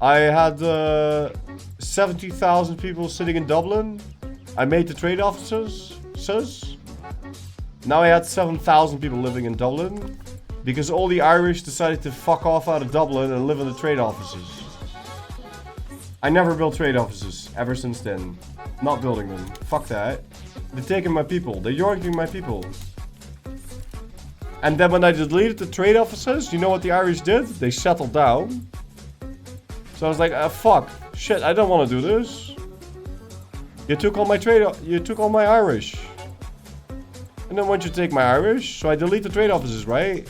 I had 70,000 people sitting in Dublin. I made the trade offices. Now I had 7,000 people living in Dublin because all the Irish decided to fuck off out of Dublin and live in the trade offices. I never built trade offices ever since then. Not building them. Fuck that. They're taking my people. They're yoinking my people. And then when I deleted the trade offices, you know what the Irish did? They settled down. So I was like, fuck. Shit, I don't want to do this. You took all my you took all my Irish. And then once you take my Irish, so I delete the trade offices, right?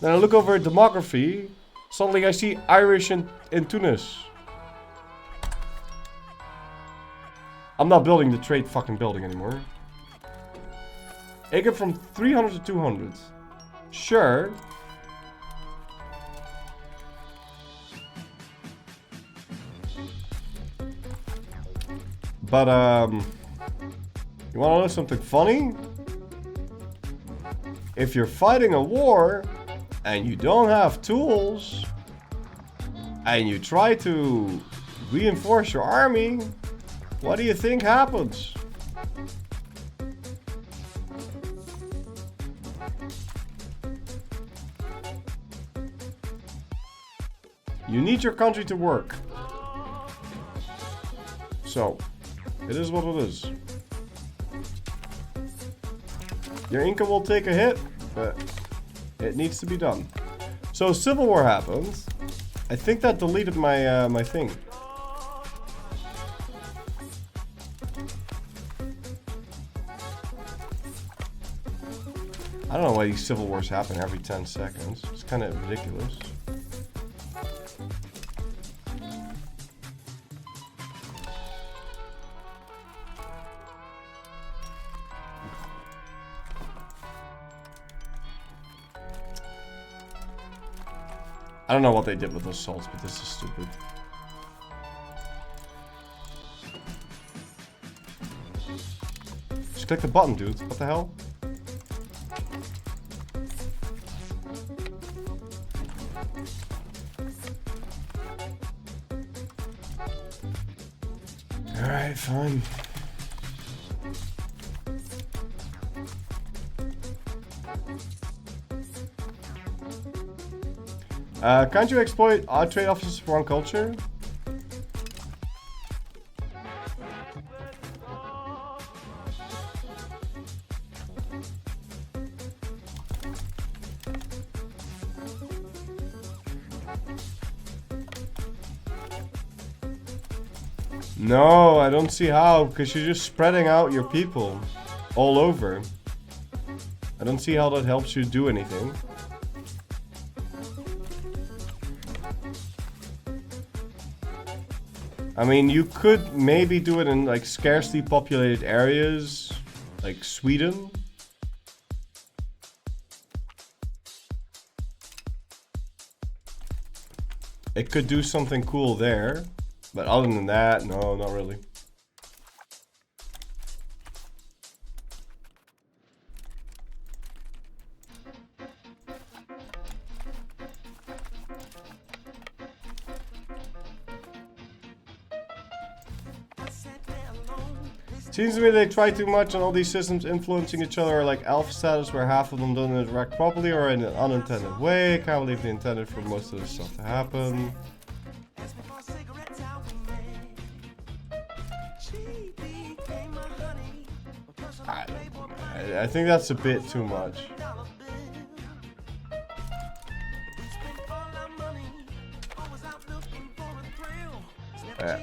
Then I look over at demography. Suddenly I see Irish in Tunis. I'm not building the trade fucking building anymore. I get from 300 to 200. Sure. But, you wanna know something funny? If you're fighting a war and you don't have tools and you try to reinforce your army, what do you think happens? You need your country to work. So, it is what it is. Your income will take a hit, but it needs to be done. So Civil War happened. I think that deleted my my thing. I don't know why these civil wars happen every 10 seconds. It's kind of ridiculous. I don't know what they did with those salts, but this is stupid. Just click the button, dude. What the hell? Alright, fine. Can't you exploit odd trade offices for one culture? No, I don't see how, because you're just spreading out your people all over. I don't see how that helps you do anything. I mean, you could maybe do it in like scarcely populated areas, like Sweden. It could do something cool there, but other than that, no, not really. Seems to me they try too much on all these systems influencing each other, like alpha status where half of them don't interact properly or in an unintended way. Can't believe they intended for most of this stuff to happen. I think that's a bit too much.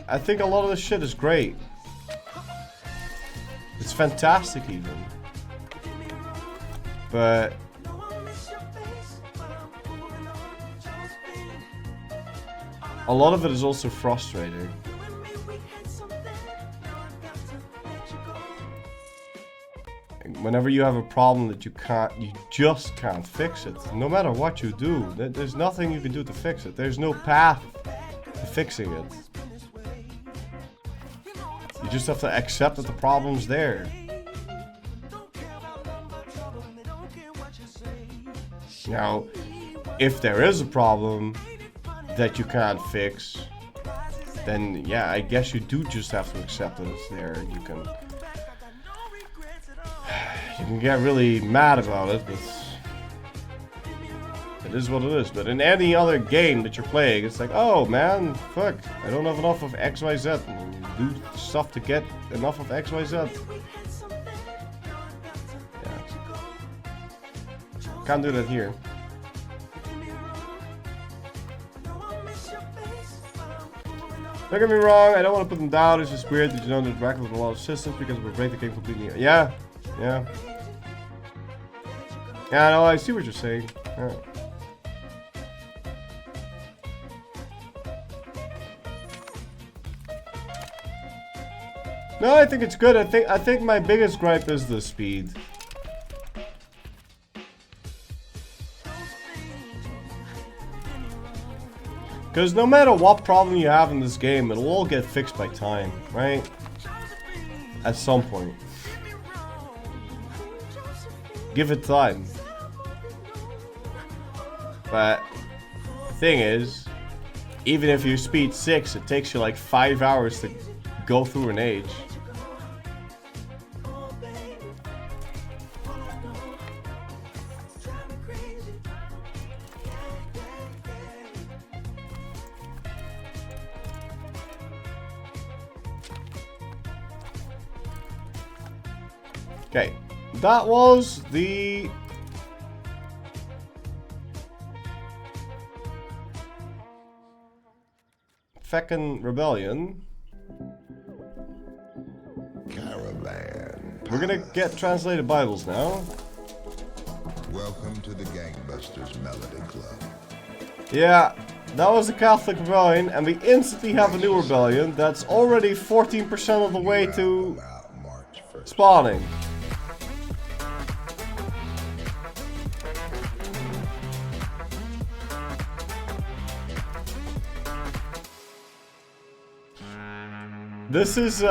I think a lot of this shit is great. It's fantastic even. But a lot of it is also frustrating. Whenever you have a problem that you just can't fix it. No matter what you do, there's nothing you can do to fix it. There's no path to fixing it. just have to accept that the problem's there. Now, if there is a problem that you can't fix, then yeah, I guess you do just have to accept that it's there. You can get really mad about it, but it is what it is. But in any other game that you're playing, it's like, oh man, fuck, I don't have enough of XYZ. And you do stuff to get enough of XYZ. Yeah. Can't do that here. Don't get me wrong, I don't want to put them down. It's just weird that you don't interact with a lot of systems because we break the game completely. Yeah, yeah. Yeah, no, I see what you're saying. Yeah. No, I think it's good. I think my biggest gripe is the speed. Because no matter what problem you have in this game, it'll all get fixed by time, right? At some point. Give it time. But the thing is, even if you speed 6, it takes you like 5 hours to go through an age. Okay, that was the Feckin' Rebellion. Caravan. We're gonna get translated Bibles now. Welcome to the Gangbusters Melody Club. Yeah, that was the Catholic Rebellion, and we instantly have a new rebellion that's already 14% of the way to March 1st. spawning. This is,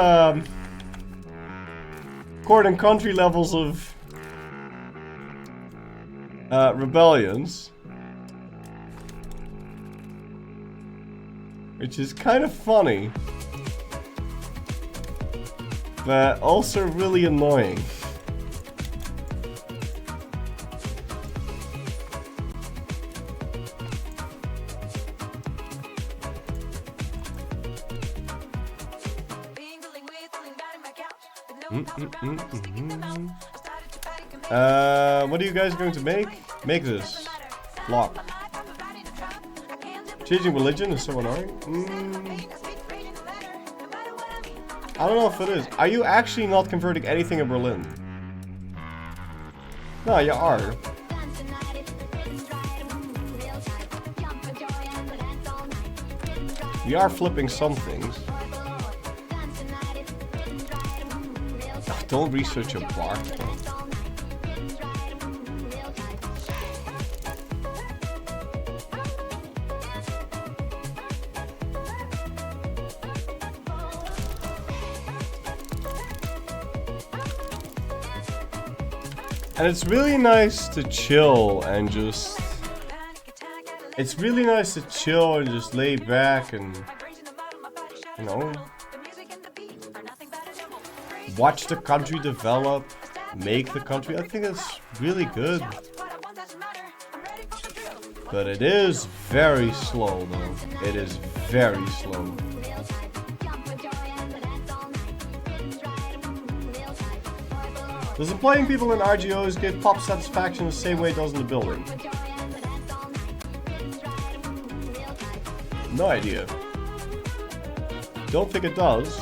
court and country levels of rebellions. Which is kind of funny. But also really annoying. What are you guys going to make? Make this. Block. Changing religion is so annoying. I don't know if it is. Are you actually not converting anything in Berlin? No, you are. We are flipping some things. Don't research your bar. And it's really nice to chill and just... It's really nice to chill and just lay back and... You know... Watch the country develop, make the country. I think it's really good. But it is very slow though. It is very slow. Does employing people in RGOs give pop satisfaction the same way it does in the building? No idea. Don't think it does.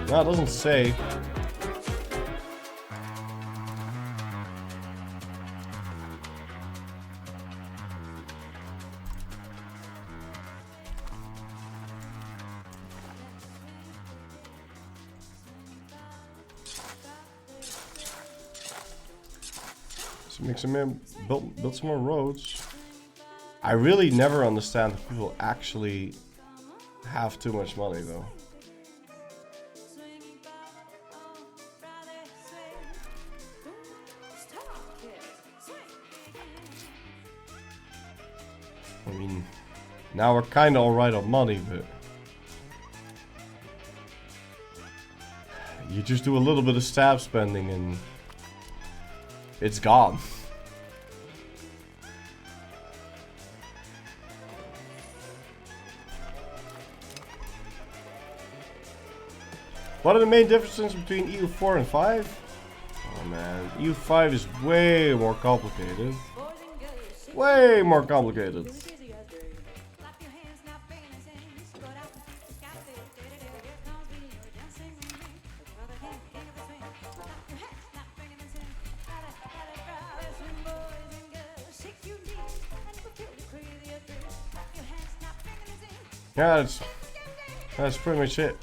No, it doesn't say. So make some build some more roads. I really never understand if people actually have too much money though. I mean, now we're kind of alright on money, but you just do a little bit of stab spending and it's gone. What are the main differences between EU4 and 5? Oh man, EU5 is way more complicated. Way more complicated. Yeah, that's pretty much it.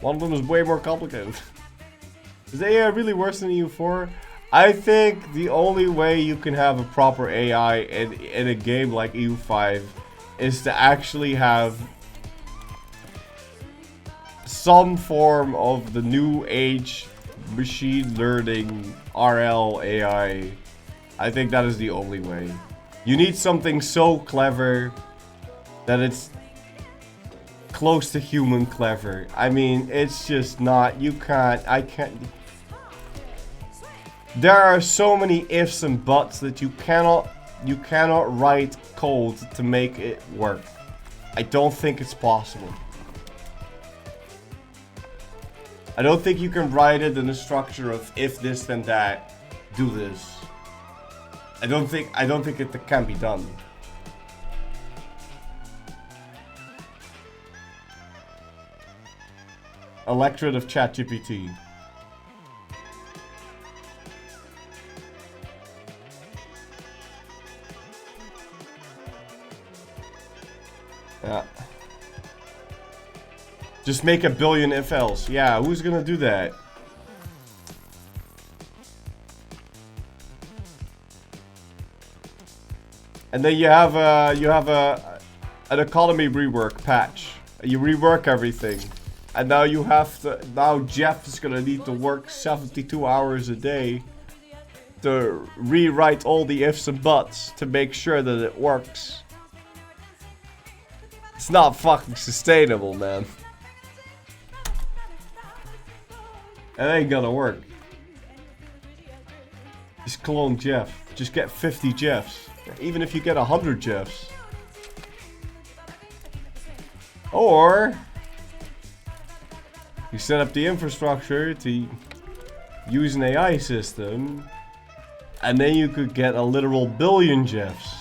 One of them is way more complicated. Is AI really worse than EU4? I think the only way you can have a proper AI in a game like EU5 is to actually have some form of the new age machine learning RL AI. I think that is the only way. You need something so clever that it's close to human clever. I mean, it's just not, I can't. There are so many ifs and buts that you cannot write code to make it work. I don't think it's possible. I don't think you can write it in the structure of if this then that, do this. I don't think it can be done. Electorate of ChatGPT. Yeah. Just make a billion if else. Yeah, who's gonna do that? And then you have an economy rework patch. You rework everything. And now you have to, now Jeff is gonna need to work 72 hours a day to rewrite all the ifs and buts to make sure that it works. It's not fucking sustainable, man. It ain't gonna work. Just clone Jeff. Just get 50 Jeffs. Even if you get 100 Jeffs. Or you set up the infrastructure to use an AI system, and then you could get a literal billion Jeffs.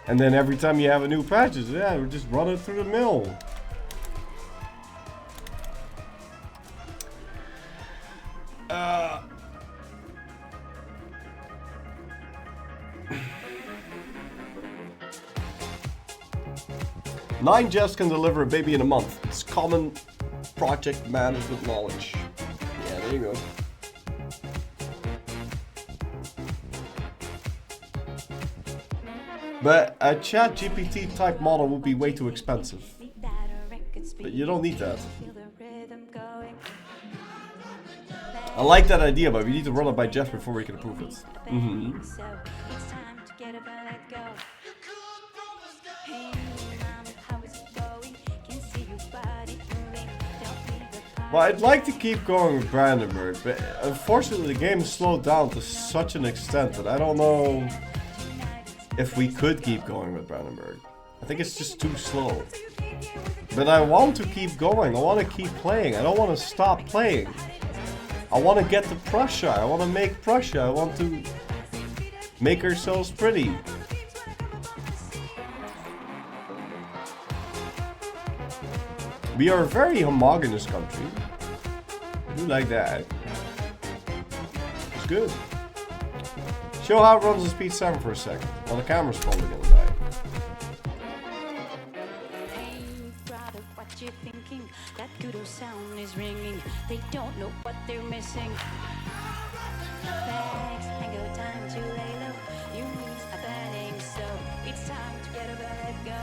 And then every time you have a new patch, yeah, we're just running through the mill. Nine Jeffs can deliver a baby in a month. It's common project management knowledge. Yeah, there you go. But a ChatGPT type model would be way too expensive. But you don't need that. I like that idea, but we need to run it by Jeff before we can approve it. Well, I'd like to keep going with Brandenburg, but unfortunately the game is slowed down to such an extent that I don't know if we could keep going with Brandenburg. I think it's just too slow. But I want to keep going. I want to keep playing. I don't want to stop playing. I want to get to Prussia. I want to make Prussia. I want to make ourselves pretty. We are a very homogeneous country. I do like that. It's good. Show how it runs at speed 7 for a second. Well, the camera's probably gonna die. what you're thinking. That good old sound is ringing. They don't know what they're missing. Bags, tango time to lay low. Your knees are burning, so it's time to get up and let go.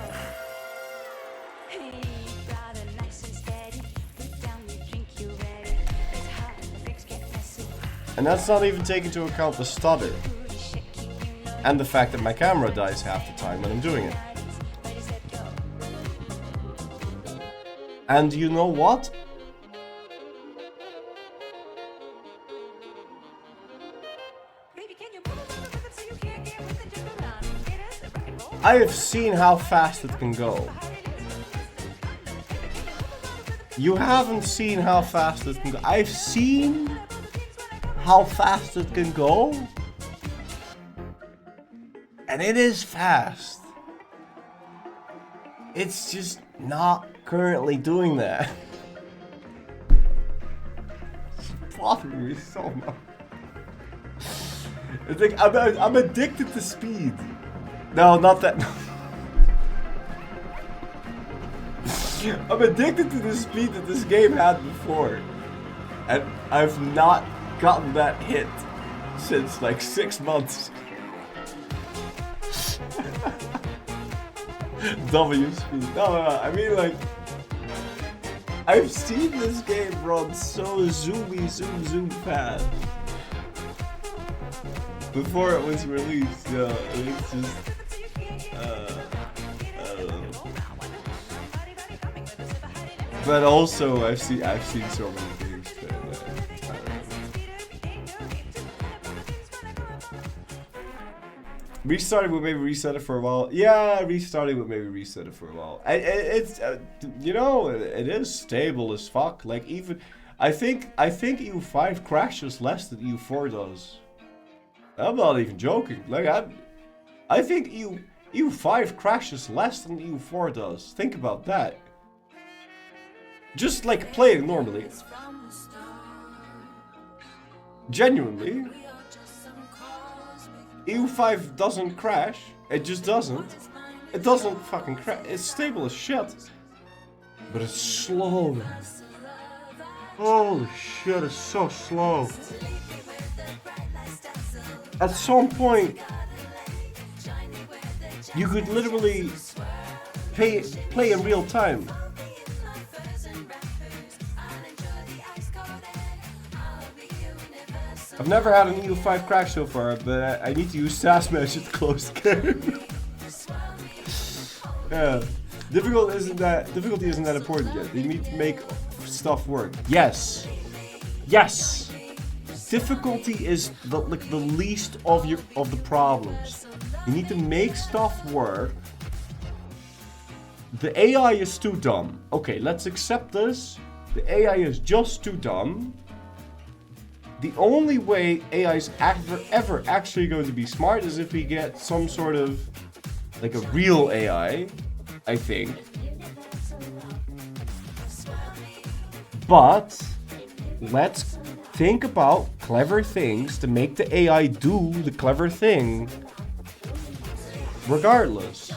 Hey, brother, nice and steady. Put down your drink, you ready. It's hot, the bricks get messy. And that's not even taking into account the stutter. Booty shaking, you know. And the fact that my camera dies half the time when I'm doing it. Ready, set, go. And you know what? Baby, can you move the rhythm so you can't get with the jiggle around? Get us the rock and roll. I have seen how fast it can go. You haven't seen how fast it can go. I've seen how fast it can go. And it is fast. It's just not currently doing that. It's bothering me so much. It's like I'm addicted to speed. No, not that. I'm addicted to the speed that this game had before. And I've not gotten that hit since like 6 months. W speed. No, I mean like I've seen this game run so zoom fast before it was released. Yeah, it's just but also I've seen so many games that restarting would maybe reset it for a while. Yeah, restarting would maybe reset it for a while. It's you know, it is stable as fuck. Like even I think EU5 crashes less than EU4 does. I'm not even joking. Like I think EU5 crashes less than EU4 does. Think about that. Just like playing normally. Genuinely. EU5 doesn't crash. It just doesn't. It doesn't fucking crash. It's stable as shit. But it's slow, man. Holy shit, it's so slow. At some point, you could literally play in real time. I've never had an EU5 crash so far, but I need to use SAS measure to close the game. Yeah. Difficulty isn't that important yet. You need to make stuff work. Yes. Yes. Difficulty is the least of the problems. You need to make stuff work. The AI is too dumb. Okay, let's accept this. The AI is just too dumb. The only way AI is ever actually going to be smart is if we get some sort of like a real AI, I think. But let's think about clever things to make the AI do the clever thing regardless.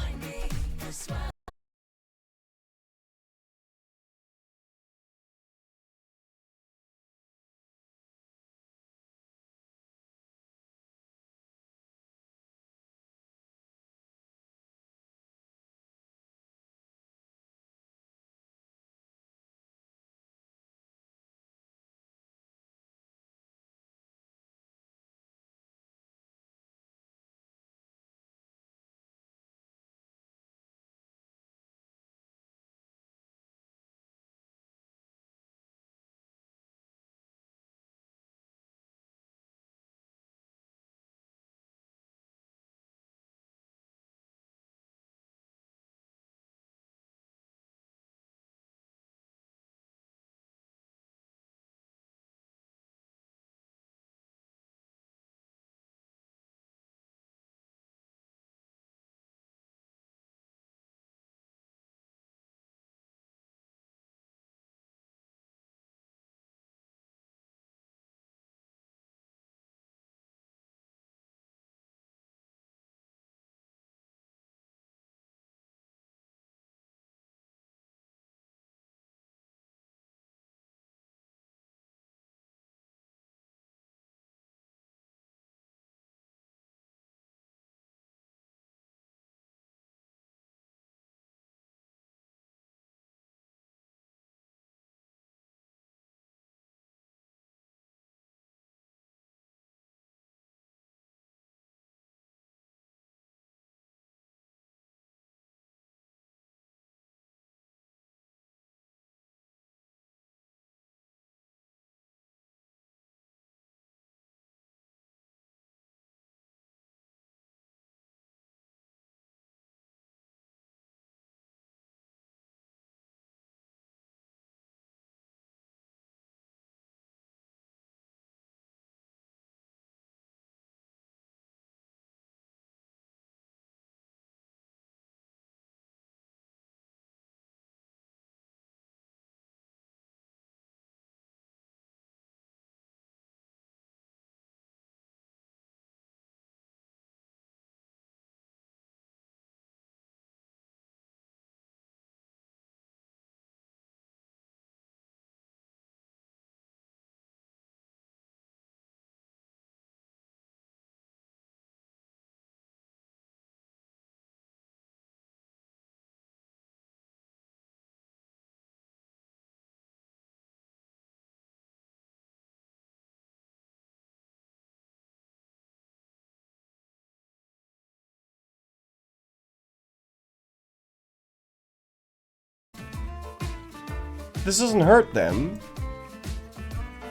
this doesn't hurt them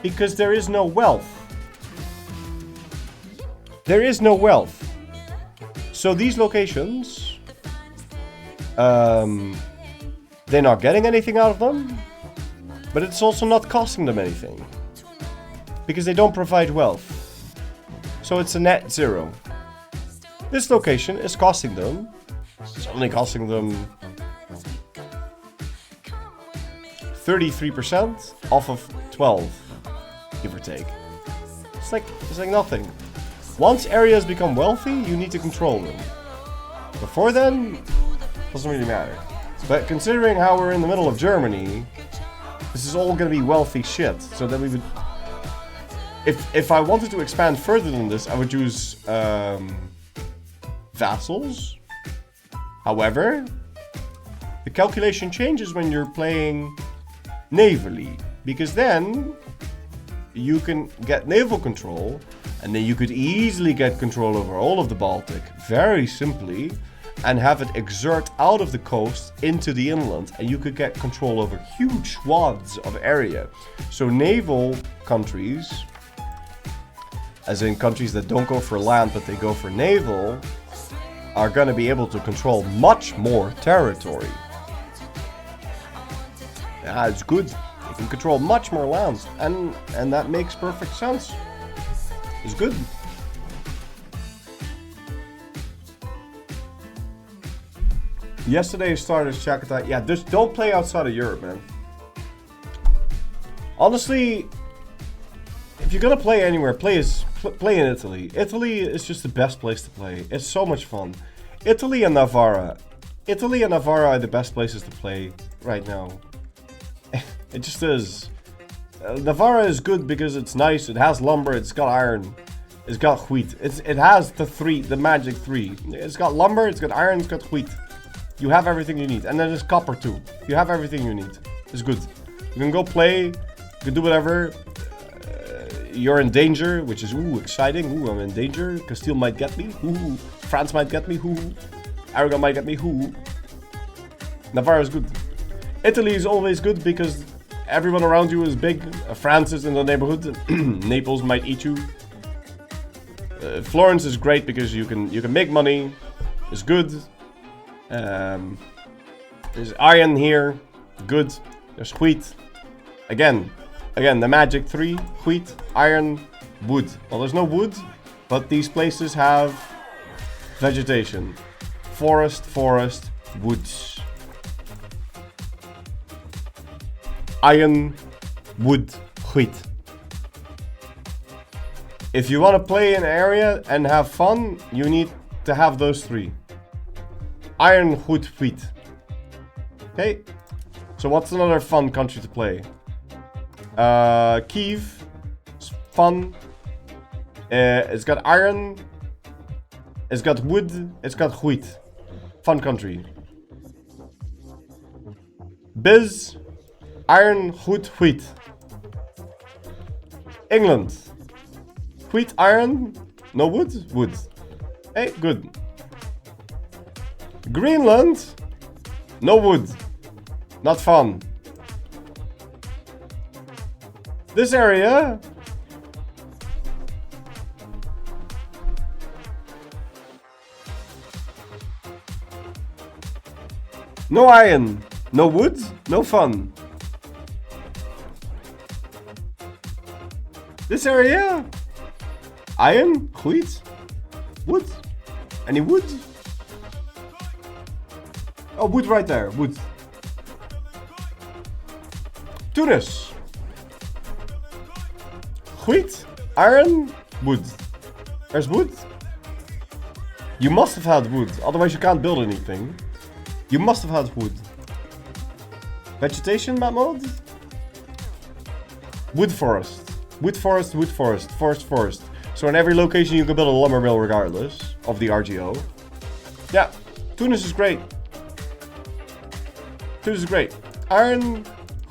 because there is no wealth. There is no wealth. So these locations, they're not getting anything out of them, but it's also not costing them anything because they don't provide wealth. So it's a net zero. This location is costing them, it's only costing them 33% off of 12, give or take. It's like nothing. Once areas become wealthy, you need to control them. Before then, doesn't really matter. But considering how we're in the middle of Germany, this is all gonna be wealthy shit. So then we would, if I wanted to expand further than this, I would use vassals. However, the calculation changes when you're playing navally, because then you can get naval control, and then you could easily get control over all of the Baltic very simply, and have it exert out of the coast into the inland, and you could get control over huge swaths of area. So naval countries, as in countries that don't go for land but they go for naval, are going to be able to control much more territory. Yeah, it's good. They can control much more lands, and that makes perfect sense. It's good. Yesterday started Chagatai. Yeah, just don't play outside of Europe, man. Honestly, if you're gonna play anywhere, play in Italy. Italy is just the best place to play. It's so much fun. Italy and Navarra. Italy and Navarra are the best places to play right now. It just is. Navarra is good because it's nice. It has lumber. It's got iron. It's got wheat. It has the magic three. It's got lumber. It's got iron. It's got wheat. You have everything you need, and then there's copper too. You have everything you need. It's good. You can go play. You can do whatever. You're in danger, which is exciting. I'm in danger. Castile might get me. France might get me. Aragon might get me. Navarra is good. Italy is always good because everyone around you is big. France is in the neighborhood. Naples might eat you. Florence is great because you can make money. It's good. There's iron here. Good. There's wheat. Again, the magic three. Wheat, iron, wood. Well, there's no wood, but these places have vegetation. Forest, woods. Iron, wood, wheat. If you want to play an area and have fun, you need to have those three. Iron, wood, wheat. Okay? So what's another fun country to play? Kiev. It's fun. It's got iron. It's got wood. It's got wheat. Fun country. Biz. Iron, wood, wheat. England. Wheat, iron. No wood. Wood. Hey, good. Greenland. No wood. Not fun. This area. No iron. No wood. No fun. This area. Iron. Wheat. Wood. Any wood? Oh, wood right there. Wood. Tunis. Wheat, iron, wood. There's wood. You must have had wood, otherwise you can't build anything. You must have had wood. Vegetation map mode? Wood forest. Wood forest, wood forest, forest. So in every location you can build a lumber mill regardless of the RGO. Yeah, Tunis is great. Tunis is great. Iron,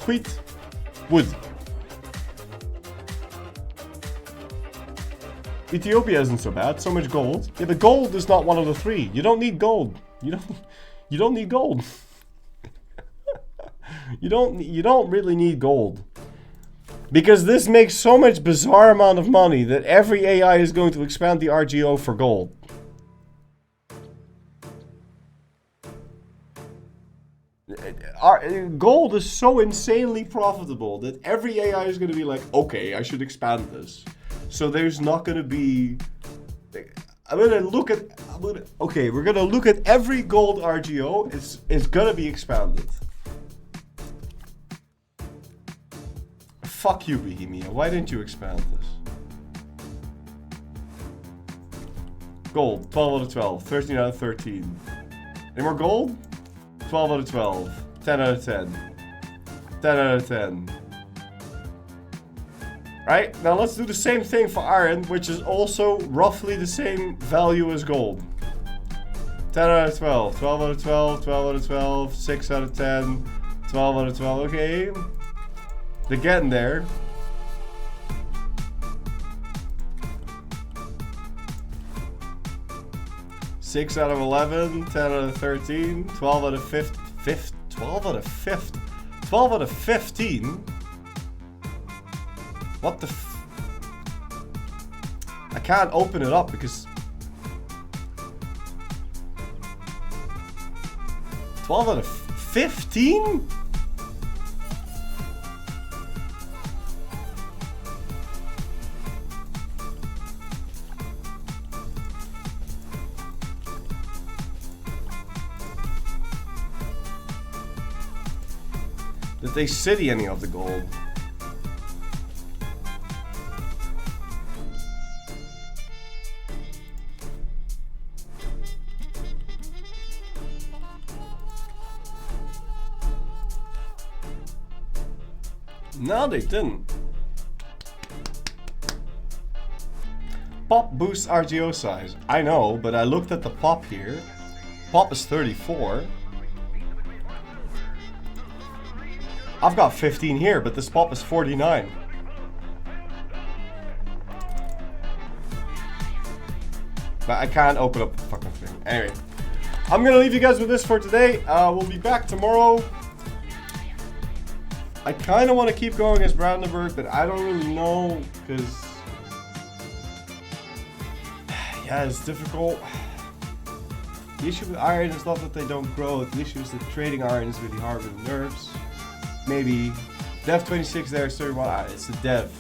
wheat, wood. Ethiopia isn't so bad. So much gold. Yeah, but gold is not one of the three. You don't need gold. You don't need gold. You don't really need gold. Because this makes so much bizarre amount of money that every AI is going to expand the RGO for gold. Gold is so insanely profitable that every AI is going to be like, okay, I should expand this. So there's not going to be... Okay, we're going to look at every gold RGO. It's going to be expanded. Fuck you, Bohemia. Why didn't you expand this? Gold, 12 out of 12. 13 out of 13. Any more gold? 12 out of 12. 10 out of 10. 10 out of 10. Right, now let's do the same thing for iron, which is also roughly the same value as gold. 10 out of 12. 12 out of 12. 12 out of 12. 6 out of 10. 12 out of 12. Okay. They're getting there. Six out of 11, 10 out of 13, 12 out of 12 out of 5th, 12 out of 15. What the I can't open it up because 12 out of 15? Did they city any of the gold? No, they didn't. Pop boosts RGO size. I know, but I looked at the pop here. Pop is 34. I've got 15 here, but this pop is 49. But I can't open up the fucking thing. Anyway, I'm gonna leave you guys with this for today. We'll be back tomorrow. I kind of want to keep going as Brandenburg, but I don't really know, because... yeah, it's difficult. The issue with iron is not that they don't grow, the issue is that trading iron is really hard with nerfs. Maybe. Dev 26 there, 31. It's a dev.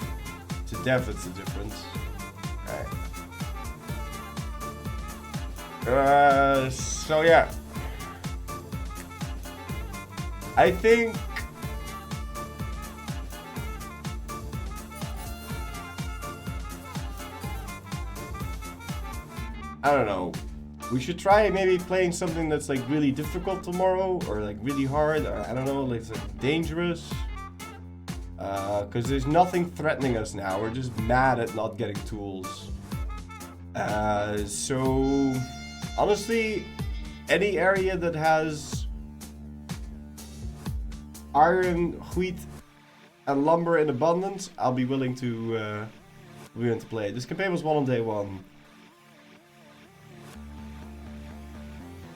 It's a dev that's the difference. Alright. So yeah. I think... I don't know. We should try maybe playing something that's like really difficult tomorrow, or like really hard, or I don't know, like it's like dangerous. Because there's nothing threatening us now. We're just mad at not getting tools. So honestly, any area that has iron, wheat, and lumber in abundance, I'll be willing to play. This campaign was won on day one.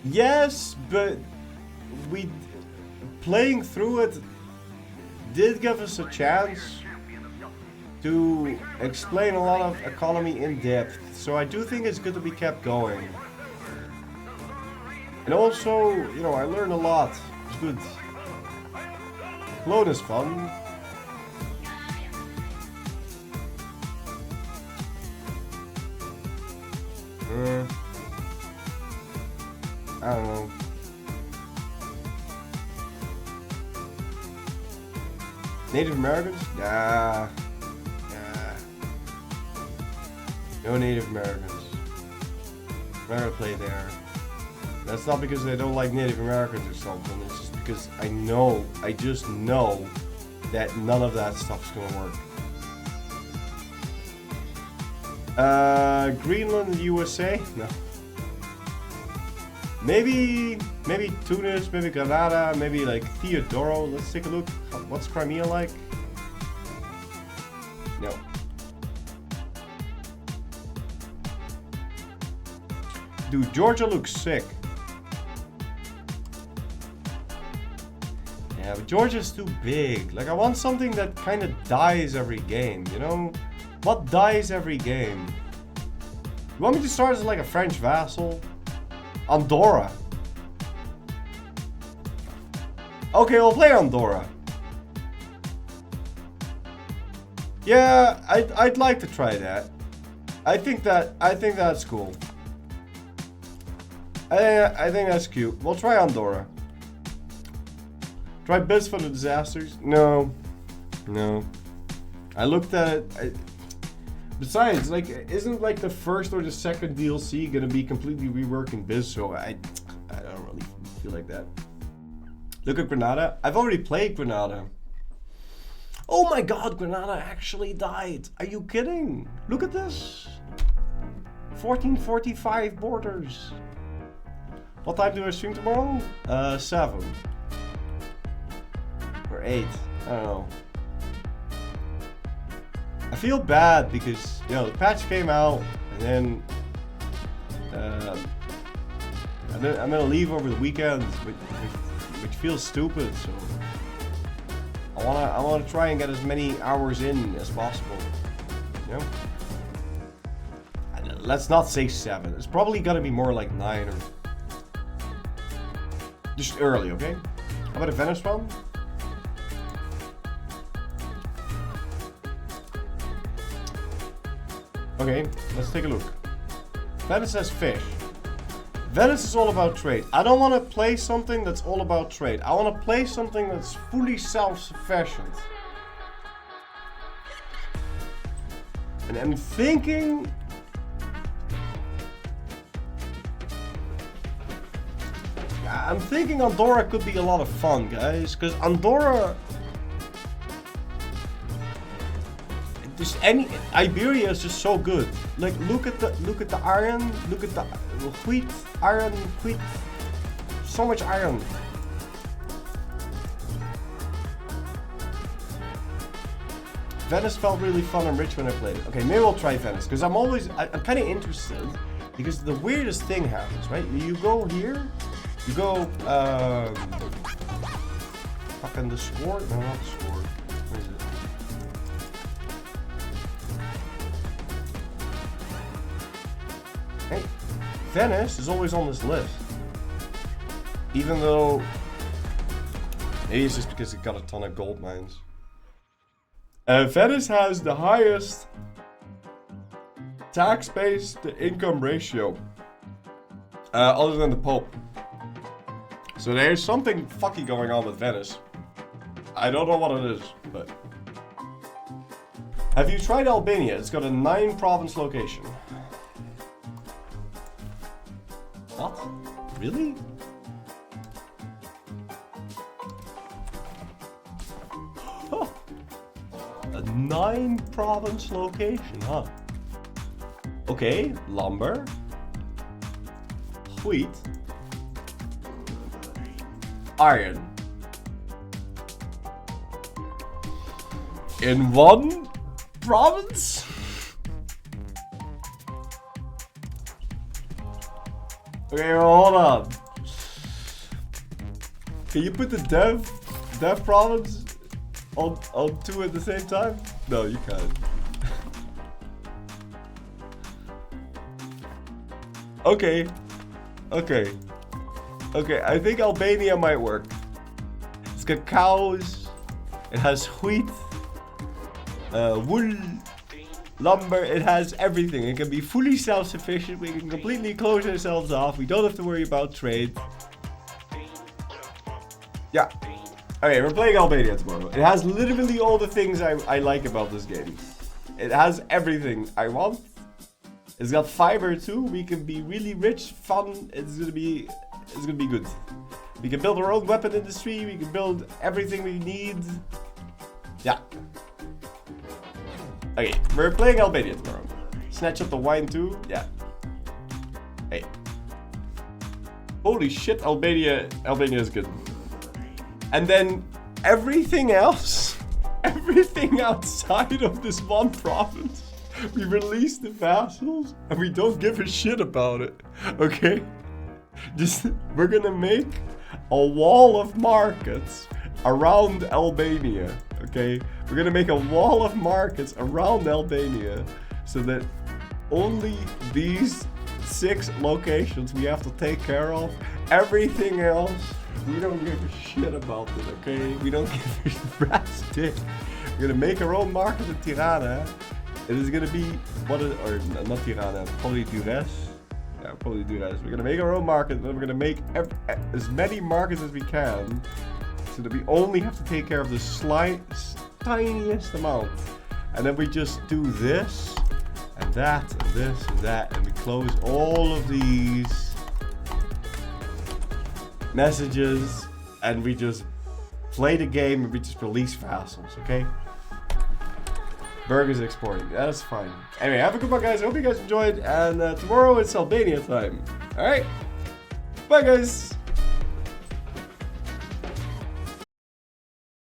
Yes, but playing through it did give us a chance to explain a lot of economy in depth. So I do think it's good to be kept going. And also, you know, I learned a lot. It's good. Clone is fun. I don't know. Native Americans? Nah. No Native Americans. I'm not gonna play there. That's not because I don't like Native Americans or something. It's just because I just know that none of that stuff's gonna work. Greenland, USA? No. Maybe Tunis, maybe Granada, maybe like Theodoro. Let's take a look. What's Crimea like? No. Dude, Georgia looks sick. Yeah, but Georgia's too big. Like, I want something that kind of dies every game, you know? What dies every game? You want me to start as like a French vassal? Andorra. Okay, we'll play Andorra. Yeah, I'd like to try that. I think that's cool. I think that's cute. We'll try Andorra. Try Biz for the Disasters? No. No. I looked at it. Besides, like, isn't like the first or the second DLC gonna be completely reworking Biz? So I don't really feel like that. Look at Granada. I've already played Granada. Oh my god, Granada actually died. Are you kidding? Look at this. 1445 borders. What time do I stream tomorrow? 7. Or 8. I don't know. I feel bad because, you know, the patch came out and then I'm gonna leave over the weekend, which feels stupid, so I wanna try and get as many hours in as possible. You know? And let's not say 7. It's probably gonna be more like 9 or just early, okay? How about a Venice one? Okay, let's take a look. Venice says fish. Venice is all about trade. I don't want to play something that's all about trade. I want to play something that's fully self-sufficient. And I'm thinking... Andorra could be a lot of fun, guys. Because Andorra... Iberia is just so good. Like, look at the iron, look at the wheat, iron, wheat. So much iron. Venice felt really fun and rich when I played it. Okay, maybe we'll try Venice because I'm kind of interested because the weirdest thing happens, right? You go here, you go fucking the score. No, not the score. Where is it? Hey, Venice is always on this list. Even though... Maybe it's just because it got a ton of gold mines. Venice has the highest tax-based to income ratio. Other than the Pope. So there's something fucky going on with Venice. I don't know what it is, but... Have you tried Albania? It's got a 9-province location. What? Really? A 9-province location, huh? Okay, lumber, wheat, iron. In one province? Okay, hold on. Can you put the dev province on 2 at the same time? No, you can't. Okay, I think Albania might work. It's got cows, it has wheat, wool, lumber, it has everything. It can be fully self-sufficient, we can completely close ourselves off, we don't have to worry about trade. Yeah. Okay, we're playing Albania tomorrow. It has literally all the things I like about this game. It has everything I want. It's got fiber too. We can be really rich, fun. It's gonna be good. We can build our own weapon industry. We can build everything we need. Yeah. Okay, we're playing Albania tomorrow. Snatch up the wine too. Yeah. Hey. Holy shit, Albania is good. And then everything else, everything outside of this one province, we release the vassals and we don't give a shit about it, okay? Just, we're gonna make a wall of markets around Albania. Okay, we're gonna make a wall of markets around Albania, so that only these 6 locations we have to take care of. Everything else, we don't give a shit about it. Okay, we don't give a rat's dick. We're gonna make our own market in Tirana. It is gonna be or not Tirana, probably Durrës. Yeah, probably Durrës. We're gonna make our own market, and then we're gonna make as many markets as we can, so that we only have to take care of the tiniest amount. And then we just do this, and that, and this, and that, and we close all of these messages, and we just play the game, and we just release vassals, okay? Burgers exporting, that's fine. Anyway, have a good one, guys. I hope you guys enjoyed, and tomorrow it's Albania time. Alright? Bye, guys!